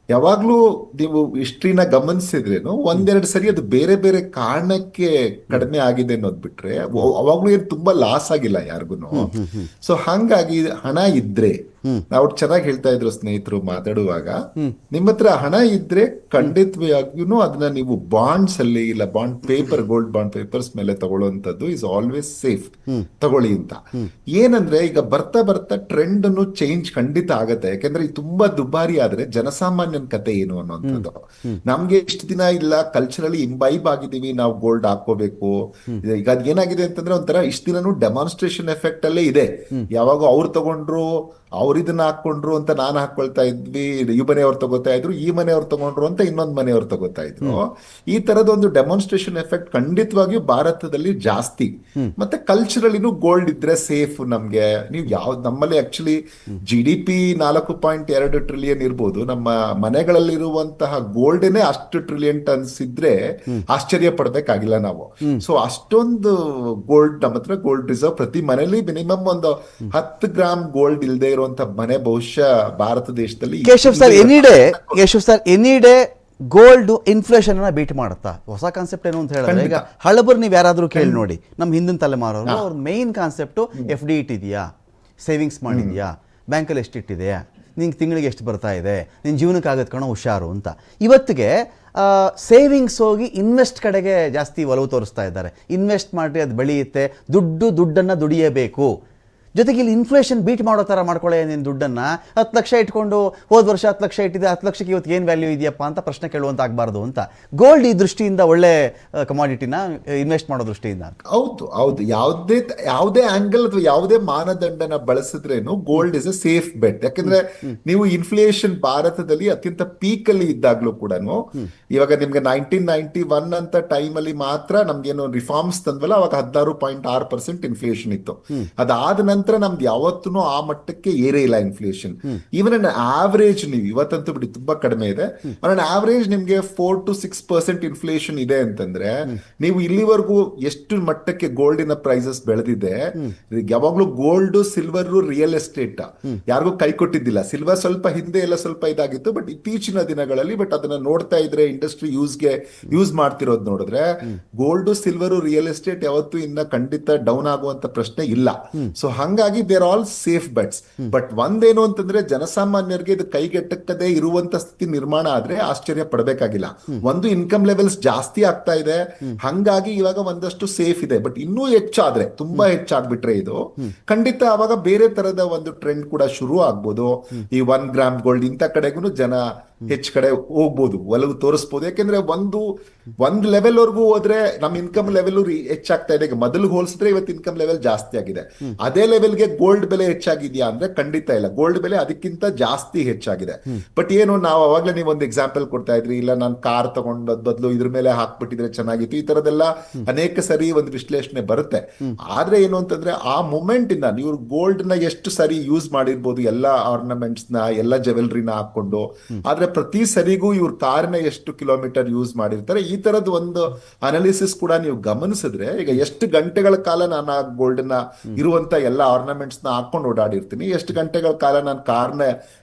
Speaker 3: ಯಾವಾಗ್ಲೂ ನೀವು ಹಿಸ್ಟ್ರಿನ ಗಮನಿಸಿದ್ರೇನು ಒಂದೆರಡು ಸರಿ ಅದು ಬೇರೆ ಬೇರೆ ಕಾರಣಕ್ಕೆ ಕಡಿಮೆ ಆಗಿದೆ ಅನ್ನೋದ್ ಬಿಟ್ರೆ ಅವಾಗ್ಲೂ ಏನು ತುಂಬಾ ಲಾಸ್ ಆಗಿಲ್ಲ ಯಾರಿಗೂನು. ಸೊ ಹಂಗಾಗಿ ಹಣ ಇದ್ರೆ, ನಾವು ಚೆನ್ನಾಗಿ ಹೇಳ್ತಾ ಇದ್ರು ಸ್ನೇಹಿತರು ಮಾತಾಡುವಾಗ, ನಿಮ್ಮ ಹತ್ರ ಹಣ ಇದ್ರೆ ಖಂಡಿತವಾಗಿಯೂ ಅದನ್ನ ನೀವು ಬಾಂಡ್ಸ್ ಅಲ್ಲಿ ಇಲ್ಲ ಗೋಲ್ಡ್ ಬಾಂಡ್ ಪೇಪರ್ಸ್ ಮೇಲೆ ತಗೊಳ್ಳುವಂತದ್ದು ಇಸ್ ಆಲ್ವೇಸ್ ಸೇಫ್, ತಗೊಳ್ಳಿ ಅಂತ. ಏನಂದ್ರೆ ಈಗ ಬರ್ತಾ ಬರ್ತಾ ಟ್ರೆಂಡ್ ಅನ್ನು ಚೇಂಜ್ ಖಂಡಿತ ಆಗತ್ತೆ. ಯಾಕಂದ್ರೆ ಇದು ತುಂಬಾ ದುಬಾರಿ ಆದ್ರೆ ಜನಸಾಮಾನ್ಯನ ಕತೆ ಏನು ಅನ್ನೋಂಥದ್ದು. ನಮ್ಗೆ ಇಷ್ಟು ದಿನ ಇಲ್ಲ ಕಲ್ಚರಲಿ ಇಂಬೈಬ್ ಆಗಿದೀವಿ, ನಾವು ಗೋಲ್ಡ್ ಹಾಕೋಬೇಕು. ಈಗ ಅದ್ ಏನಾಗಿದೆ ಅಂತಂದ್ರೆ ಒಂಥರ ಇಷ್ಟು ದಿನನೂ ಡೆಮಾನ್ಸ್ಟ್ರೇಷನ್ ಎಫೆಕ್ಟ್ ಅಲ್ಲೇ ಇದೆ. ಯಾವಾಗ ಅವ್ರು ತಗೊಂಡ್ರು, ಅವ್ರು ಇದನ್ನ ಹಾಕೊಂಡ್ರು ಅಂತ ನಾನು ಹಾಕೊಳ್ತಾ ಇದ್ವಿ, ಈ ಮನೆಯವ್ರು ತಗೋತಾ ಇದ್ರು, ಈ ಮನೆಯವ್ರು ತಗೊಂಡ್ರು ಅಂತ ಇನ್ನೊಂದು ಮನೆಯವ್ರು ತಗೋತಾ ಇದ್ರು. ಈ ತರದೊಂದು ಡೆಮಾನ್ಸ್ಟ್ರೇಷನ್ ಎಫೆಕ್ಟ್ ಖಂಡಿತವಾಗಿಯೂ ಭಾರತದಲ್ಲಿ ಜಾಸ್ತಿ. ಮತ್ತೆ ಕಲ್ಚರಲಿನೂ ಗೋಲ್ಡ್ ಇದ್ರೆ ಸೇಫ್ ನಮ್ಗೆ. ನೀವು ನಮ್ಮಲ್ಲಿ ಆಕ್ಚುಲಿ GDP 4.2 ಟ್ರಿಲಿಯನ್ ಇರ್ಬೋದು, ನಮ್ಮ ಮನೆಗಳಲ್ಲಿರುವಂತಹ ಗೋಲ್ಡೇನೆ ಅಷ್ಟು ಟ್ರಿಲಿಯನ್ ಟನ್ಸ್ ಇದ್ರೆ ಆಶ್ಚರ್ಯ ಪಡ್ಬೇಕಾಗಿಲ್ಲ ನಾವು. ಸೊ ಅಷ್ಟೊಂದು ಗೋಲ್ಡ್ ನಮ್ಮ ಹತ್ರ ಗೋಲ್ಡ್ ರಿಸರ್ವ್ ಪ್ರತಿ ಮನೆಯಲ್ಲಿ ಮಿನಿಮಮ್ ಒಂದು 10 ಗ್ರಾಮ್ ಗೋಲ್ಡ್ ಇಲ್ಲದೆ ಇರುವಂತ ಮನೆ ಬಹುಶಃ ಭಾರತ ದೇಶದಲ್ಲಿ.
Speaker 1: Keshav sir, any day gold inflation ಅನ್ನ ಬೀಟ್ ಮಾಡುತ್ತಾ? ಹೊಸ ಕಾನ್ಸೆಪ್ಟ್ ಏನು ಅಂತ ಹೇಳಿದ್ರೆ, ಈಗ ಹಳಬರು ನೀವು ಯಾರಾದ್ರೂ ಕೇಳಿ ನೋಡಿ, ನಮ್ಮ ಹಿಂದಿನ ತಲೆಮಾರವರು, ಅವ್ರ ಮೇನ್ ಕಾನ್ಸೆಪ್ಟು FD ಇಟ್ಟಿದ್ಯಾ, ಸೇವಿಂಗ್ಸ್ ಮಾಡಿದ್ಯಾ, ಬ್ಯಾಂಕಲ್ಲಿ ಎಷ್ಟು ಇಟ್ಟಿದೆಯಾ, ನಿಂಗೆ ತಿಂಗಳಿಗೆ ಎಷ್ಟು ಬರ್ತಾ ಇದೆ, ನಿನ್ನ ಜೀವನಕ್ಕೆ ಆಗತ್ತೆ ಕಣೋ ಹುಷಾರು ಅಂತ. ಇವತ್ತಿಗೆ ಸೇವಿಂಗ್ಸ್ ಹೋಗಿ ಇನ್ವೆಸ್ಟ್ ಕಡೆಗೆ ಜಾಸ್ತಿ ಒಲವು ತೋರಿಸ್ತಾ ಇದ್ದಾರೆ. ಇನ್ವೆಸ್ಟ್ ಮಾಡಿ ಅದು ಬೆಳೆಯುತ್ತೆ, ದುಡ್ಡನ್ನು ದುಡಿಯಬೇಕು. ಜೊತೆಗೆ ಇಲ್ಲಿ ಇನ್ಫ್ಲೇಷನ್ ಬೀಟ್ ಮಾಡೋ ಥರ ಮಾಡ್ಕೊಳ್ಳೆ ನಿನ್ನ ದುಡ್ಡನ್ನು. 10 ಲಕ್ಷ ಇಟ್ಕೊಂಡು ಹೋದ ವರ್ಷ 10 ಲಕ್ಷ ಇಟ್ಟಿದೆ, 10 ಲಕ್ಷಕ್ಕೆ ಇವತ್ತು ಏನು ವ್ಯಾಲ್ಯೂ ಇದೆಯಪ್ಪ ಅಂತ ಪ್ರಶ್ನೆ ಕೇಳುವಂತ ಆಗಬಾರ್ದು ಅಂತ. ಗೋಲ್ಡ್ ಈ ದೃಷ್ಟಿಯಿಂದ ಒಳ್ಳೆ ಕಮಾಡಿಟಿನ ಇನ್ವೆಸ್ಟ್ ಮಾಡೋ ದೃಷ್ಟಿಯಿಂದ.
Speaker 3: ಹೌದು ಯಾವುದೇ ಆಂಗಲ್ ಅಥವಾ ಯಾವುದೇ ಮಾನದಂಡನ ಬಳಸಿದ್ರೇನು gold is a safe bet. ಯಾಕಂದ್ರೆ ನೀವು ಇನ್ಫ್ಲೇಷನ್ ಭಾರತದಲ್ಲಿ ಅತ್ಯಂತ ಪೀಕ್ ಅಲ್ಲಿ ಇದ್ದಾಗ್ಲೂ ಕೂಡ, ಇವಾಗ ನಿಮ್ಗೆ 1991 ಅಂತ ಟೈಮ್ ಅಲ್ಲಿ ಮಾತ್ರ ನಮ್ಗೇನು ರಿಫಾರ್ಮ್ಸ್ ತಂದ್ವಲ್ಲ, ಅವಾಗ 16.6% ಇನ್ಫ್ಲೇಷನ್ ಇತ್ತು. ಅದಾದ ನಂತರ ನಮ್ದು ಯಾವತ್ತೂ ಆ ಮಟ್ಟಕ್ಕೆ ಏರೇ ಇಲ್ಲ ಇನ್ಫ್ಲೇಷನ್. ಈವನ್ ಅನ್ ಆವರೇಜ್ ನೀವು ಇವತ್ತಂತೂ ಬಿಡಿ ತುಂಬಾ ಕಡಿಮೆ ಇದೆ. ಅನ್ ಆವರೇಜ್ ನಿಮ್ಗೆ 4 to 6% ಇನ್ಫ್ಲೇಷನ್ ಇದೆ ಅಂತಂದ್ರೆ, ನೀವು ಇಲ್ಲಿವರೆಗೂ ಎಷ್ಟು ಮಟ್ಟಕ್ಕೆ ಗೋಲ್ಡಿನ ಪ್ರೈಸಸ್ ಬೆಳೆದಿದೆ. ಯಾವಾಗ್ಲೂ ಗೋಲ್ಡ್, ಸಿಲ್ವರ್, ರಿಯಲ್ ಎಸ್ಟೇಟ್ ಯಾರಿಗೂ ಕೈ ಕೊಟ್ಟಿದ್ದಿಲ್ಲ. ಸಿಲ್ವರ್ ಸ್ವಲ್ಪ ಹಿಂದೆ ಎಲ್ಲ ಸ್ವಲ್ಪ ಇದಾಗಿತ್ತು, ಬಟ್ ಇತ್ತೀಚಿನ ದಿನಗಳಲ್ಲಿ ಅದನ್ನ ನೋಡ್ತಾ ಇದ್ರೆ ಇಂಡಸ್ಟ್ರಿ ಯೂಸ್ ಮಾಡ್ತಿರೋದು ನೋಡಿದ್ರೆ, ಗೋಲ್ಡ್, ಸಿಲ್ವರ್, ರಿಯಲ್ ಎಸ್ಟೇಟ್ ಯಾವತ್ತೂ ಇನ್ನ ಖಂಡಿತ ಡೌನ್ ಆಗುವಂತ ಪ್ರಶ್ನೆ ಇಲ್ಲ. ಸೊ ಹಂಗಾಗಿ they're all safe bets. But ಒಂದೇನು ಅಂತಂದ್ರೆ, ಜನಸಾಮಾನ್ಯರಿಗೆ ಇದು ಕೈಗೆಟಕದೇ ಇರುವಂತ ಸ್ಥಿತಿ ನಿರ್ಮಾಣ ಆದ್ರೆ ಆಶ್ಚರ್ಯ ಪಡಬೇಕಾಗಿಲ್ಲ. ಒಂದು ಇನ್ಕಮ್ ಲೆವೆಲ್ಸ್ ಜಾಸ್ತಿ ಆಗ್ತಾ ಇದೆ, ಹಂಗಾಗಿ ಇವಾಗ ಒಂದಷ್ಟು ಸೇಫ್ ಇದೆ. ಬಟ್ ಇನ್ನೂ ಹೆಚ್ಚಾದ್ರೆ, ತುಂಬಾ ಹೆಚ್ಚಾಗ್ಬಿಟ್ರೆ ಇದು ಖಂಡಿತ ಅವಾಗ ಬೇರೆ ತರದ ಒಂದು ಟ್ರೆಂಡ್ ಕೂಡ ಶುರು ಆಗ್ಬೋದು. ಈ 1 ಗ್ರಾಮ್ ಗೋಲ್ಡ್ ಇಂಥ ಕಡೆಗೂ ಜನ ಹೆಚ್ಚು ಕಡೆ ಹೋಗ್ಬೋದು, ಒಲವು ತೋರಿಸ್ಬೋದು. ಯಾಕೆಂದ್ರೆ ಒಂದು ಲೆವೆಲ್ ವರ್ಗೂ ಹೋದ್ರೆ ನಮ್ಮ ಇನ್ಕಮ್ ಲೆವೆಲ್ ಹೆಚ್ಚಾಗ್ತಾ ಇದೆ. ಮೊದಲು ಹೋಲಿಸಿದ್ರೆ ಇವತ್ತು ಇನ್ಕಮ್ ಲೆವೆಲ್ ಜಾಸ್ತಿ ಆಗಿದೆ. ಅದೇ ಲೆವೆಲ್ಗೆ ಗೋಲ್ಡ್ ಬೆಲೆ ಹೆಚ್ಚಾಗಿದೆಯಾ ಅಂದ್ರೆ ಖಂಡಿತ ಇಲ್ಲ. ಗೋಲ್ಡ್ ಬೆಲೆ ಅದಕ್ಕಿಂತ ಜಾಸ್ತಿ ಹೆಚ್ಚಾಗಿದೆ. ಬಟ್ ಏನು, ನಾವು ಅವಾಗ್ಲೇ ನೀವು ಒಂದು ಎಕ್ಸಾಂಪಲ್ ಕೊಡ್ತಾ ಇದ್ರಿ, ಇಲ್ಲ ನಾನು ಕಾರ್ ತಗೊಂಡದ್ ಬದಲು ಇದ್ರ ಮೇಲೆ ಹಾಕ್ಬಿಟ್ಟಿದ್ರೆ ಚೆನ್ನಾಗಿತ್ತು, ಈ ತರದೆಲ್ಲ ಅನೇಕ ಸರಿ ಒಂದು ವಿಶ್ಲೇಷಣೆ ಬರುತ್ತೆ. ಆದ್ರೆ ಏನು ಅಂತಂದ್ರೆ, ಆ ಮೂಮೆಂಟ್ ಇಂದ ನೀವು ಗೋಲ್ಡ್ ನ ಎಷ್ಟು ಸರಿ ಯೂಸ್ ಮಾಡಿರ್ಬೋದು, ಎಲ್ಲಾ ಆರ್ನಮೆಂಟ್ಸ್ ನ, ಎಲ್ಲ ಜ್ಯುವೆಲ್ರಿನ ಹಾಕೊಂಡು. ಆದ್ರೆ ಪ್ರತಿ ಸರಿಗೂ ಇವ್ರ ಕಾರ್ನ ಎಷ್ಟು ಕಿಲೋಮೀಟರ್ ಯೂಸ್ ಮಾಡಿರ್ತಾರೆ, ಈ ತರದ ಒಂದು ಅನಾಲಿಸಿಸ್ ಕೂಡ ನೀವು ಗಮನಿಸಿದ್ರೆ, ಈಗ ಎಷ್ಟು ಗಂಟೆಗಳ ಕಾಲ ನಾನು ಆ ಗೋಲ್ಡ್ ನ ಇರುವಂತ ಎಲ್ಲ ಆರ್ನಮೆಂಟ್ಸ್ ನ ಹಾಕೊಂಡು ಓಡಾಡಿರ್ತೀನಿ, ಎಷ್ಟು ಗಂಟೆಗಳ ಕಾಲ ನಾನು ಕಾರ್ನ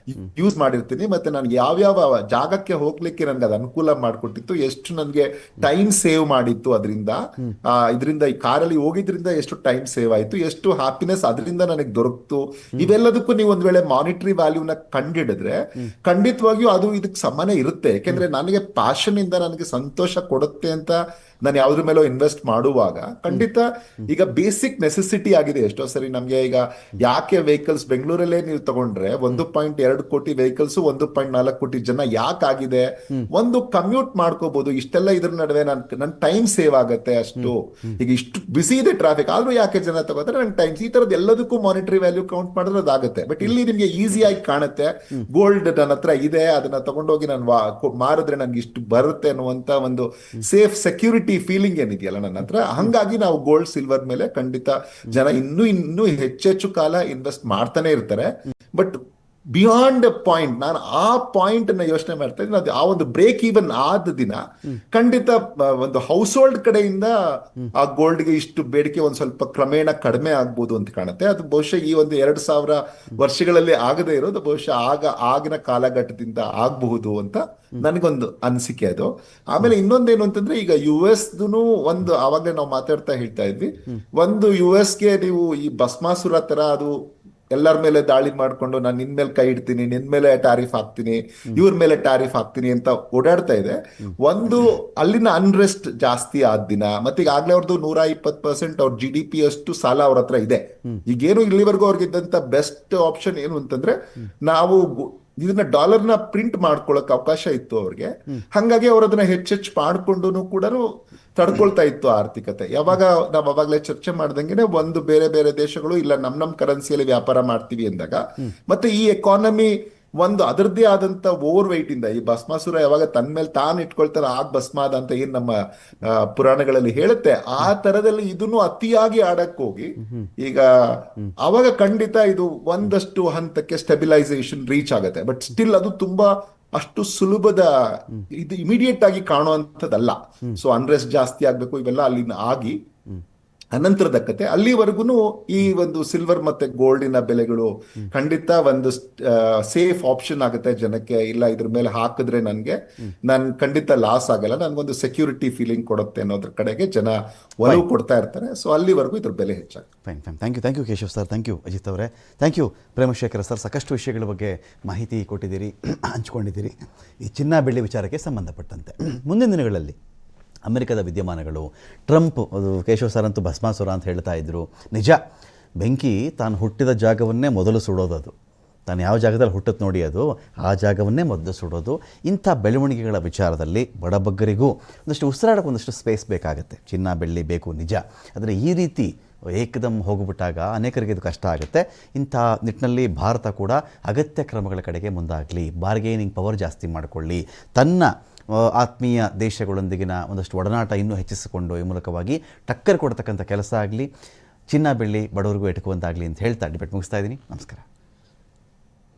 Speaker 3: ಯೂಸ್ ಮಾಡಿರ್ತೀನಿ, ಮತ್ತೆ ನಾನು ಯಾವ್ಯಾವ ಜಾಗಕ್ಕೆ ಹೋಗ್ಲಿಕ್ಕೆ ನನ್ಗೆ ಅದು ಅನುಕೂಲ ಮಾಡಿಕೊಟ್ಟಿತ್ತು, ಎಷ್ಟು ನನ್ಗೆ ಟೈಮ್ ಸೇವ್ ಮಾಡಿತ್ತು ಇದರಿಂದ ಈ ಕಾರಲ್ಲಿ ಹೋಗಿದ್ರಿಂದ ಎಷ್ಟು ಟೈಮ್ ಸೇವ್ ಆಯ್ತು, ಎಷ್ಟು ಹ್ಯಾಪಿನೆಸ್ ಅದರಿಂದ ನನಗೆ ದೊರಕ್ತು. ಇವೆಲ್ಲದಕ್ಕೂ ನೀವು ಒಂದ್ ವೇಳೆ ಮಾನಿಟರಿ ವ್ಯಾಲ್ಯೂನ ಕಂಡಿಡಿದ್ರೆ ಖಂಡಿತವಾಗಿಯೂ ಅದು ಇದಕ್ಕೆ ಸಮಾನ ಇರುತ್ತೆ. ಯಾಕೆಂದ್ರೆ ನನಗೆ ಪ್ಯಾಷನ್ ಇಂದ ನನಗೆ ಸಂತೋಷ ಕೊಡುತ್ತೆ ಅಂತ ನಾನು ಯಾವ್ದ್ರ ಮೇಲೋ ಇನ್ವೆಸ್ಟ್ ಮಾಡುವಾಗ ಖಂಡಿತ ಈಗ ಬೇಸಿಕ್ ನೆಸೆಸಿಟಿ ಆಗಿದೆ. ಎಷ್ಟೋ ಸರಿ ನಮ್ಗೆ ಈಗ ಯಾಕೆ ವೆಹಿಕಲ್ಸ್ ಬೆಂಗಳೂರಲ್ಲೇ ನೀವು ತಗೊಂಡ್ರೆ 1.2 ಕೋಟಿ ವೆಹಿಕಲ್ಸ್ 1.4 ಕೋಟಿ ಜನ ಯಾಕಾಗಿದೆ, ಒಂದು ಕಮ್ಯೂಟ್ ಮಾಡ್ಕೋಬಹುದು ಇಷ್ಟೆಲ್ಲ ಇದ್ರ ನಡುವೆ ನನ್ ಟೈಮ್ ಸೇವ್ ಆಗತ್ತೆ ಅಷ್ಟು. ಈಗ ಇಷ್ಟು ಬಿಸಿ ಇದೆ ಟ್ರಾಫಿಕ್ ಆದ್ರೂ ಯಾಕೆ ಜನ ತಗೋತಾರೆ, ನನ್ ಟೈಮ್ಸ್ ಈ ತರದ್ ಎಲ್ಲದಕ್ಕೂ ಮಾನಿಟರಿ ವ್ಯಾಲ್ಯೂ ಕೌಂಟ್ ಮಾಡಿದ್ರೆ ಅದಾಗುತ್ತೆ. ಬಟ್ ಇಲ್ಲಿ ನಿಮ್ಗೆ ಈಸಿಯಾಗಿ ಕಾಣುತ್ತೆ, ಗೋಲ್ಡ್ ನನ್ನ ಹತ್ರ ಇದೆ, ಅದನ್ನ ತಗೊಂಡೋಗಿ ನಾನು ಮಾರಿದ್ರೆ ನನ್ಗೆ ಇಷ್ಟು ಬರುತ್ತೆ ಅನ್ನುವಂತ ಒಂದು ಸೇಫ್ ಸೆಕ್ಯೂರಿಟಿ ಫೀಲಿಂಗ್ ಏನಿದೆಯಲ್ಲ ನನ್ನ ಹತ್ರ. ಹಂಗಾಗಿ ನಾವು ಗೋಲ್ಡ್ ಸಿಲ್ವರ್ ಮೇಲೆ ಖಂಡಿತ ಜನ ಇನ್ನೂ ಹೆಚ್ಚೆಚ್ಚು ಕಾಲ ಇನ್ವೆಸ್ಟ್ ಮಾಡ್ತಾನೆ ಇರ್ತಾರೆ. ಬಟ್ ಬಿಯಾಂಡ್ ಪಾಯಿಂಟ್, ನಾನು ಆ ಪಾಯಿಂಟ್ ಅನ್ನ ಯೋಚನೆ ಮಾಡ್ತಾ ಇದ್ದೀನಿ. ಅದು ಆ ಒಂದು ಬ್ರೇಕ್ ಈವನ್ ಆದ ದಿನ ಖಂಡಿತ ಒಂದು ಹೌಸ್ ಹೋಲ್ಡ್ ಕಡೆಯಿಂದ ಆ ಗೋಲ್ಡ್ಗೆ ಇಷ್ಟು ಬೇಡಿಕೆ ಒಂದ್ ಸ್ವಲ್ಪ ಕ್ರಮೇಣ ಕಡಿಮೆ ಆಗ್ಬೋದು ಅಂತ ಕಾಣುತ್ತೆ. ಅದು ಬಹುಶಃ ಈ ಒಂದು 2000 ವರ್ಷಗಳಲ್ಲಿ ಆಗದೇ ಇರೋದು ಬಹುಶಃ ಆಗಿನ ಕಾಲಘಟ್ಟದಿಂದ ಆಗಬಹುದು ಅಂತ ನನಗೊಂದು ಅನಿಸಿಕೆ ಅದು. ಆಮೇಲೆ ಇನ್ನೊಂದೇನು ಅಂತಂದ್ರೆ, ಈಗ US ಒಂದು ಆವಾಗಲೇ ನಾವು ಮಾತಾಡ್ತಾ ಹೇಳ್ತಾ ಇದ್ವಿ, ಒಂದು US ಗೆ ನೀವು ಈ ಭಸ್ಮಾಸುರ ತರ ಅದು ಎಲ್ಲರ ಮೇಲೆ ದಾಳಿ ಮಾಡ್ಕೊಂಡು ನಾನು ನಿನ್ ಮೇಲೆ ಕೈ ಇಡ್ತೀನಿ, ನಿನ್ ಮೇಲೆ ಟ್ಯಾರಿಫ್ ಹಾಕ್ತೀನಿ, ಇವ್ರ ಮೇಲೆ ಟ್ಯಾರಿಫ್ ಹಾಕ್ತೀನಿ ಅಂತ ಓಡಾಡ್ತಾ ಇದೆ. ಒಂದು ಅಲ್ಲಿನ ಅನ್ರೆಸ್ಟ್ ಜಾಸ್ತಿ ಆದ ದಿನ, ಮತ್ತೆ ಈಗಾಗಲೇ ಅವ್ರದ್ದು 120% ಅವ್ರ GDP ಅಷ್ಟು ಸಾಲ ಅವ್ರ ಹತ್ರ ಇದೆ. ಈಗೇನು ಇಲ್ಲಿವರೆಗೂ ಅವ್ರಿಗಿದ್ದಂತ ಬೆಸ್ಟ್ ಆಪ್ಷನ್ ಏನು ಅಂತಂದ್ರೆ, ನಾವು ಇದನ್ನ ಡಾಲರ್ನ ಪ್ರಿಂಟ್ ಮಾಡ್ಕೊಳಕ್ ಅವಕಾಶ ಇತ್ತು ಅವ್ರಿಗೆ. ಹಂಗಾಗಿ ಅವ್ರು ಅದನ್ನ ಹೆಚ್ಚೆಚ್ಚು ಮಾಡ್ಕೊಂಡು ಕೂಡ ತಡ್ಕೊಳ್ತಾ ಇತ್ತು ಆರ್ಥಿಕತೆ. ಯಾವಾಗ ನಾವು ಅವಾಗಲೇ ಚರ್ಚೆ ಮಾಡ್ದಂಗೆನೆ, ಒಂದು ಬೇರೆ ಬೇರೆ ದೇಶಗಳು ಇಲ್ಲ ನಮ್ ಕರೆನ್ಸಿಯಲ್ಲಿ ವ್ಯಾಪಾರ ಮಾಡ್ತೀವಿ ಅಂದಾಗ, ಮತ್ತೆ ಈ ಎಕಾನಮಿ ಒಂದು ಅದರದ್ದೇ ಆದಂತ ಓವರ್ ವೈಟ್ ಇಂದ, ಈ ಭಸ್ಮಾಸುರ ಯಾವಾಗ ತನ್ನ ಮೇಲೆ ತಾನು ಇಟ್ಕೊಳ್ತಾರೆ ಆಗ ಭಸ್ಮಾದ ಅಂತ ಏನ್ ನಮ್ಮ ಪುರಾಣಗಳಲ್ಲಿ ಹೇಳುತ್ತೆ, ಆ ತರದಲ್ಲಿ ಇದನ್ನು ಅತಿಯಾಗಿ ಆಡಕ್ ಹೋಗಿ ಈಗ ಅವಾಗ ಖಂಡಿತ ಇದು ಒಂದಷ್ಟು ಹಂತಕ್ಕೆ ಸ್ಟೆಬಿಲೈಸೇಷನ್ ರೀಚ್ ಆಗುತ್ತೆ. ಬಟ್ ಸ್ಟಿಲ್ ಅದು ತುಂಬಾ ಅಷ್ಟು ಸುಲಭದ ಇದು ಇಮಿಡಿಯೇಟ್ ಆಗಿ ಕಾಣುವಂಥದ್ದಲ್ಲ. ಸೊ ಅನ್ರೆಸ್ಟ್ ಜಾಸ್ತಿ ಆಗ್ಬೇಕು, ಇವೆಲ್ಲ ಅಲ್ಲಿನ ಆಗಿ ಅನಂತರದ ಕತೆ. ಅಲ್ಲಿವರೆಗೂ ಈ ಒಂದು ಸಿಲ್ವರ್ ಮತ್ತೆ ಗೋಲ್ಡಿನ ಬೆಲೆಗಳು ಖಂಡಿತ ಒಂದು ಸೇಫ್ ಆಪ್ಷನ್ ಆಗುತ್ತೆ ಜನಕ್ಕೆ. ಇಲ್ಲ ಇದ್ರ ಮೇಲೆ ಹಾಕಿದ್ರೆ ನನ್ ಖಂಡಿತ ಲಾಸ್ ಆಗಲ್ಲ, ನನ್ಗೊಂದು ಸೆಕ್ಯೂರಿಟಿ ಫೀಲಿಂಗ್ ಕೊಡುತ್ತೆ ಅನ್ನೋದ್ರ ಕಡೆಗೆ ಜನ ಒಲವು ಕೊಡ್ತಾ ಇರ್ತಾರೆ. ಸೊ ಅಲ್ಲಿವರೆಗೂ ಇದ್ರ ಬೆಲೆ ಹೆಚ್ಚಾಗುತ್ತೆ.
Speaker 1: Fine fine, thank you Keshav sir, thank you Ajit ಅವರೇ, ಥ್ಯಾಂಕ್ ಯು ಪ್ರೇಮಶೇಖರ ಸರ್. ಸಾಕಷ್ಟು ವಿಷಯಗಳ ಬಗ್ಗೆ ಮಾಹಿತಿ ಕೊಟ್ಟಿದ್ದೀರಿ, ಹಂಚ್ಕೊಂಡಿದ್ದೀರಿ ಈ ಚಿನ್ನ ಬೆಳ್ಳಿ ವಿಚಾರಕ್ಕೆ ಸಂಬಂಧಪಟ್ಟಂತೆ. ಮುಂದಿನ ದಿನಗಳಲ್ಲಿ ಅಮೆರಿಕದ ವಿದ್ಯಮಾನಗಳು, ಟ್ರಂಪ್, ಅದು ಕೇಶವ್ ಸರ್ ಅಂತೂ ಭಸ್ಮಾಸುರ ಅಂತ ಹೇಳ್ತಾ ಇದ್ರು. ನಿಜ, ಬೆಂಕಿ ತಾನು ಹುಟ್ಟಿದ ಜಾಗವನ್ನೇ ಮೊದಲು ಸುಡೋದು. ತಾನು ಯಾವ ಜಾಗದಲ್ಲಿ ಹುಟ್ಟುತ್ತೆ ನೋಡಿ, ಅದು ಆ ಜಾಗವನ್ನೇ ಮೊದಲು ಸುಡೋದು. ಇಂಥ ಬೆಳವಣಿಗೆಗಳ ವಿಚಾರದಲ್ಲಿ ಬಡಬಗ್ಗರಿಗೂ ಒಂದಷ್ಟು ಉಸಿರಾಡೋಕೆ ಒಂದಷ್ಟು ಸ್ಪೇಸ್ ಬೇಕಾಗುತ್ತೆ. ಚಿನ್ನ ಬೆಳ್ಳಿ ಬೇಕು ನಿಜ, ಆದರೆ ಈ ರೀತಿ ಏಕದಮ್ ಹೋಗಿಬಿಟ್ಟಾಗ ಅನೇಕರಿಗೆ ಇದು ಕಷ್ಟ ಆಗುತ್ತೆ. ಇಂಥ ನಿಟ್ಟಿನಲ್ಲಿ ಭಾರತ ಕೂಡ ಅಗತ್ಯ ಕ್ರಮಗಳ ಕಡೆಗೆ ಮುಂದಾಗಲಿ, ಬಾರ್ಗೇನಿಂಗ್ ಪವರ್ ಜಾಸ್ತಿ ಮಾಡಿಕೊಳ್ಳಿ, ತನ್ನ ಆತ್ಮೀಯ ದೇಶಗಳೊಂದಿಗಿನ ಒಂದಷ್ಟು ಒಡನಾಟ ಇನ್ನೂ ಹೆಚ್ಚಿಸಿಕೊಂಡು ಈ ಮೂಲಕವಾಗಿ ಟಕ್ಕರ್ ಕೊಡ್ತಕ್ಕಂಥ ಕೆಲಸ ಆಗಲಿ, ಚಿನ್ನ ಬೆಳ್ಳಿ ಬಡವರಿಗೂ ಎಟುಕುವಂತಾಗಲಿ ಅಂತ ಹೇಳ್ತಾ ಡಿಬೇಟ್ ಮುಗಿಸ್ತಾ ಇದ್ದೀನಿ. ನಮಸ್ಕಾರ.